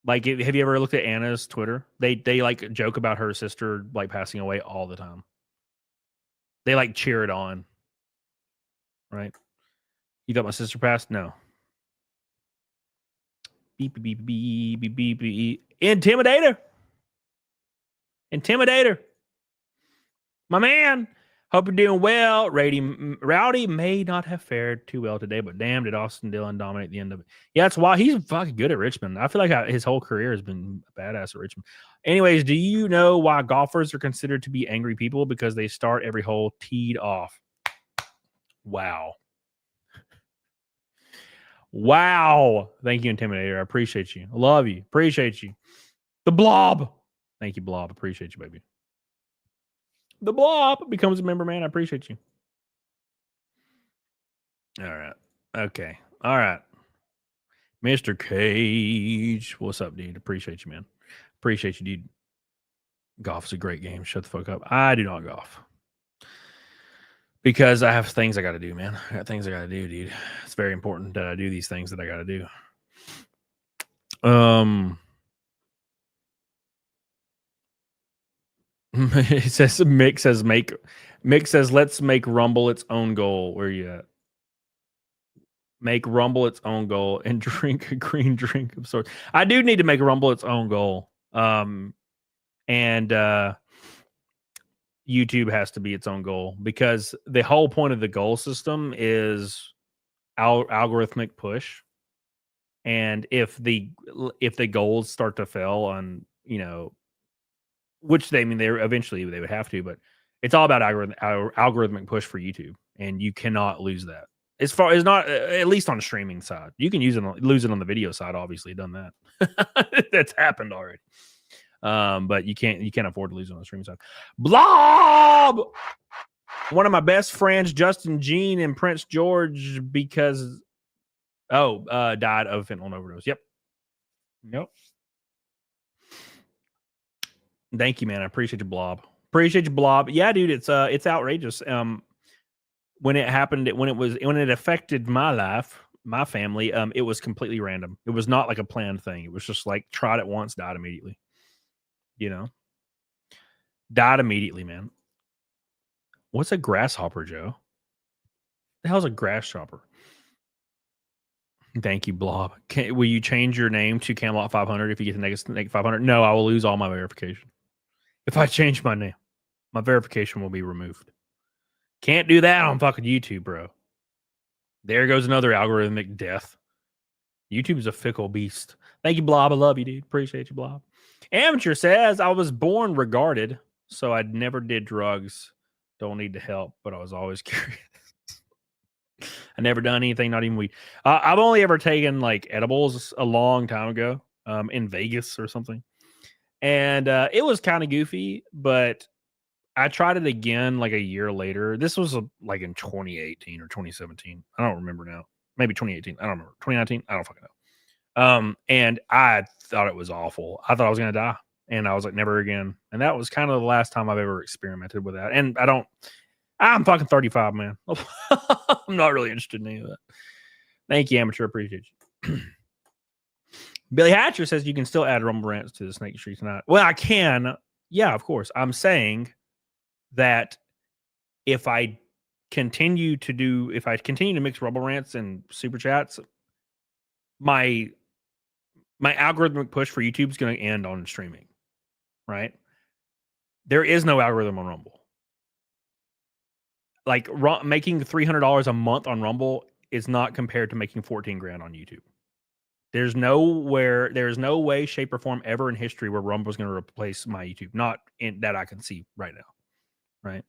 Speaker 9: Like, have you ever looked at Anna's Twitter? They like joke about her sister like passing away all the time. They like cheer it on. Right? You thought my sister passed? No. Beep, beep, beep, beep, beep, beep. Intimidator. My man. Hope you're doing well. Rowdy may not have fared too well today, but damn, did Austin Dillon dominate the end of it. Yeah, that's why he's fucking good at Richmond. I feel like his whole career has been badass at Richmond. Anyways, do you know why golfers are considered to be angry people? Because they start every hole teed off. Wow. Wow. Thank you, Intimidator. I appreciate you. I love you. Appreciate you. The Blob. Thank you, Blob. Appreciate you, baby. The Blob becomes a member, man. I appreciate you. All right. Okay. All right. Mr. Cage. What's up, dude? Appreciate you, man. Appreciate you, dude. Golf's a great game. Shut the fuck up. I do not golf. Because I have things I got to do, man. I got things I got to do, dude. It's very important that I do these things that I got to do. It says Mick says let's make Rumble its own goal. Where are you at? Make Rumble its own goal and drink a green drink of sorts. I do need to make Rumble its own goal. And YouTube has to be its own goal because the whole point of the goal system is algorithmic push. And if the goals start to fail on, which they eventually they would have to, but it's all about algorithmic push for YouTube, and you cannot lose that. As far as not, at least on the streaming side, you can lose it on the video side. Obviously, done that. That's happened already. But you can't afford to lose it on the streaming side. Blob. One of my best friends, Justin Jean and Prince George, died of fentanyl overdose. Yep. Thank you, man. I appreciate you, Blob. Yeah, dude, it's outrageous. When it happened, when it affected my life, my family, it was completely random. It was not like a planned thing. It was just like tried it once, died immediately. Died immediately, man. What's a grasshopper, Joe? The hell's a grasshopper? Thank you, Blob. Will you change your name to Camelot 500 if you get the next 500? No, I will lose all my verification. If I change my name, my verification will be removed. Can't do that on fucking YouTube, bro. There goes another algorithmic death. YouTube's a fickle beast. Thank you, Blob. I love you, dude. Appreciate you, Blob. Amateur says, I was born regarded, so I never did drugs. Don't need to help, but I was always curious. I never done anything, not even weed. I've only ever taken like edibles a long time ago, in Vegas or something. And it was kind of goofy, but I tried it again like a year later. This was like in 2018 or 2017. I don't remember now. Maybe 2018. I don't remember. 2019. I don't fucking know. And I thought it was awful. I thought I was going to die. And I was like, never again. And that was kind of the last time I've ever experimented with that. And I'm fucking 35, man. I'm not really interested in any of that. Thank you, Amateur. Appreciate you. Billy Hatcher says you can still add Rumble Rants to the Snake Street tonight. Well, I can. Yeah, of course. I'm saying that if I continue to mix Rumble Rants and Super Chats, my algorithmic push for YouTube is going to end on streaming, right? There is no algorithm on Rumble. like making $300 a month on Rumble is not compared to making 14 grand on YouTube. There's no way, shape, or form ever in history where Rumble is going to replace my YouTube. Not in that I can see right now. Right.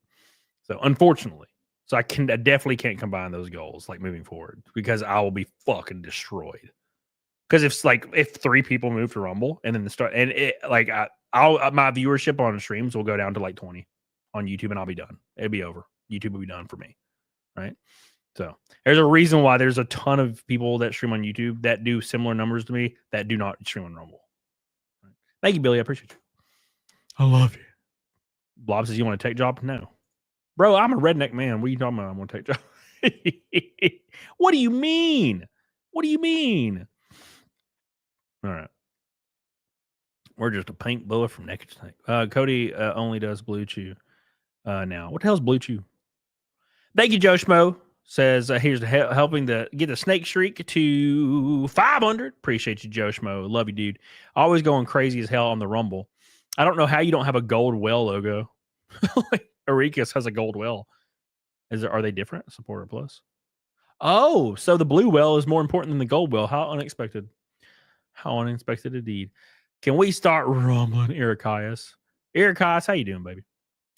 Speaker 9: So unfortunately, I definitely can't combine those goals like moving forward because I will be fucking destroyed. Because if 3 people move to Rumble and then my viewership on streams will go down to like 20 on YouTube and I'll be done. It'll be over. YouTube will be done for me. Right. So there's a reason why there's a ton of people that stream on YouTube that do similar numbers to me that do not stream on Rumble. Right. Thank you, Billy. I appreciate you. I love you. Blob says, you want to take job? No. Bro, I'm a redneck man. What are you talking about? I'm going to take job. What do you mean? What do you mean? All right. We're just a pink bullet from Naked Snake. Cody only does Blue Chew now. What the hell's Blue Chew? Thank you, Joe Schmo. Says here's helping to get the snake streak to 500. Appreciate you, Joe Schmo. Love you, dude. Always going crazy as hell on the Rumble. I don't know how you don't have a gold well logo. Ericus has a gold well. Are they different? Supporter plus. Oh, so the blue well is more important than the gold well. How unexpected. How unexpected indeed. Can we start rumbling, Erikias? Erikias, how you doing, baby?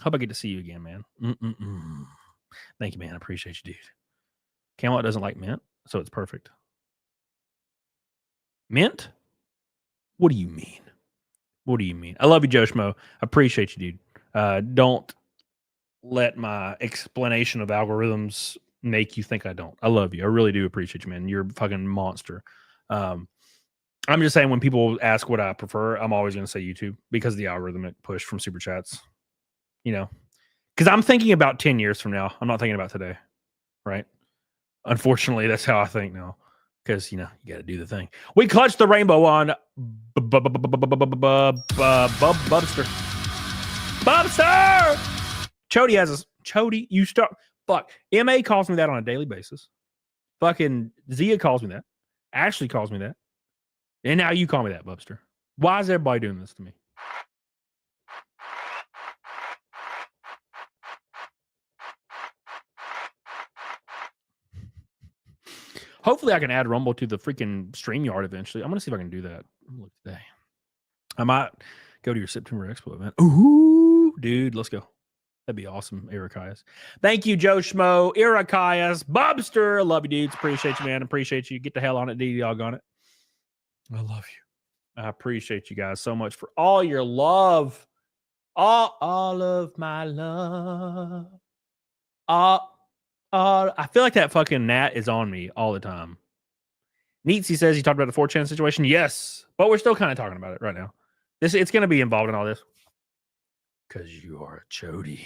Speaker 9: Hope I get to see you again, man. Thank you, man. I appreciate you, dude. Camelot doesn't like mint, so it's perfect. Mint? What do you mean? What do you mean? I love you, Joe Schmo. I appreciate you, dude. Don't let my explanation of algorithms make you think I don't. I love you. I really do appreciate you, man. You're a fucking monster. I'm just saying when people ask what I prefer, I'm always going to say YouTube because of the algorithmic push from Super Chats. You know, because I'm thinking about 10 years from now. I'm not thinking about today, right? Unfortunately, that's how I think now. Because, you know, you got to do the thing. We clutched the rainbow on Bubster. Bubster! Chody has a... Chody, you start... Fuck. MA calls me that on a daily basis. Fucking Zia calls me that. Ashley calls me that. And now you call me that, Bubster. Why is everybody doing this to me? Hopefully I can add Rumble to the freaking StreamYard eventually. I'm going to see if I can do that. Look today. I might go to your September Expo event. Ooh, dude, let's go. That'd be awesome, Erikias. Thank you, Joe Schmo, Erikias, Bobster. I love you, dudes. Appreciate you, man. Appreciate you. Get the hell on it, D-Dog on it. I love you. I appreciate you guys so much for all your love. All of my love. I feel like that fucking Nat is on me all the time. Neatsy says he talked about the 4chan situation. Yes, but we're still kind of talking about it right now. It's going to be involved in all this. Because you are a chody.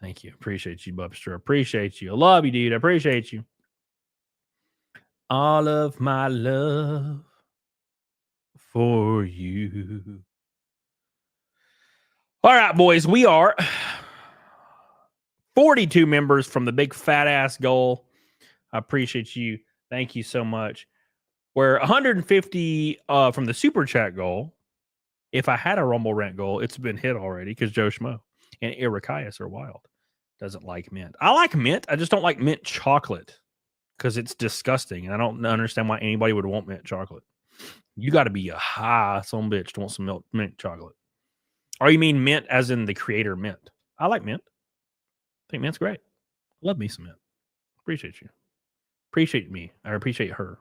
Speaker 9: Thank you. Appreciate you, Bubster. Appreciate you. I love you, dude. I appreciate you. All of my love for you. All right, boys. We are 42 members from the big fat ass goal. I appreciate you. Thank you so much. We're 150 from the super chat goal. If I had a Rumble rant goal, it's been hit already because Joe Schmo and Erikias are wild. Doesn't like mint. I like mint. I just don't like mint chocolate because it's disgusting. And I don't understand why anybody would want mint chocolate. You got to be a high son bitch to want some mint chocolate. Or you mean mint as in the creator mint? I like mint. I think mint's great. Love me some mint. Appreciate you. Appreciate me. I appreciate her.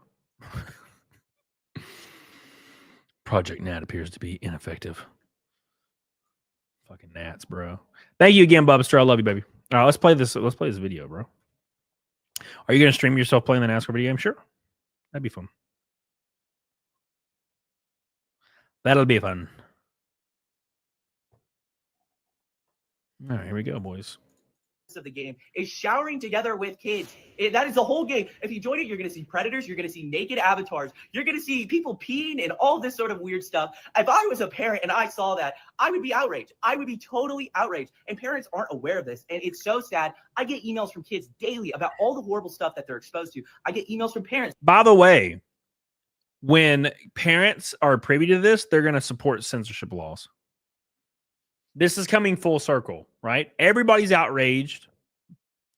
Speaker 9: Project Nat appears to be ineffective. Fucking gnats, bro. Thank you again, Bubster. I love you, baby. All right, let's play this. Let's play this video, bro. Are you gonna stream yourself playing the NASCAR video game? Sure. That'd be fun. That'll be fun. All right, here we go, boys.
Speaker 11: Of the game is showering together with kids. That is the whole game. If you join it, you're going to see predators, you're going to see naked avatars, you're going to see people peeing and all this sort of weird stuff. If I was a parent and I saw that, I would be outraged. I would be totally outraged. And parents aren't aware of this. And it's so sad. I get emails from kids daily about all the horrible stuff that they're exposed to. I get emails from parents.
Speaker 9: By the way, when parents are privy to this, they're going to support censorship laws. This is coming full circle, right? Everybody's outraged.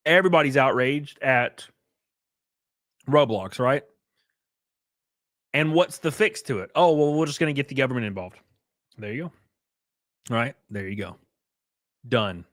Speaker 9: Everybody's outraged at Roblox, right? And what's the fix to it? Oh, well, we're just going to get the government involved. There you go. All right, there you go. Done.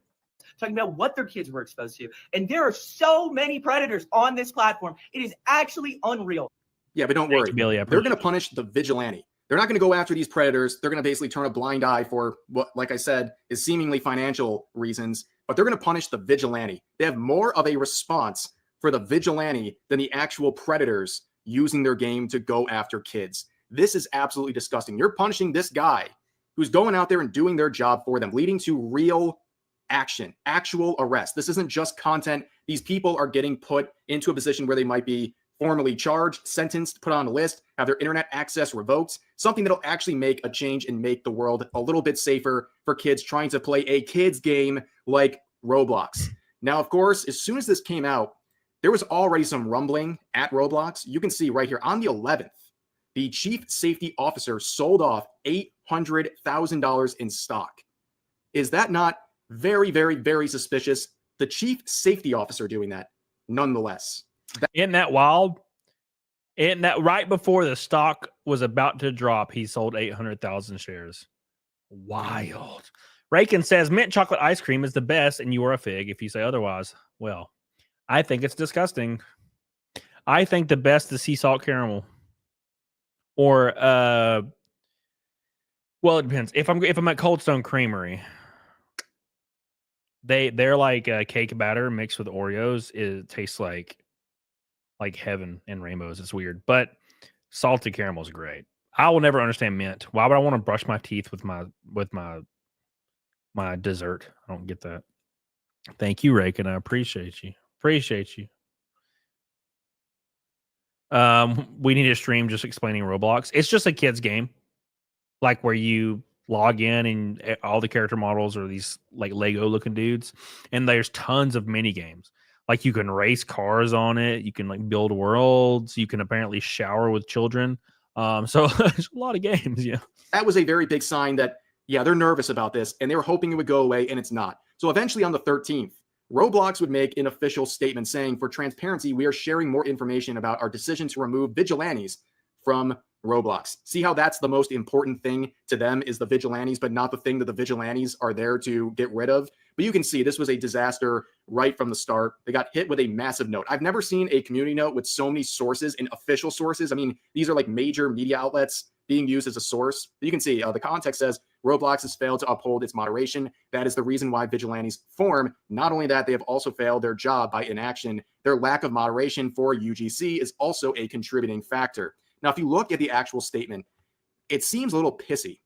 Speaker 11: Talking about what their kids were exposed to. And there are so many predators on this platform. It is actually unreal.
Speaker 10: Yeah, but don't worry.
Speaker 9: Billy,
Speaker 10: they're going to punish the vigilante. They're not going to go after these predators. They're going to basically turn a blind eye for what, like I said, is seemingly financial reasons. But they're going to punish the vigilante. They have more of a response for the vigilante than the actual predators using their game to go after kids. This is absolutely disgusting. You're punishing this guy who's going out there and doing their job for them, leading to real action, actual arrest. This isn't just content. These people are getting put into a position where they might be formally charged, sentenced, put on a list, have their internet access revoked, something that'll actually make a change and make the world a little bit safer for kids trying to play a kids game like Roblox. Now, of course, as soon as this came out, there was already some rumbling at Roblox. You can see right here on the 11th, the chief safety officer sold off $800,000 in stock. Is that not very, very, very suspicious? The chief safety officer doing that, nonetheless.
Speaker 9: Isn't that wild? Isn't that right before the stock was about to drop, he sold 800,000 shares. Wild. Rakin says mint chocolate ice cream is the best, and you are a fig if you say otherwise. Well, I think it's disgusting. I think the best is sea salt caramel. Or well, it depends. If I'm at Cold Stone Creamery, they're like cake batter mixed with Oreos. It tastes like heaven and rainbows. It's weird, but salted caramel is great. I will never understand mint. Why would I want to brush my teeth with my dessert? I don't get that. Thank you, Rakin. I appreciate you. We need a stream just explaining Roblox. It's just a kid's game, like where you log in and all the character models are these like Lego looking dudes, and there's tons of mini games. Like you can race cars on it, you can like build worlds, you can apparently shower with children. So there's a lot of games. Yeah,
Speaker 10: that was a very big sign that they're nervous about this, and they were hoping it would go away, and it's not. So eventually on the 13th, Roblox would make an official statement saying, for transparency, we are sharing more information about our decision to remove vigilantes from Roblox. See how that's the most important thing to them is the vigilantes, but not the thing that the vigilantes are there to get rid of. But you can see this was a disaster right from the start. They got hit with a massive note. I've never seen a community note with so many sources and official sources. I mean, these are like major media outlets being used as a source. You can see the context says Roblox has failed to uphold its moderation. That is the reason why vigilantes form. Not only that, they have also failed their job by inaction. Their lack of moderation for UGC is also a contributing factor. Now, if you look at the actual statement, it seems a little pissy,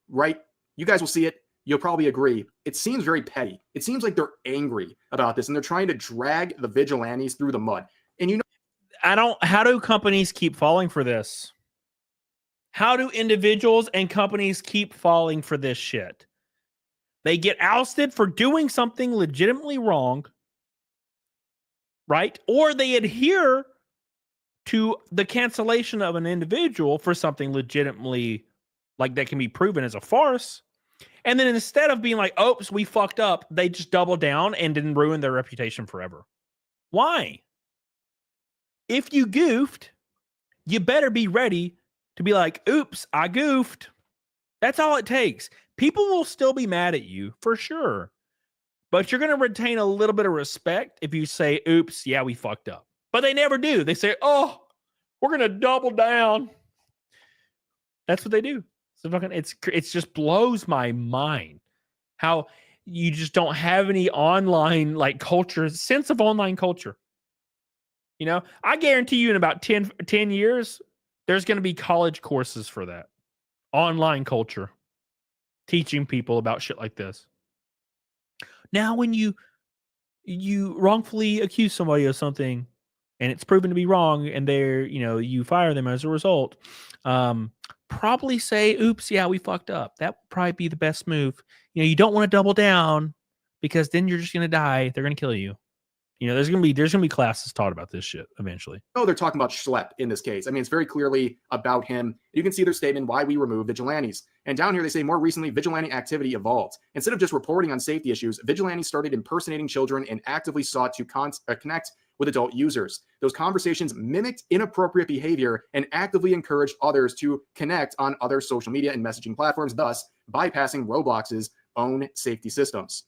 Speaker 10: right? You guys will see it. You'll probably agree. It seems very petty. It seems like they're angry about this and they're trying to drag the vigilantes through the mud. And you know,
Speaker 9: how do companies keep falling for this? How do individuals and companies keep falling for this shit? They get ousted for doing something legitimately wrong, right? Or they adhere to the cancellation of an individual for something legitimately like that can be proven as a farce. And then instead of being like, oops, we fucked up, they just double down and didn't ruin their reputation forever. Why? If you goofed, you better be ready to be like, oops, I goofed. That's all it takes. People will still be mad at you for sure. But you're going to retain a little bit of respect if you say, oops, yeah, we fucked up. But they never do. They say, oh, we're going to double down. That's what they do. So fucking, it just blows my mind how you just don't have any online like culture, sense of online culture. You know, I guarantee you in about 10 years, there's going to be college courses for that. Online culture. Teaching people about shit like this. Now, when you wrongfully accuse somebody of something and it's proven to be wrong and you fire them as a result, probably say, oops, yeah, we fucked up. That would probably be the best move. You don't want to double down because then you're just going to die. They're going to kill you. You know, there's gonna be classes taught about this shit eventually.
Speaker 10: Oh, they're talking about Schlep in this case. I mean, it's very clearly about him. You can see their statement, why we remove vigilantes. And down here, they say more recently, vigilante activity evolved. Instead of just reporting on safety issues, vigilantes started impersonating children and actively sought to connect with adult users. Those conversations mimicked inappropriate behavior and actively encouraged others to connect on other social media and messaging platforms, thus bypassing Roblox's own safety systems.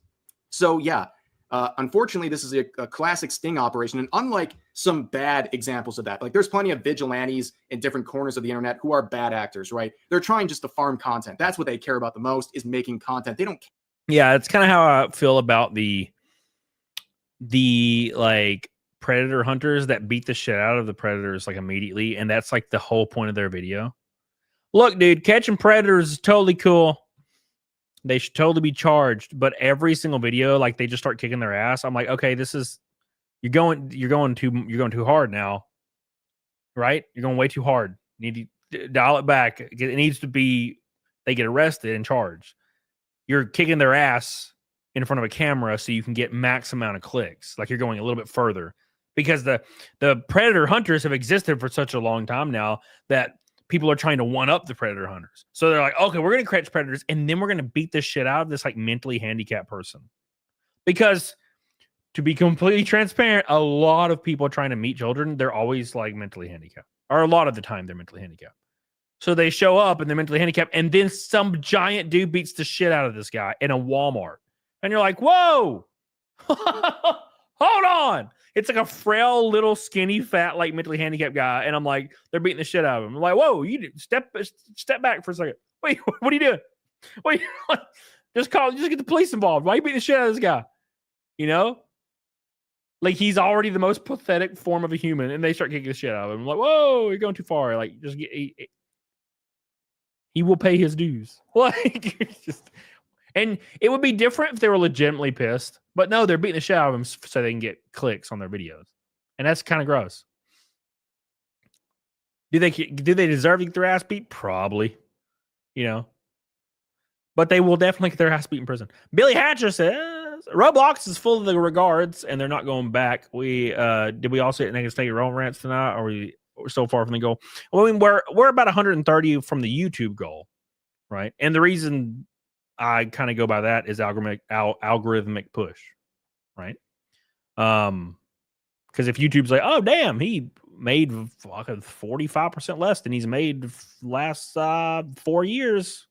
Speaker 10: So yeah, unfortunately, this is a classic sting operation. And unlike some bad examples of that, like there's plenty of vigilantes in different corners of the internet who are bad actors, right? They're trying just to farm content. That's what they care about the most, is making content. They don't care.
Speaker 9: Yeah, it's kind of how I feel about the like predator hunters that beat the shit out of the predators like immediately, and that's like the whole point of their video. Look, dude, catching predators is totally cool. They should totally be charged, but every single video, like they just start kicking their ass. I'm like, okay, this is you're going too hard now, right? You're going way too hard. You need to dial it back. It needs to be they get arrested and charged. You're kicking their ass in front of a camera so you can get max amount of clicks. Like you're going a little bit further because the predator hunters have existed for such a long time now that people are trying to one up the predator hunters. So they're like, okay, we're going to catch predators and then we're going to beat the shit out of this like mentally handicapped person. Because to be completely transparent, a lot of people trying to meet children, they're always like mentally handicapped, or a lot of the time they're mentally handicapped. So they show up and they're mentally handicapped and then some giant dude beats the shit out of this guy in a Walmart. And you're like, whoa, hold on. It's like a frail, little, skinny, fat, like mentally handicapped guy. And I'm like, they're beating the shit out of him. I'm like, whoa, you step back for a second. Wait, what are you doing? Wait, just get the police involved. Why are you beating the shit out of this guy? You know? Like, he's already the most pathetic form of a human, and they start kicking the shit out of him. I'm like, whoa, you're going too far. Like, just get, he will pay his dues. Like, just, and it would be different if they were legitimately pissed. But no, they're beating the shit out of him so they can get clicks on their videos. And that's kind of gross. Do they deserve to get their ass beat? Probably. You know. But they will definitely get their ass beat in prison. Billy Hatcher says, Roblox is full of the regards, and they're not going back. Did we all say negative state your own rants tonight? Or we're so far from the goal? Well, I mean, we're about 130 from the YouTube goal, right? And the reason I kind of go by that is algorithmic push, right? Because if YouTube's like, oh damn, he made 45% less than he's made last 4 years,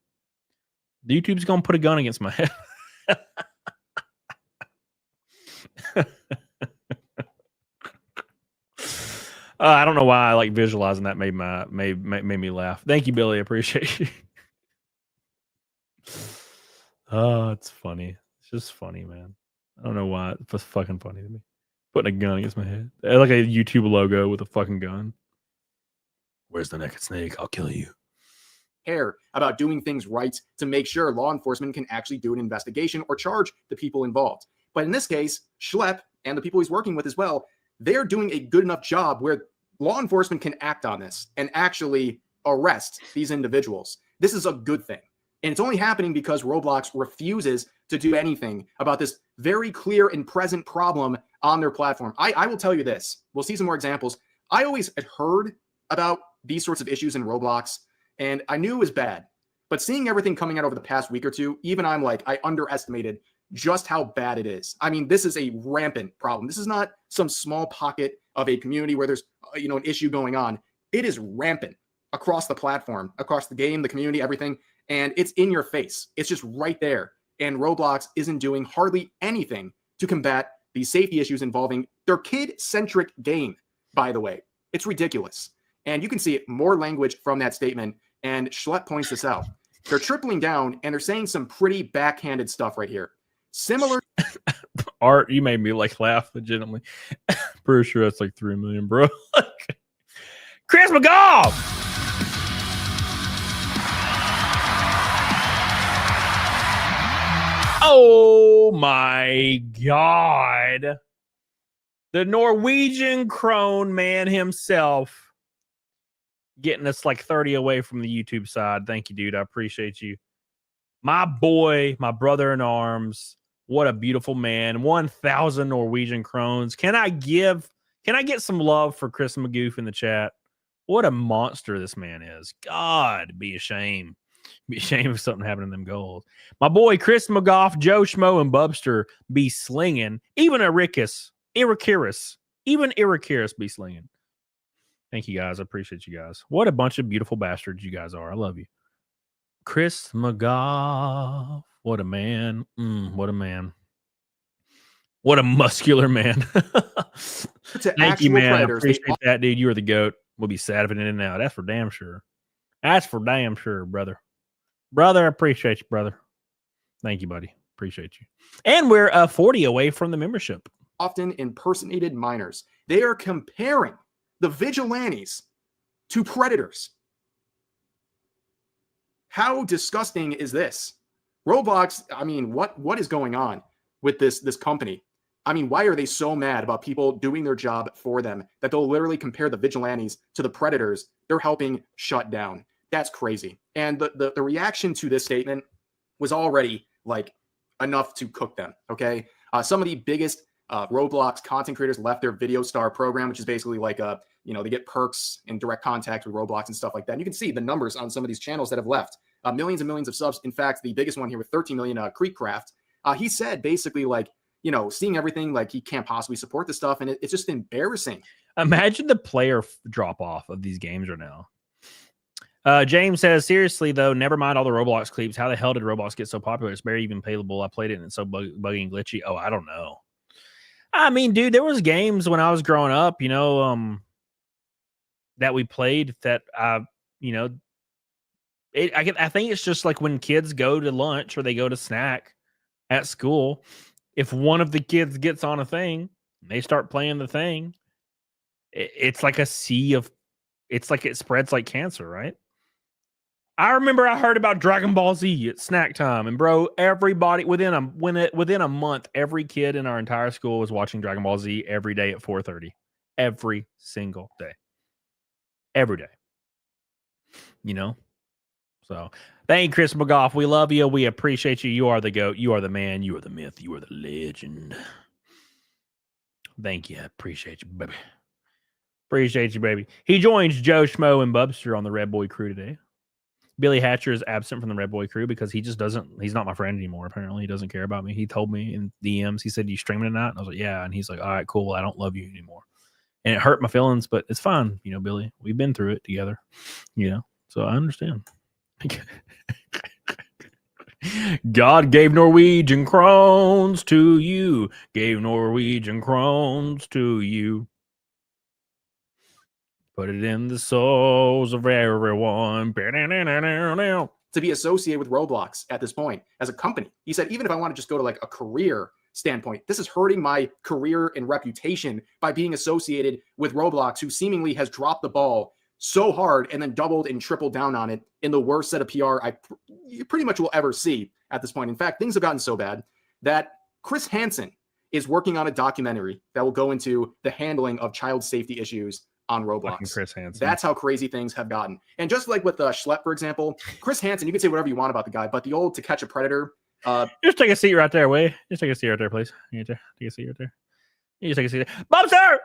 Speaker 9: YouTube's gonna put a gun against my head. I don't know why I like visualizing that made me laugh. Thank you, Billy. I appreciate you. Oh, it's funny. It's just funny, man. I don't know why. It's just fucking funny to me. Putting a gun against my head. Like a YouTube logo with a fucking gun. Where's the naked snake? I'll kill you.
Speaker 10: Care about doing things right to make sure law enforcement can actually do an investigation or charge the people involved. But in this case, Schlep and the people he's working with as well, they're doing a good enough job where law enforcement can act on this and actually arrest these individuals. This is a good thing. And it's only happening because Roblox refuses to do anything about this very clear and present problem on their platform. I will tell you this. We'll see some more examples. I always had heard about these sorts of issues in Roblox, and I knew it was bad. But seeing everything coming out over the past week or two, even I'm like, I underestimated just how bad it is. I mean, this is a rampant problem. This is not some small pocket of a community where there's, an issue going on. It is rampant across the platform, across the game, the community, everything. And it's in your face. It's just right there. And Roblox isn't doing hardly anything to combat these safety issues involving their kid-centric game, by the way. It's ridiculous. And you can see more language from that statement. And Schlep points this out. They're tripling down, and they're saying some pretty backhanded stuff right here. Similar.
Speaker 9: Art, you made me like laugh legitimately. Pretty sure that's like 3 million, bro. Chris McGough! Oh my God. The Norwegian crone man himself getting us like 30 away from the YouTube side. Thank you, dude. I appreciate you. My boy, my brother in arms, What a beautiful man. 1,000 Norwegian krones. Can I get some love for Chris Magoof in the chat? What a monster this man is. God, be ashamed. Be ashamed if something happened to them goals. My boy Chris McGough, Joe Schmo, and Bubster be slinging. Even Irakis be slinging. Thank you guys. I appreciate you guys. What a bunch of beautiful bastards you guys are. I love you. Chris McGough. What a man. What a man. What a muscular man. Thank you, man. I appreciate that, dude. You are the GOAT. We'll be sad if it in now. That's for damn sure. That's for damn sure, brother. Brother, I appreciate you, brother. Thank you, buddy. Appreciate you. And we're 40 away from the membership.
Speaker 10: Often impersonated minors. They are comparing the vigilantes to predators. How disgusting is this? Roblox, I mean, what is going on with this company? I mean, why are they so mad about people doing their job for them that they'll literally compare the vigilantes to the predators they're helping shut down? That's crazy. And the reaction to this statement was already like enough to cook them, okay? Some of the biggest Roblox content creators left their Video Star program, which is basically like they get perks in direct contact with Roblox and stuff like that. And you can see the numbers on some of these channels that have left. Millions and millions of subs. In fact, the biggest one here with 13 million, Creekcraft, he said basically like, seeing everything, like he can't possibly support this stuff. And it's just embarrassing.
Speaker 9: Imagine the player drop off of these games right now. James says, seriously, though, never mind all the Roblox clips. How the hell did Roblox get so popular? It's barely even playable. I played it and it's so buggy and glitchy. Oh, I don't know. I mean, dude, there was games when I was growing up, that we played that, I think it's just like when kids go to lunch or they go to snack at school. If one of the kids gets on a thing, they start playing the thing. It's like a sea of, it's like it spreads like cancer, right? I remember I heard about Dragon Ball Z at snack time, and bro, everybody within a month, every kid in our entire school was watching Dragon Ball Z every day at 4:30, every single day, every day. So thank you, Chris McGough. We love you. We appreciate you. You are the GOAT. You are the man. You are the myth. You are the legend. Thank you. I appreciate you, baby. Appreciate you, baby. He joins Joe Schmo and Bubster on the Red Boy crew today. Billy Hatcher is absent from the Red Boy crew because he's not my friend anymore. Apparently, he doesn't care about me. He told me in DMs, he said, "You streaming tonight?" And I was like, "Yeah." And he's like, "All right, cool. I don't love you anymore." And it hurt my feelings, but it's fine. Billy, we've been through it together, so I understand. God gave Norwegian krones to you. Gave Norwegian krones to you. Put it in the souls of everyone.
Speaker 10: To be associated with Roblox at this point as a company. He said, even if I want to just go to like a career standpoint, this is hurting my career and reputation by being associated with Roblox, who seemingly has dropped the ball so hard and then doubled and tripled down on it in the worst set of PR you pretty much will ever see at this point. In fact, things have gotten so bad that Chris Hansen is working on a documentary that will go into the handling of child safety issues on Roblox.
Speaker 9: Chris Hansen.
Speaker 10: That's how crazy things have gotten. And just like with Schlepp, for example, Chris Hansen, you can say whatever you want about the guy, but the old To Catch a Predator.
Speaker 9: Just take a seat right there, will you? Just take a seat right there, please. Take a seat right there. You just take a seat there. Bubster!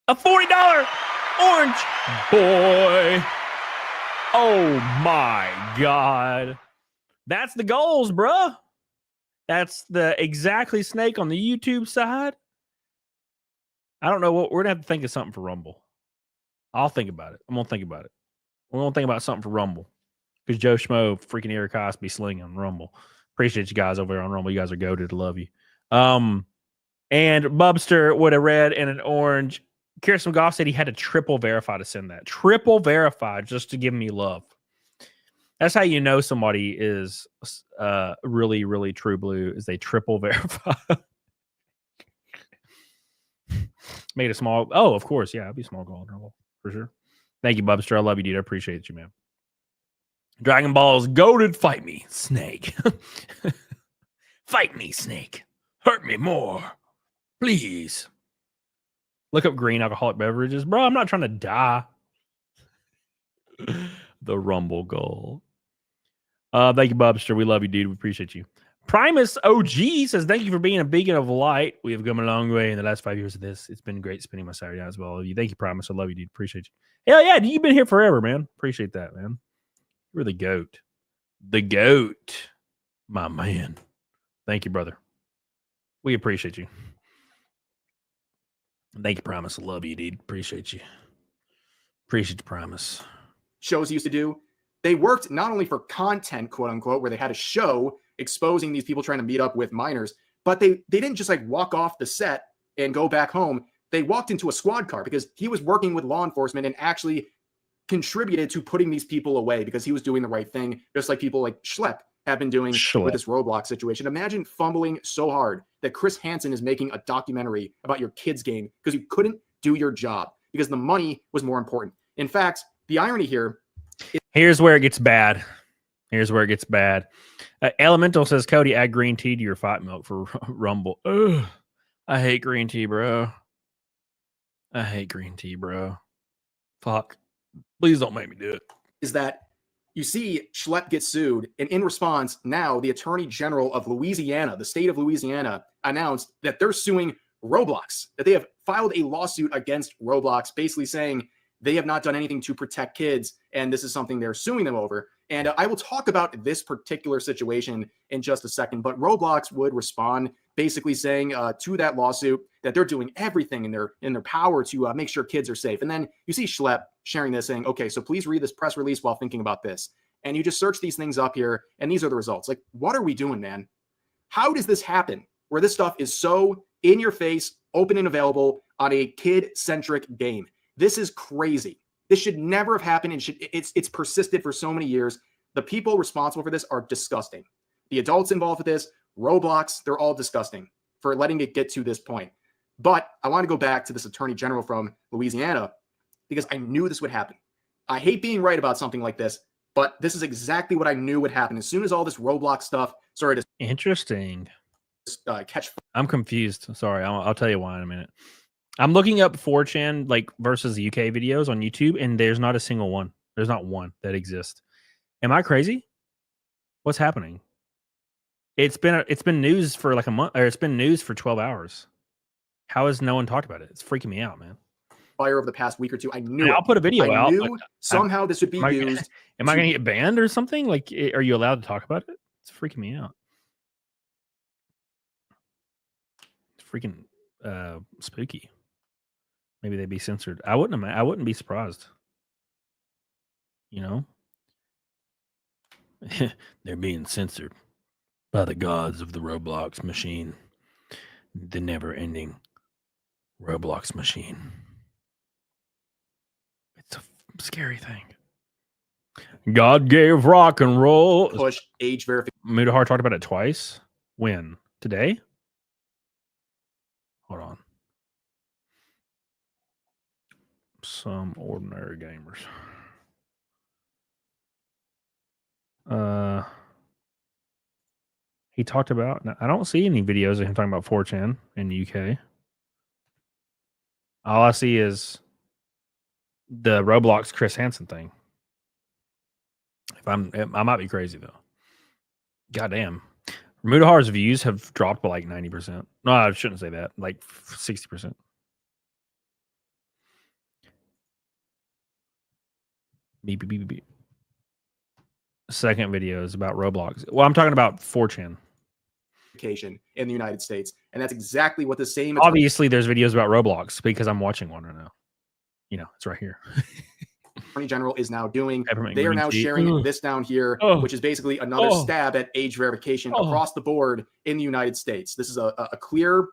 Speaker 9: A $40 orange boy. Oh my God. That's the goals, bruh. That's the exactly snake on the YouTube side. I don't know what we're gonna have to think of something for Rumble. I'll think about it. I'm gonna think about it. We're gonna think about something for Rumble. Because Joe Schmo, freaking Eric Haas be slinging on Rumble. Appreciate you guys over there on Rumble. You guys are goated. Love you. And Bubster with a red and an orange. Kirsten McGough said he had to triple verify to send that. Triple verify just to give me love. That's how you know somebody is really, really true blue, is they triple verify. Made a small. Oh, of course. Yeah, it'd be small goal trouble for sure. Thank you, Bubster. I love you, dude. I appreciate you, man. Dragon Ball's goated. Fight me, Snake. Fight me, Snake. Hurt me more. Please. Look up green alcoholic beverages. Bro, I'm not trying to die. The Rumble goal. Thank you, Bubster. We love you, dude. We appreciate you. Primus OG says, thank you for being a beacon of light. We have come a long way in the last 5 years of this. It's been great spending my Saturday nights with all of you. Thank you, Primus. I love you, dude. Appreciate you. Hell yeah, dude, you've been here forever, man. Appreciate that, man. You're the GOAT. The GOAT. My man. Thank you, brother. We appreciate you. Thank you, Primus. I love you, dude. Appreciate you. Appreciate you, Primus.
Speaker 10: Shows used to do. They worked not only for content, quote unquote, where they had a show exposing these people trying to meet up with minors, but they didn't just like walk off the set and go back home. They walked into a squad car because he was working with law enforcement and actually contributed to putting these people away because he was doing the right thing, just like people like Schlepp have been doing with this Roblox situation. Imagine fumbling so hard that Chris Hansen is making a documentary about your kid's game because you couldn't do your job because the money was more important. In fact, the irony here is—
Speaker 9: here's where it gets bad. Here's where it gets bad. Elemental says, Cody, add green tea to your fight milk for Rumble. Ugh, I hate green tea, bro. I hate green tea, bro. Fuck. Please don't make me do it.
Speaker 10: Is that you see Schlepp get sued, and in response, now the Attorney General of Louisiana, the state of Louisiana, announced that they're suing Roblox, that they have filed a lawsuit against Roblox, basically saying they have not done anything to protect kids, and this is something they're suing them over. And I will talk about this particular situation in just a second, but Roblox would respond basically saying to that lawsuit that they're doing everything in their power to make sure kids are safe. And then you see Schlepp sharing this saying, okay, so please read this press release while thinking about this. And you just search these things up here, and these are the results. Like, what are we doing, man? How does this happen where this stuff is so in your face, open and available on a kid-centric game? This is crazy. This should never have happened. And it's persisted for so many years. The people responsible for this are disgusting. The adults involved with this, Roblox, they're all disgusting for letting it get to this point. But I want to go back to this Attorney General from Louisiana because I knew this would happen. I hate being right about something like this, but this is exactly what I knew would happen. As soon as all this Roblox stuff started to
Speaker 9: Interesting.
Speaker 10: Catch.
Speaker 9: I'm confused. Sorry, I'll tell you why in a minute. I'm looking up 4chan like versus UK videos on YouTube, and there's not a single one. There's not one that exists. Am I crazy? What's happening? It's been news for like a month, or it's been news for 12 hours. How has no one talked about it? It's freaking me out, man.
Speaker 10: Fire over the past week or two. I knew.
Speaker 9: I'll put a video out.
Speaker 10: I knew somehow this would be used.
Speaker 9: Am I going to get banned or something? Like, are you allowed to talk about it? It's freaking me out. It's freaking spooky. Maybe they'd be censored. I wouldn't be surprised. You know, they're being censored by the gods of the Roblox machine, the never-ending Roblox machine. It's a scary thing. God gave rock and roll.
Speaker 10: Push age verification.
Speaker 9: Mudahar talked about it twice. When? Today? Hold on. Some ordinary gamers. He talked about, I don't see any videos of him talking about 4chan in the UK. All I see is the Roblox Chris Hansen thing. I might be crazy though. Goddamn. Mudahar's views have dropped by like 90%. No, I shouldn't say that. Like 60%. Beep, beep, beep, beep. Second video is about Roblox. Well, I'm talking about 4chan.
Speaker 10: In the United States. And that's exactly what the same...
Speaker 9: Obviously, there's videos about Roblox because I'm watching one right now. You know, it's right here.
Speaker 10: Attorney General is now doing. They are now sharing this down here, which is basically another stab at age verification across the board in the United States. This is a clear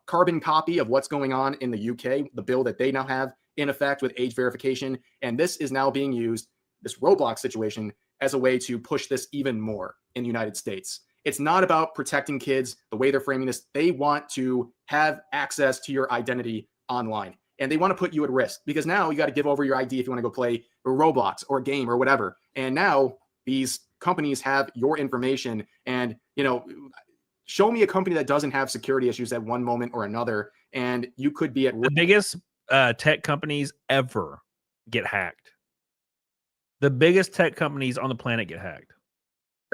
Speaker 10: carbon copy of what's going on in the UK, the bill that they now have in effect with age verification. And this is now being used, this Roblox situation, as a way to push this even more in the United States. It's not about protecting kids the way they're framing this. They want to have access to your identity online. And they want to put you at risk because now you got to give over your ID if you want to go play a Roblox or a game or whatever. And now these companies have your information. And, you know, show me a company that doesn't have security issues at one moment or another, and you could be at risk.
Speaker 9: The biggest tech companies ever get hacked. The biggest tech companies on the planet get hacked.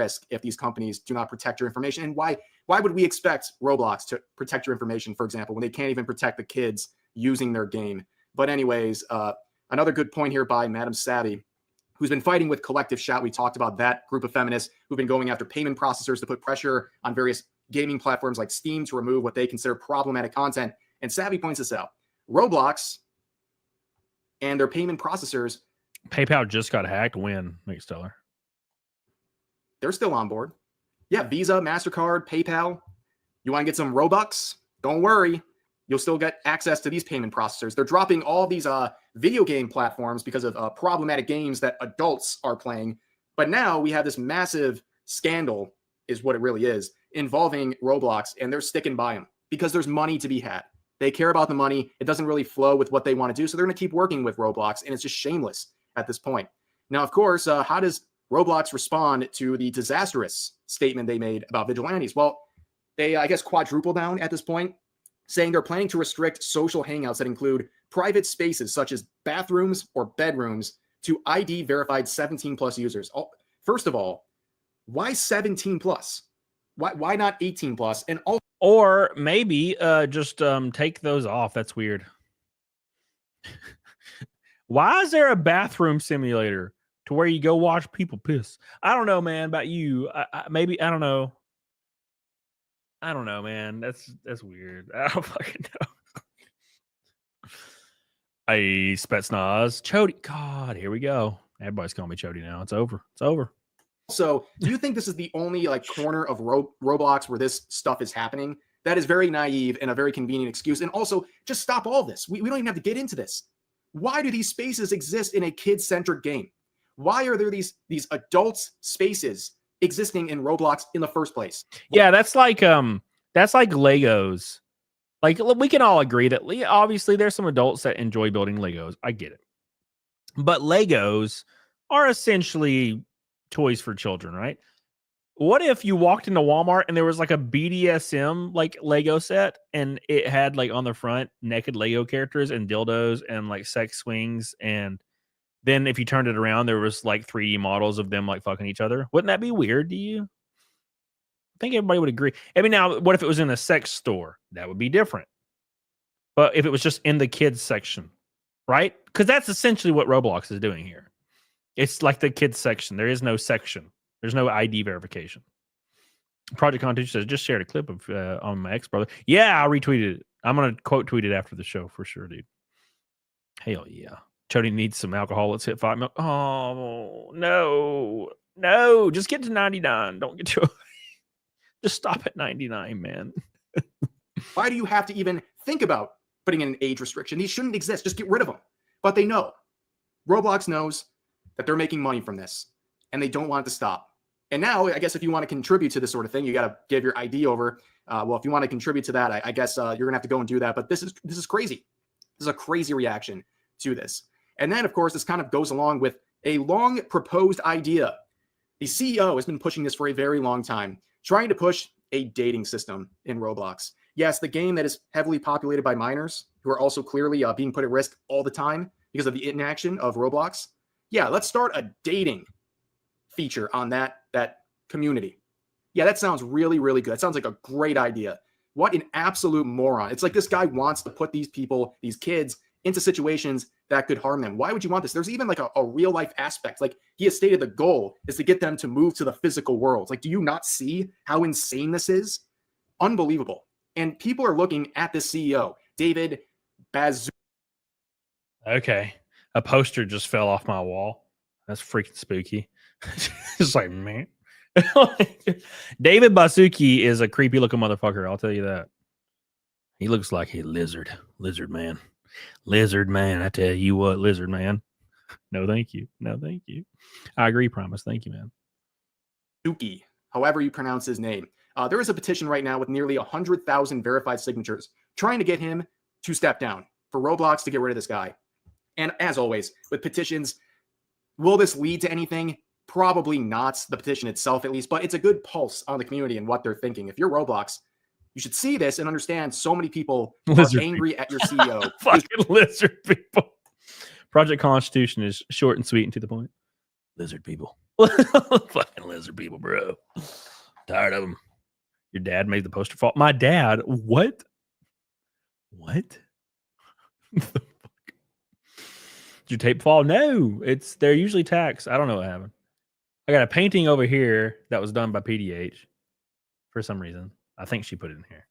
Speaker 10: risk if these companies do not protect your information. And why would we expect Roblox to protect your information, for example, when they can't even protect the kids using their game? But anyways, another good point here by Madam Savvy, who's been fighting with Collective Shout. We talked about that group of feminists who've been going after payment processors to put pressure on various gaming platforms like Steam to remove what they consider problematic content. And Savvy points this out. Roblox and their payment processors.
Speaker 9: PayPal just got hacked. When? Nick Stellar.
Speaker 10: They're still on board. Yeah, Visa, MasterCard, PayPal. You want to get some Robux? Don't worry. You'll still get access to these payment processors. They're dropping all these video game platforms because of problematic games that adults are playing. But now we have this massive scandal, is what it really is, involving Roblox, and they're sticking by them because there's money to be had. They care about the money. It doesn't really flow with what they want to do, so they're going to keep working with Roblox, and it's just shameless at this point. Now, of course, how does Roblox respond to the disastrous statement they made about vigilantes? Well, they, I guess, quadruple down at this point, saying they're planning to restrict social hangouts that include private spaces such as bathrooms or bedrooms to ID verified 17 plus users. First of all, why 17 plus? Why not 18 plus? And also,
Speaker 9: or maybe just take those off. That's weird. Why is there a bathroom simulator to where you go watch people piss? I don't know, man, about you. Maybe, I don't know. I don't know, man. That's weird. I don't fucking know. Hey, Spetsnaz. Chody. God, here we go. Everybody's calling me Chody now. It's over. It's over.
Speaker 10: So, do you think this is the only corner of Roblox where this stuff is happening? That is very naive and a very convenient excuse. And also, just stop all this. We don't even have to get into this. Why do these spaces exist in a kid-centric game? Why are there these adult spaces existing in Roblox in the first place?
Speaker 9: Yeah, that's like Legos. Like, we can all agree that obviously there's some adults that enjoy building Legos. I get it. But Legos are essentially toys for children, right? What if you walked into Walmart and there was like a BDSM like Lego set, and it had like on the front naked Lego characters and dildos and like sex swings, and then if you turned it around there was like 3D models of them like fucking each other? Wouldn't that be weird to you? I think everybody would agree. I mean, now what if it was in a sex store? That would be different. But if it was just in the kids section, right? Because that's essentially what Roblox is doing here. It's like the kids section. There is no section. There's no ID verification. Project Content says, just shared a clip of on my ex-brother. Yeah, I retweeted it. I'm going to quote tweet it after the show for sure, dude. Hell yeah. Chody needs some alcohol. Let's hit 5 milk. Oh, no. No, just get to 99. Don't get to... Just stop at 99, man.
Speaker 10: Why do you have to even think about putting in an age restriction? These shouldn't exist. Just get rid of them. But they know. Roblox knows that they're making money from this, and they don't want it to stop. And now, I guess if you want to contribute to this sort of thing, you got to give your ID over. Well, if you want to contribute to that, I guess you're going to have to go and do that. But this is crazy. This is a crazy reaction to this. And then, of course, this kind of goes along with a long proposed idea. The CEO has been pushing this for a very long time, trying to push a dating system in Roblox. Yes, the game that is heavily populated by minors who are also clearly being put at risk all the time because of the inaction of Roblox. Yeah, let's start a dating feature on that community. Yeah, that sounds really, really good. That sounds like a great idea. What an absolute moron. It's like this guy wants to put these people, these kids, into situations that could harm them. Why would you want this? There's even like a real life aspect. Like, he has stated the goal is to get them to move to the physical world. Like, do you not see how insane this is? Unbelievable. And people are looking at this CEO, David Bazu.
Speaker 9: Okay. A poster just fell off my wall. That's freaking spooky. It's like, man. David Basuki is a creepy looking motherfucker. I'll tell you that. He looks like a lizard man. Lizard man. I tell you what, lizard man. No, thank you. No, thank you. I agree, promise. Thank you, man.
Speaker 10: Suki, however you pronounce his name. There is a petition right now with nearly 100,000 verified signatures trying to get him to step down, for Roblox to get rid of this guy. And as always, with petitions, will this lead to anything? Probably not, the petition itself at least, but it's a good pulse on the community and what they're thinking. If you're Roblox, you should see this and understand so many people are angry at your CEO.
Speaker 9: Fucking lizard people. Project Constitution is short and sweet and to the point. Lizard people. Fucking lizard people, bro. Tired of them. Your dad made the poster fall. My dad? What? What? The fuck? Did your tape fall? No. They're usually tax. I don't know what happened. I got a painting over here that was done by PDH for some reason. I think she put it in here.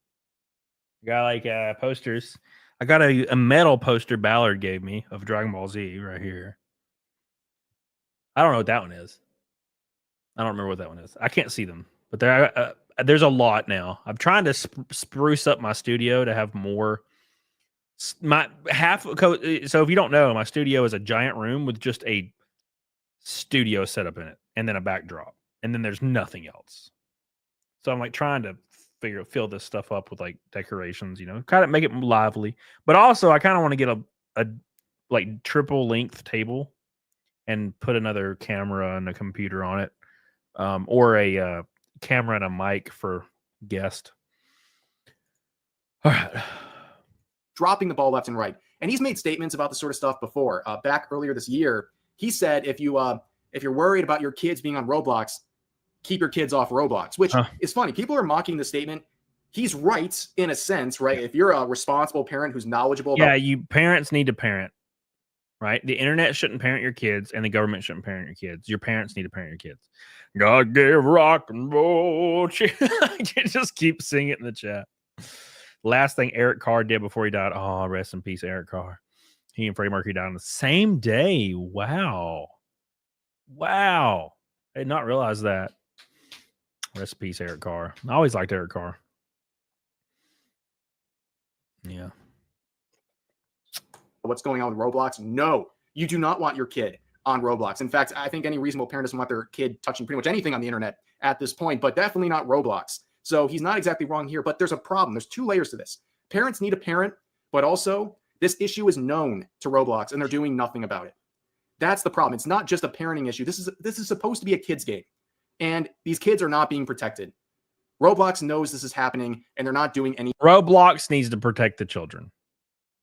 Speaker 9: I got like posters. I got a metal poster Ballard gave me of Dragon Ball Z right here. I don't know what that one is. I don't remember what that one is. I can't see them, but there's a lot now. I'm trying to spruce up my studio to have more. So if you don't know, my studio is a giant room with just a studio setup in it, and then a backdrop, and then there's nothing else. So I'm like trying to fill this stuff up with like decorations, kind of make it lively. But also, I kind of want to get a like triple length table and put another camera and a computer on it, or a camera and a mic for guest. All right.
Speaker 10: Dropping the ball left and right. And he's made statements about this sort of stuff before. Back earlier this year, he said if you're worried about your kids being on Roblox, keep your kids off Roblox, which is funny. People are mocking the statement. He's right in a sense, right? If you're a responsible parent who's knowledgeable about
Speaker 9: parents need to parent, right? The internet shouldn't parent your kids, and the government shouldn't parent your kids. Your parents need to parent your kids. God gave rock and roll. Just keep singing it in the chat. Last thing Eric Carr did before he died. Oh, rest in peace, Eric Carr. He and Freddie Mercury died on the same day. Wow. I did not realize that. Rest in peace, Eric Carr. I always liked Eric Carr. Yeah.
Speaker 10: what's going on with Roblox. No, you do not want your kid on Roblox. In fact, I think any reasonable parent doesn't want their kid touching pretty much anything on the internet at this point, but definitely not Roblox. So he's not exactly wrong here, but there's a problem. There's two layers to this. Parents need a parent, but also this issue is known to Roblox and they're doing nothing about it. That's the problem. It's not just a parenting issue. This is supposed to be a kid's game, and these kids are not being protected. Roblox knows this is happening and they're not doing any.
Speaker 9: Roblox needs to protect the children.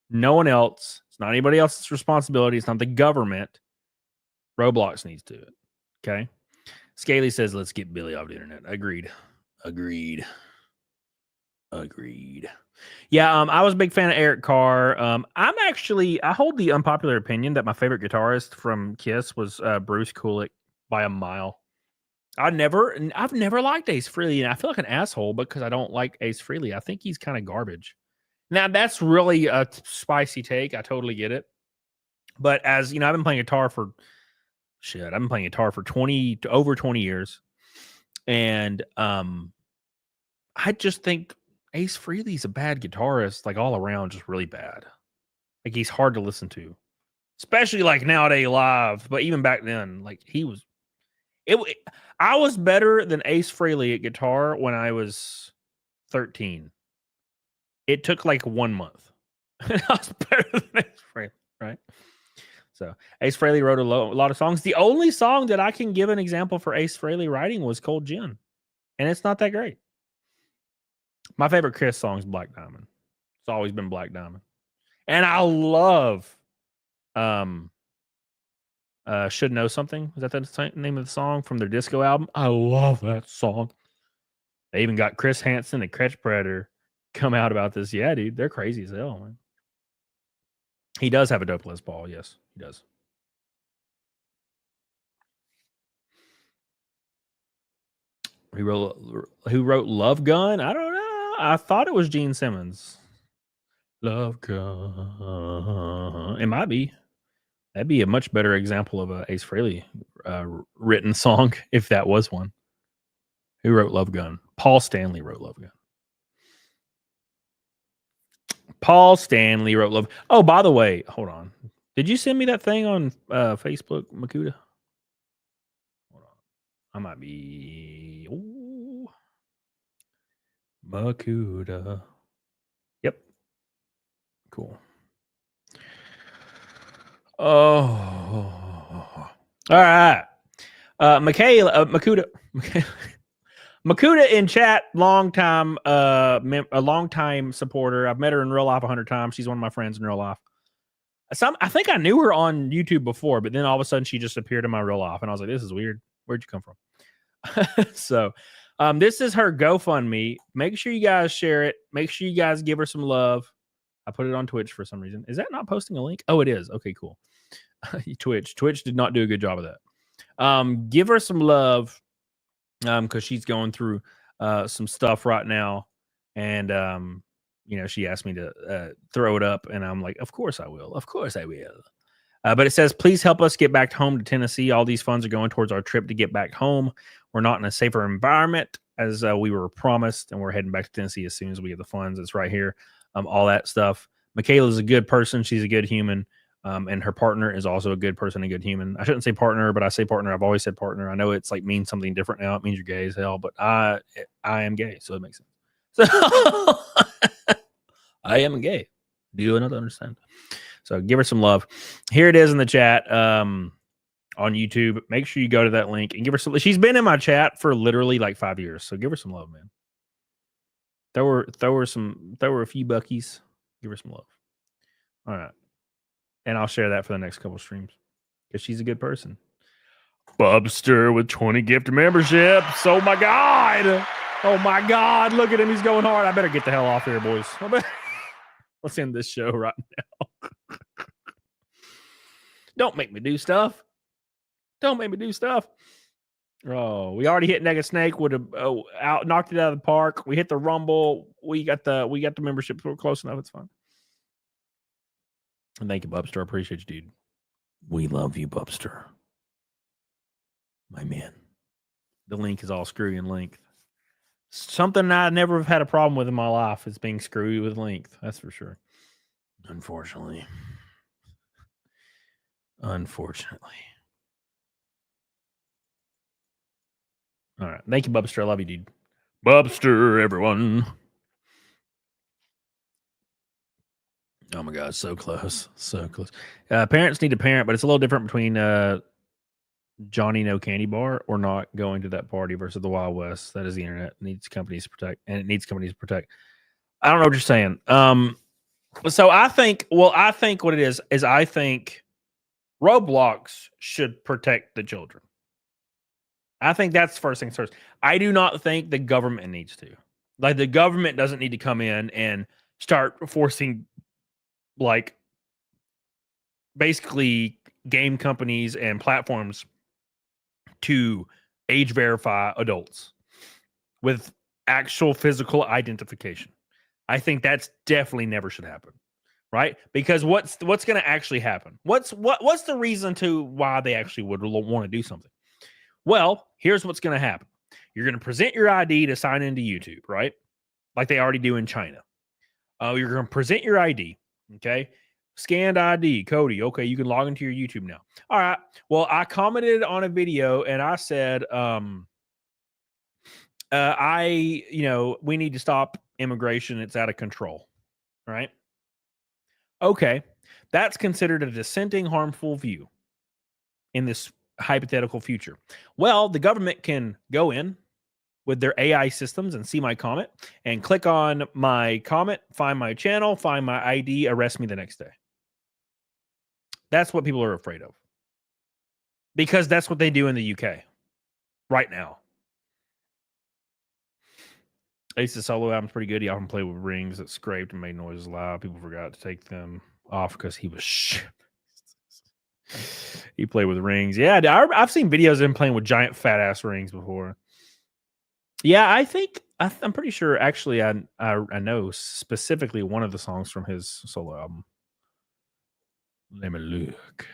Speaker 9: No one else. It's not anybody else's responsibility. It's not the government. Roblox needs to do it. Okay. Scaly says, let's get Billy off the internet. Agreed. Yeah, I was a big fan of Eric Carr. I hold the unpopular opinion that my favorite guitarist from Kiss was Bruce Kulick by a mile. I've never liked Ace Frehley, and I feel like an asshole because I don't like Ace Frehley. I think he's kind of garbage. Now, that's really a spicy take. I totally get it. But as you know, I've been playing guitar for over 20 years. And I just think Ace Frehley's a bad guitarist, like all around, just really bad. Like he's hard to listen to, especially like nowadays live. But even back then, like I was better than Ace Frehley at guitar when I was 13. It took like 1 month. I was better than Ace Frehley, right? So Ace Frehley wrote a lot of songs. The only song that I can give an example for Ace Frehley writing was Cold Gin, and it's not that great. My favorite Kiss song is Black Diamond. It's always been Black Diamond. And I love Should Know Something. Is that the name of the song from their disco album? I love that song. They even got Chris Hansen and Catch Predator come out about this. Yeah, dude, they're crazy as hell, man. He does have a dope Les Paul. Yes, he does. Who wrote Love Gun? I don't know. I thought it was Gene Simmons. Love Gun. It might be. That'd be a much better example of a Ace Frehley written song if that was one. Who wrote Love Gun? Paul Stanley wrote Love Gun. Paul Stanley wrote Love. Oh, by the way, hold on. Did you send me that thing on Facebook, Makuta? Hold on. I might be. Ooh. Makuta. Yep. Cool. Oh. All right. Makuta. Makuta in chat, a long time supporter. I've met her in real life 100 times. She's one of my friends in real life. I think I knew her on YouTube before, but then all of a sudden she just appeared in my real life, and I was like, "This is weird. Where'd you come from?" So, this is her GoFundMe. Make sure you guys share it. Make sure you guys give her some love. I put it on Twitch for some reason. Is that not posting a link? Oh, it is. Okay, cool. Twitch did not do a good job of that. Give her some love, because she's going through some stuff right now, and she asked me to throw it up, and I'm like, of course I will. Of course I will. But it says, please help us get back home to Tennessee. All these funds are going towards our trip to get back home. We're not in a safer environment as we were promised, and we're heading back to Tennessee as soon as we get the funds. It's right here. All that stuff. Michaela's a good person. She's a good human. And her partner is also a good person, a good human. I shouldn't say partner, but I say partner. I've always said partner. I know it's like means something different now. It means you're gay as hell, but I am gay, so it makes sense. So I am gay. Do you not understand? So give her some love. Here it is in the chat on YouTube. Make sure you go to that link and give her some. She's been in my chat for literally like 5 years, so give her some love, man. Throw her a few buckies. Give her some love. All right. And I'll share that for the next couple streams because she's a good person. Bubster with 20 gift memberships. Oh my God. Oh my God. Look at him. He's going hard. I better get the hell off here, boys. Let's end this show right now. Don't make me do stuff. Don't make me do stuff. Oh, we already hit Nega Snake. Would have knocked it out of the park. We hit the Rumble. We got the membership. We're close enough. It's fine. And thank you, Bubster. I appreciate you, dude. We love you, Bubster. My man. The link is all screwy in length. Something I never have had a problem with in my life is being screwy with length. That's for sure. Unfortunately. All right. Thank you, Bubster. I love you, dude. Bubster, everyone. Oh my God, so close. So close. Parents need to parent, but it's a little different between Johnny No Candy Bar or not going to that party versus the Wild West. That is the internet. It needs companies to protect, and it needs companies to protect. I don't know what you're saying. So I think what it is I think Roblox should protect the children. I think that's the first thing first. I do not think the government needs to. Like, the government doesn't need to come in and start forcing, like, basically game companies and platforms to age verify adults with actual physical identification. I think that's definitely never should happen, right? Because what's going to actually happen? What's the reason to why they actually would want to do something? Well, here's what's going to happen. You're going to present your ID to sign into YouTube, right? Like they already do in China. You're going to present your ID, okay? Scanned ID, Cody. Okay, you can log into your YouTube now. All right. Well, I commented on a video and I said, we need to stop immigration. It's out of control, right? Okay. That's considered a dissenting, harmful view in this hypothetical future. Well, the government can go in with their AI systems and see my comment and click on my comment, find my channel, find my ID, arrest me the next day. That's what people are afraid of. Because that's what they do in the UK right now. Ace's solo album's pretty good. He often played with rings that scraped and made noises loud. People forgot to take them off because he was he played with rings. Yeah, I've seen videos of him playing with giant fat ass rings before. Yeah, I think I'm pretty sure. Actually, I know specifically one of the songs from his solo album. Let me look.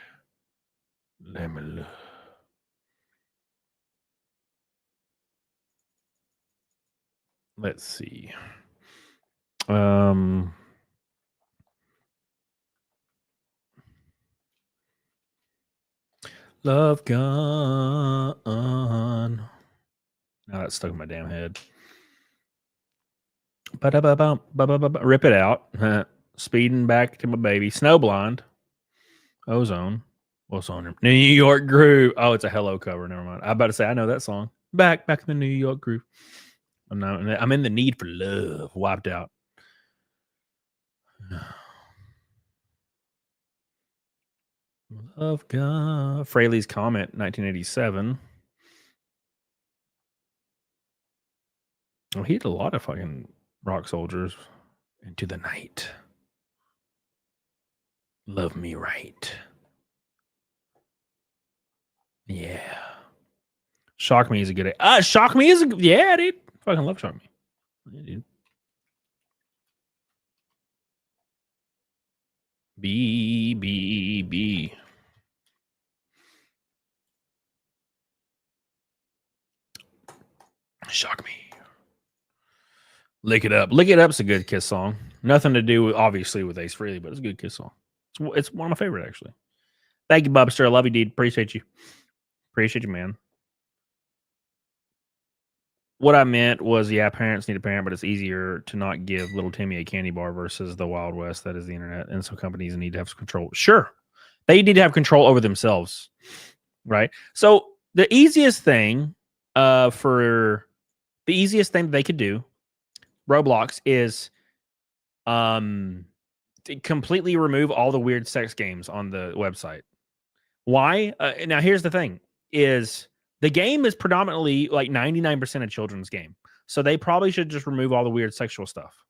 Speaker 9: Let's see. Love Gun. Now that's stuck in my damn head. Rip it out. Speeding back to my baby. Snowblind. Ozone. What's on there? New York Groove. Oh, it's a Hello cover. Never mind. I'm about to say I know that song. Back in the New York Groove. I'm in the need for love. Wiped out. Love God. Fraley's Comet, 1987. Oh, he had a lot of fucking rock soldiers. Into the night. Love me right. Yeah. Shock Me is a good. Shock Me is a yeah, dude. Fucking love Shock Me. Yeah, dude. B. Shock Me. Lick It Up. Lick It Up's a good Kiss song. Nothing to do with, obviously, with Ace Frehley, but it's a good Kiss song. It's one of my favorite, actually. Thank you, Bubster. I love you, dude. Appreciate you. Appreciate you, man. What I meant was, yeah, parents need a parent, but it's easier to not give little Timmy a candy bar versus the Wild West that is the internet. And so companies need to have control. Sure. They need to have control over themselves. Right. So the easiest thing they could do, Roblox, is to completely remove all the weird sex games on the website. Why? Now, here's the thing is the game is predominantly like 99% a children's game. So they probably should just remove all the weird sexual stuff.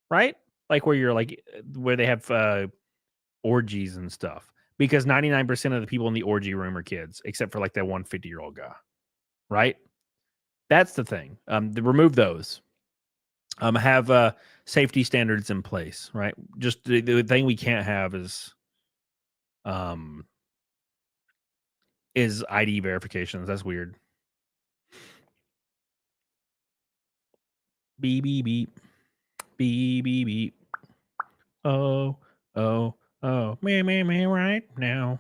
Speaker 9: Right? Like where they have orgies and stuff. Because 99% of the people in the orgy room are kids, except for like that 150-year-old guy. Right? That's the thing. Remove those. Have safety standards in place, right? Just the thing we can't have is ID verifications. That's weird. Beep beep beep. Beep beep beep. Oh me right now.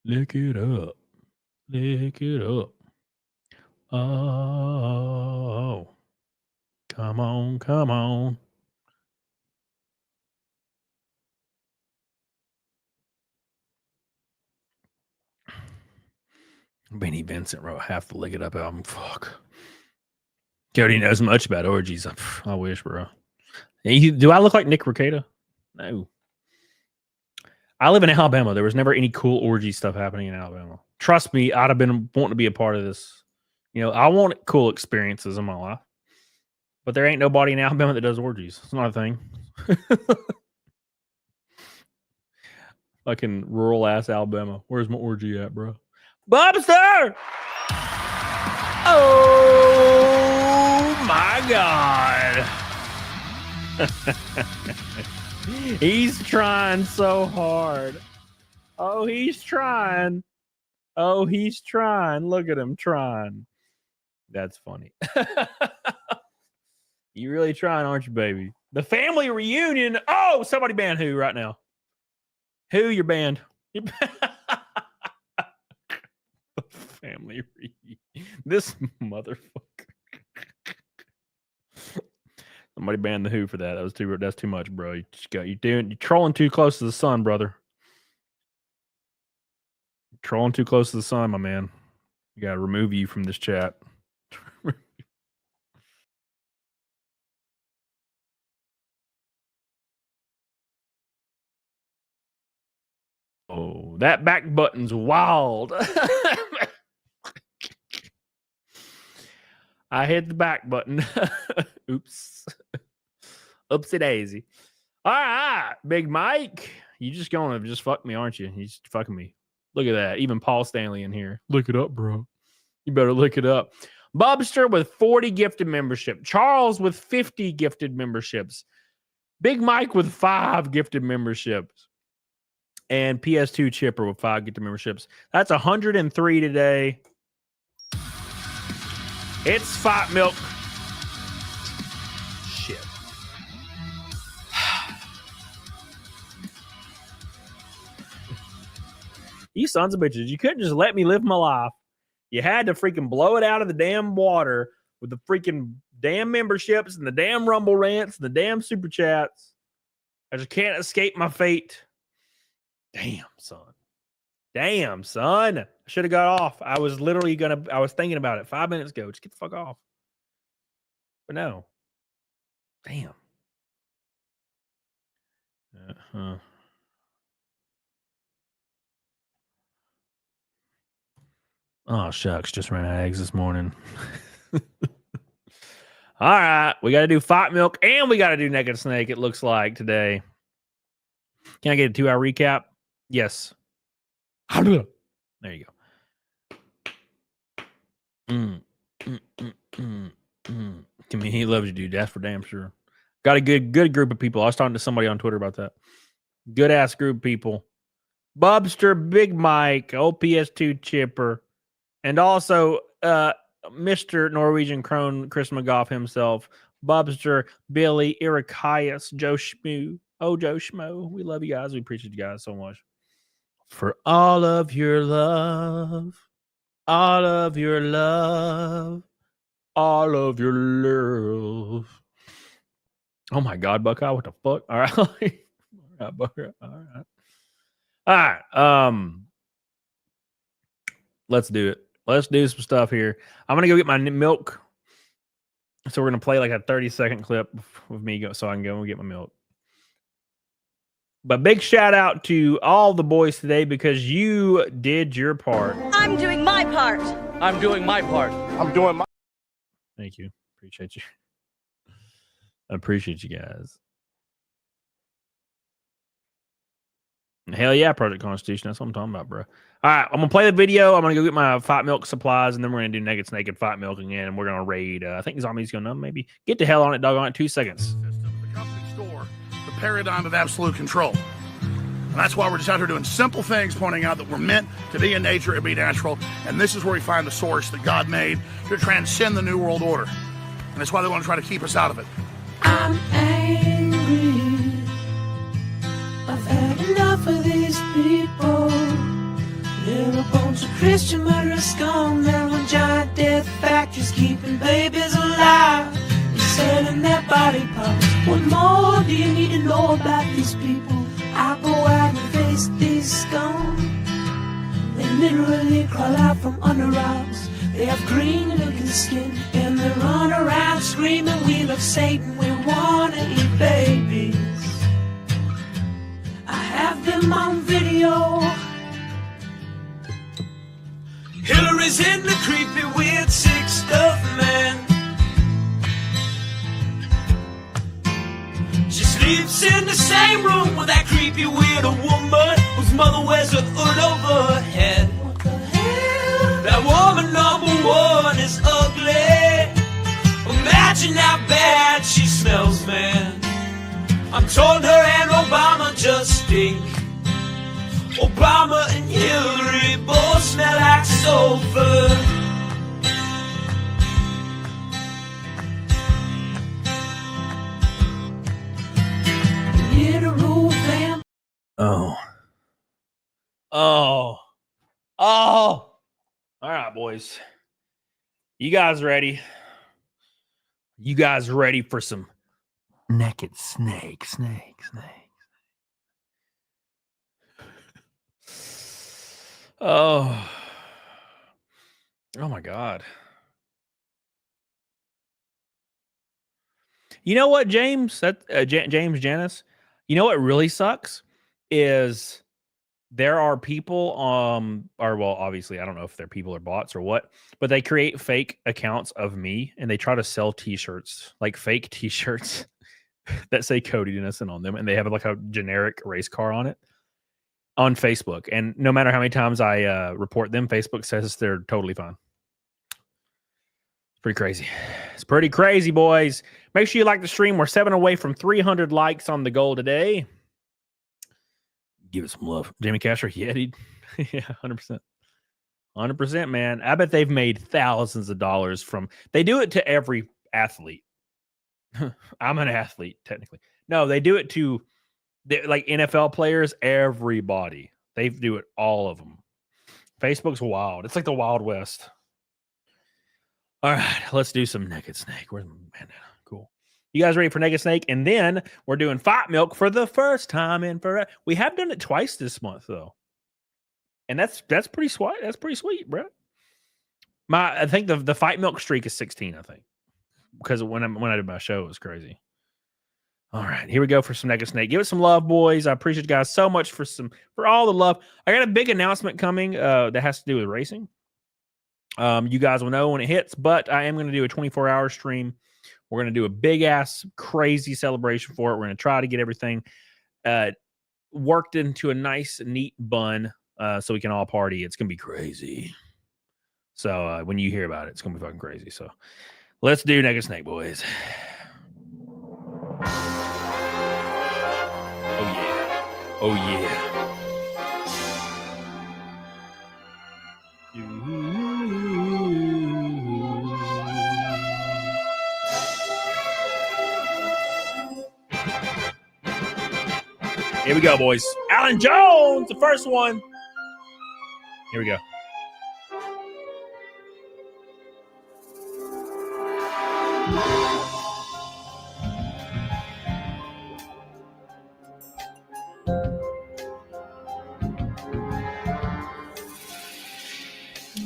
Speaker 9: Lick it up. Lick it up. Oh. Come on. Benny Vincent wrote half the Lick It Up album. Fuck. Cody knows much about orgies. I wish, bro. Do I look like Nick Rekieta? No. I live in Alabama. There was never any cool orgy stuff happening in Alabama. Trust me, I'd have been wanting to be a part of this. You know, I want cool experiences in my life. But there ain't nobody in Alabama that does orgies. It's not a thing. Fucking rural ass Alabama. Where's my orgy at, bro? Bobster! Oh my God. He's trying so hard. Oh, he's trying. Look at him trying. That's funny. You really trying, aren't you, baby? The family reunion. Oh, somebody ban who right now? Who you're banned? Family reunion. This motherfucker. Somebody banned the Who for that. That's too much, bro. You're trolling too close to the sun, brother. You're trolling too close to the sun, my man. You gotta remove you from this chat. Oh, that back button's wild. I hit the back button. Oops. Oopsie daisy. All right, Big Mike. You just gonna just fuck me, aren't you? You just fucking me. Look at that. Even Paul Stanley in here. Look it up, bro. You better look it up. Bobster with 40 gifted membership. Charles with 50 gifted memberships. Big Mike with 5 gifted memberships. And PS2 Chipper with 5 gifted memberships. That's 103 today. It's Fight Milk. Shit. You sons of bitches. You couldn't just let me live my life. You had to freaking blow it out of the damn water with the freaking damn memberships and the damn Rumble rants and the damn super chats. I just can't escape my fate. Damn, son. I should have got off. I was thinking about it 5 minutes ago. Just get the fuck off. But no. Damn. Oh, shucks. Just ran out of eggs this morning. All right. We got to do fight milk and we got to do naked snake, it looks like, today. Can I get a 2-hour recap? Yes. There you go. He loves you, dude. That's for damn sure. Got a good group of people. I was talking to somebody on Twitter about that. Good ass group of people. Bubster, Big Mike, OPS2 Chipper, and also Mr. Norwegian Crone, Chris McGough himself, Bubster, Billy, Irikias, Joe Schmoo. Oh, Joe Schmo. We love you guys. We appreciate you guys so much. For all of your love, all of your love, all of your love. Oh my God, Buckeye, what the fuck? All right. All right, Buckeye. All right. Let's do it. Let's do some stuff here. I'm gonna go get my milk. So we're gonna play like a 30-second clip with me so I can go and get my milk. But big shout out to all the boys today because you did your part.
Speaker 12: I'm doing my part.
Speaker 7: I'm doing my part. I'm doing my.
Speaker 9: Thank you. Appreciate you. I appreciate you guys. Hell yeah, Project Constitution. That's what I'm talking about, bro. All right, I'm going to play the video. I'm going to go get my fight milk supplies, and then we're going to do naked snake and fight milk again, and we're going to raid. I think Zombie's going to maybe get the hell on it, doggone it. 2 seconds.
Speaker 1: The company store, the paradigm of absolute control. And that's why we're just out here doing simple things, pointing out that we're meant to be in nature and be natural. And this is where we find the source that God made to transcend the New World Order. And that's why they want to try to keep us out of it.
Speaker 2: I'm angry. I've had enough of these people. They're a bunch of Christian murderers, scum, with giant death factories, keeping babies alive and selling their body parts. What more do you need to know about these people? I go out and face these scum. They literally crawl out from under rocks. They have green looking skin and they run around screaming, we love Satan, we wanna eat babies. I have them on video. Hillary's in the creepy weird sick stuff, man. She sleeps in the same room with that creepy weird woman whose mother wears a hood over her head. What the hell? That woman number one is ugly. Imagine how bad she smells, man. I'm told her and Obama just stink. Obama and Hillary both smell like sulfur.
Speaker 9: Oh. All right, boys. You guys ready? You guys ready for some naked snake? Oh my God. You know what, James? James Janice. You know what really sucks is there are people, or well, obviously, I don't know if they're people or bots or what, but they create fake accounts of me and they try to sell T-shirts, like fake T-shirts that say Cody Innocent on them, and they have like a generic race car on it on Facebook. And no matter how many times I report them, Facebook says they're totally fine. It's pretty crazy. It's pretty crazy, boys. Make sure you like the stream. We're 7 away from 300 likes on the goal today. Give it some love. Jamie Casher, yeah, dude. Yeah, 100%. 100%, man. I bet they've made thousands of dollars from... They do it to every athlete. I'm an athlete, technically. No, they do it to like NFL players, everybody. They do it, all of them. Facebook's wild. It's like the Wild West. All right, let's do some naked snake. Where's my bandana? Cool. You guys ready for naked snake? And then we're doing fight milk for the first time in forever. We have done it twice this month, though. And that's pretty sweet. That's pretty sweet, bro. I think the fight milk streak is 16, I think. Because when I did my show, it was crazy. All right, here we go for some naked snake. Give it some love, boys. I appreciate you guys so much for all the love. I got a big announcement coming that has to do with racing. You guys will know when it hits, but I am going to do a 24-hour stream. We're going to do a big ass crazy celebration for it. We're going to try to get everything worked into a nice, neat bun so we can all party. It's going to be crazy. So when you hear about it, it's going to be fucking crazy. So let's do Naked Snake, boys. Oh, yeah. Oh, yeah. Here we go, boys. Alan Jones, the first one. Here we go.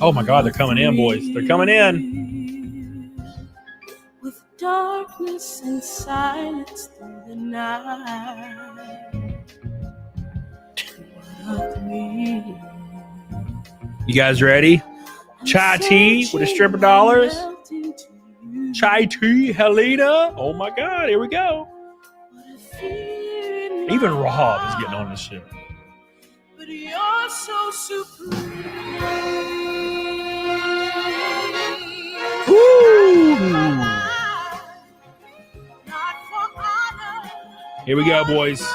Speaker 9: Oh my God, they're coming in, boys. They're coming in.
Speaker 2: With darkness and silence through the night.
Speaker 9: You guys ready? Chai tea with a strip of dollars. Chai tea, Helena. Oh my God, here we go. Even Rob is getting on this shit.
Speaker 2: But you're so supreme.
Speaker 9: Woo! Here we go, boys.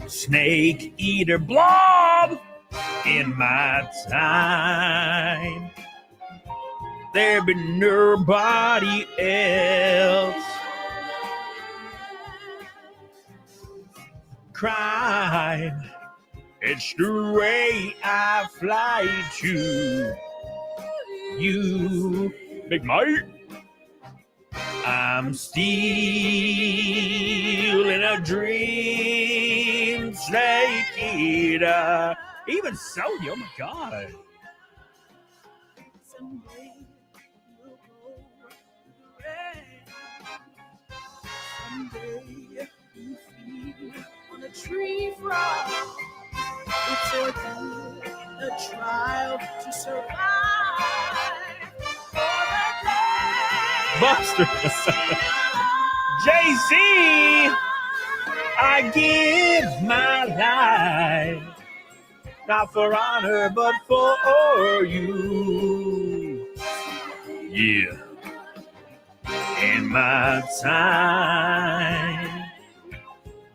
Speaker 9: Snake eater blob. In my time, there be nobody else. Crime, it's the way I fly to you, Big Mike. I'm still in a dream, snake eater. Even Sonya, oh my God.
Speaker 2: Someday we'll go someday you feed on a tree frog. It's a trial to survive.
Speaker 9: Buster. JC, I give my life. Not for honor, but for you. Yeah. In my time,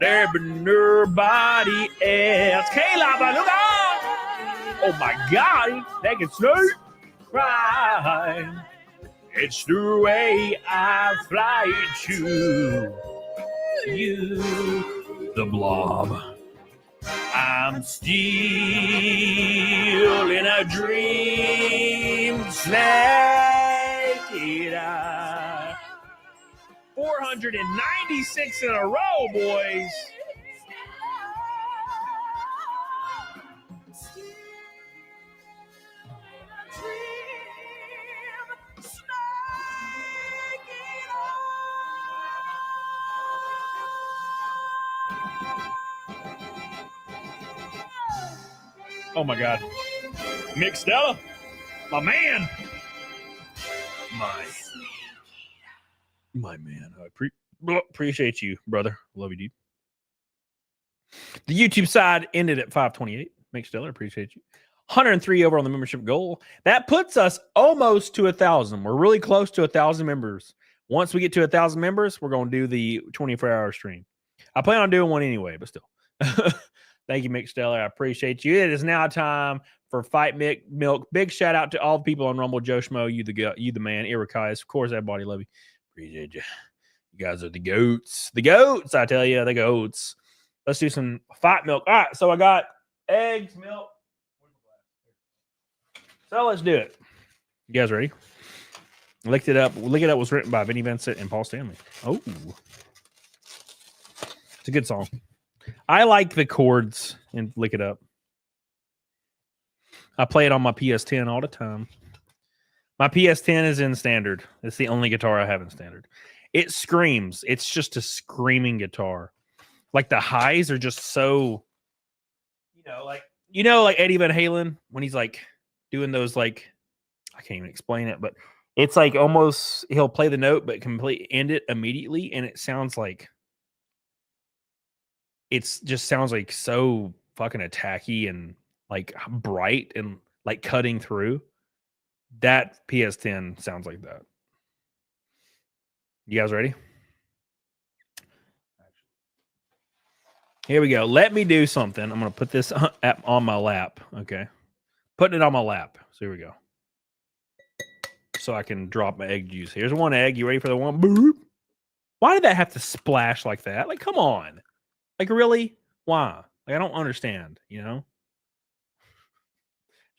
Speaker 9: there be nobody else. Kayla Baluga! Oh my God, Naked Snake. Crime. It's the way I fly to you, the blob. I'm still in a dream, snake eater. 496 in a row, boys. Oh my God. Mick Stella, my man. My man. I appreciate you, brother. Love you, dude. The YouTube side ended at 528. Mick Stella, appreciate you. 103 over on the membership goal. That puts us almost to 1,000. We're really close to 1,000 members. Once we get to 1,000 members, we're going to do the 24-hour stream. I plan on doing one anyway, but still. Thank you, Mick Stellar. I appreciate you. It is now time for Fight Milk. Big shout out to all the people on Rumble. Joe Schmo, you the man. Irikai, of course, everybody love you. Appreciate you. You guys are the goats. The goats, I tell you, the goats. Let's do some Fight Milk. All right, so I got eggs, milk. So let's do it. You guys ready? Lick It Up. Lick It Up was written by Vinnie Vincent and Paul Stanley. Oh, it's a good song. I like the chords in Lick It Up. I play it on my PS10 all the time. My PS10 is in standard. It's the only guitar I have in standard. It screams. It's just a screaming guitar. Like the highs are just so, like Eddie Van Halen when he's like doing those like I can't even explain it, but it's like almost he'll play the note but complete end it immediately, and it sounds like sounds like so fucking attacky and like bright and like cutting through. That PS10 sounds like that. You guys ready? Here we go. Let me do something. I'm going to put this on my lap. Okay. Putting it on my lap. So here we go. So I can drop my egg juice. Here's one egg. You ready for the one? Boop. Why did that have to splash like that? Like, come on. Like, really? Why? Like, I don't understand, you know?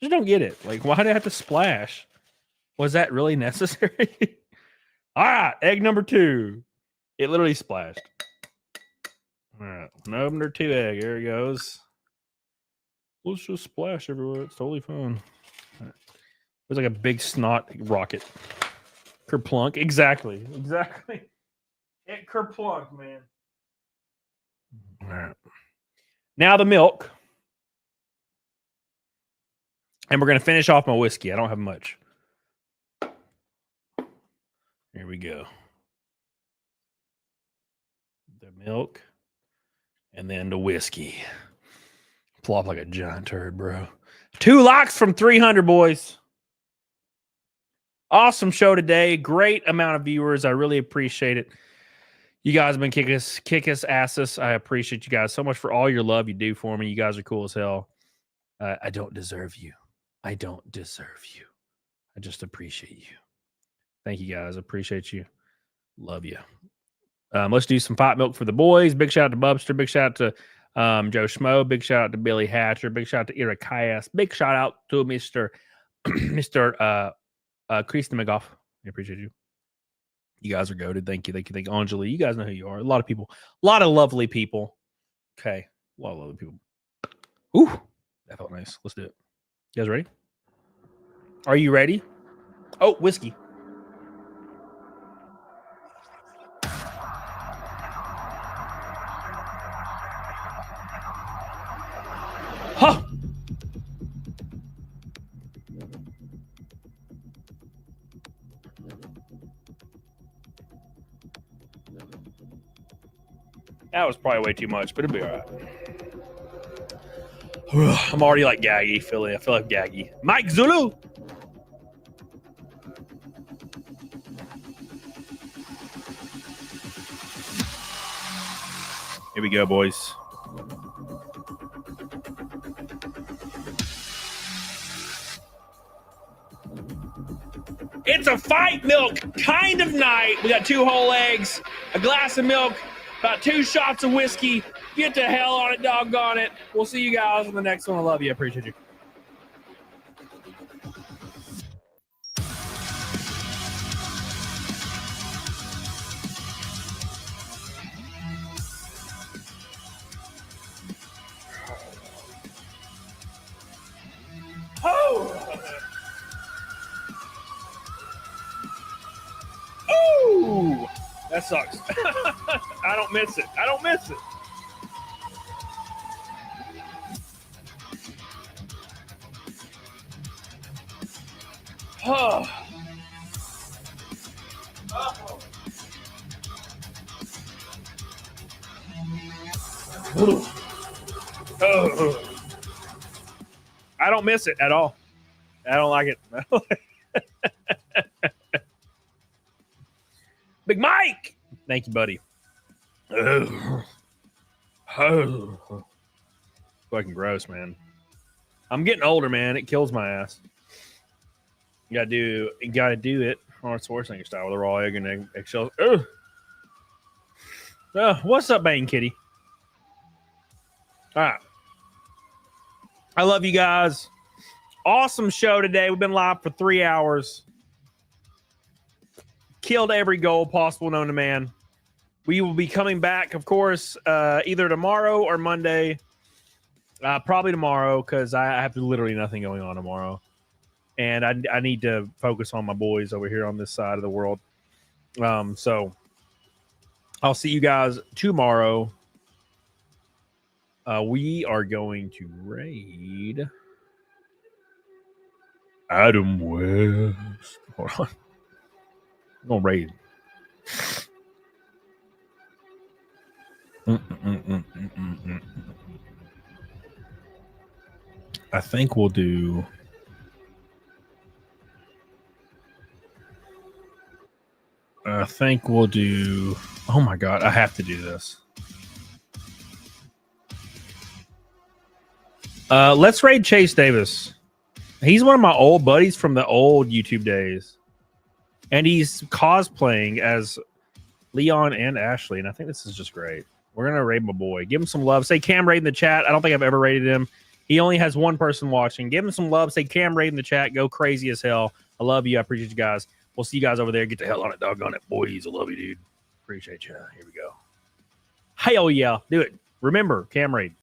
Speaker 9: Just don't get it. Like, why did it have to splash? Was that really necessary? All right. Egg number 2. It literally splashed. All right, number 2 egg. Here it goes. Let's just splash everywhere. It's totally fun. Right. It was like a big snot rocket. Kerplunk. Exactly. It kerplunk, man. All right. Now the milk. And we're going to finish off my whiskey. I don't have much. Here we go. The milk. And then the whiskey. Plop like a giant turd, bro. 2 likes from 300, boys. Awesome show today. Great amount of viewers. I really appreciate it. You guys have been kick us asses. I appreciate you guys so much for all your love you do for me. You guys are cool as hell. I don't deserve you. I don't deserve you. I just appreciate you. Thank you, guys. Appreciate you. Love you. Let's do some pot milk for the boys. Big shout out to Bubster. Big shout out to Joe Schmo. Big shout out to Billy Hatcher. Big shout out to Ira Kayas. Big shout out to Mr. Kristen McGough. I appreciate you. You guys are goated. Thank you. Anjali, you guys know who you are. A lot of people. A lot of lovely people. Okay. A lot of lovely people. Ooh. That felt nice. Let's do it. You guys ready? Are you ready? Oh, whiskey. Huh. That was probably way too much, but it'll be all right. I'm already like gaggy, Philly. I feel like gaggy. Mike Zulu. Here we go, boys. It's a fight milk kind of night. We got 2 whole eggs, a glass of milk, about 2 shots of whiskey. Get the hell on it, doggone it. We'll see you guys in the next one. I love you. I appreciate you. Oh! Ooh! That sucks. I don't miss it. Oh. Oh. I don't miss it at all. I don't like it. Big Mike. Thank you, buddy. Oh. Fucking gross, man. I'm getting older, man. It kills my ass. You gotta do it Arnold Schwarzenegger style with a raw egg and eggshells. What's up, Bane Kitty? All right. I love you guys. Awesome show today. We've been live for 3 hours. Killed every goal possible known to man. We will be coming back, of course, either tomorrow or Monday. Probably tomorrow, because I have literally nothing going on tomorrow. And I need to focus on my boys over here on this side of the world. So I'll see you guys tomorrow. We are going to raid Adam West. Hold on. I'm gonna raid. I think we'll do. Oh my god, I have to do this. Let's raid Chase Davis. He's one of my old buddies from the old YouTube days. And he's cosplaying as Leon and Ashley. And I think this is just great. We're going to raid my boy. Give him some love. Say Cam raid in the chat. I don't think I've ever raided him. He only has one person watching. Give him some love. Say Cam raid in the chat. Go crazy as hell. I love you. I appreciate you guys. We'll see you guys over there. Get the hell on it, doggone it. Boys, I love you, dude. Appreciate you. Here we go. Hell yeah. Do it. Remember, Cam raid.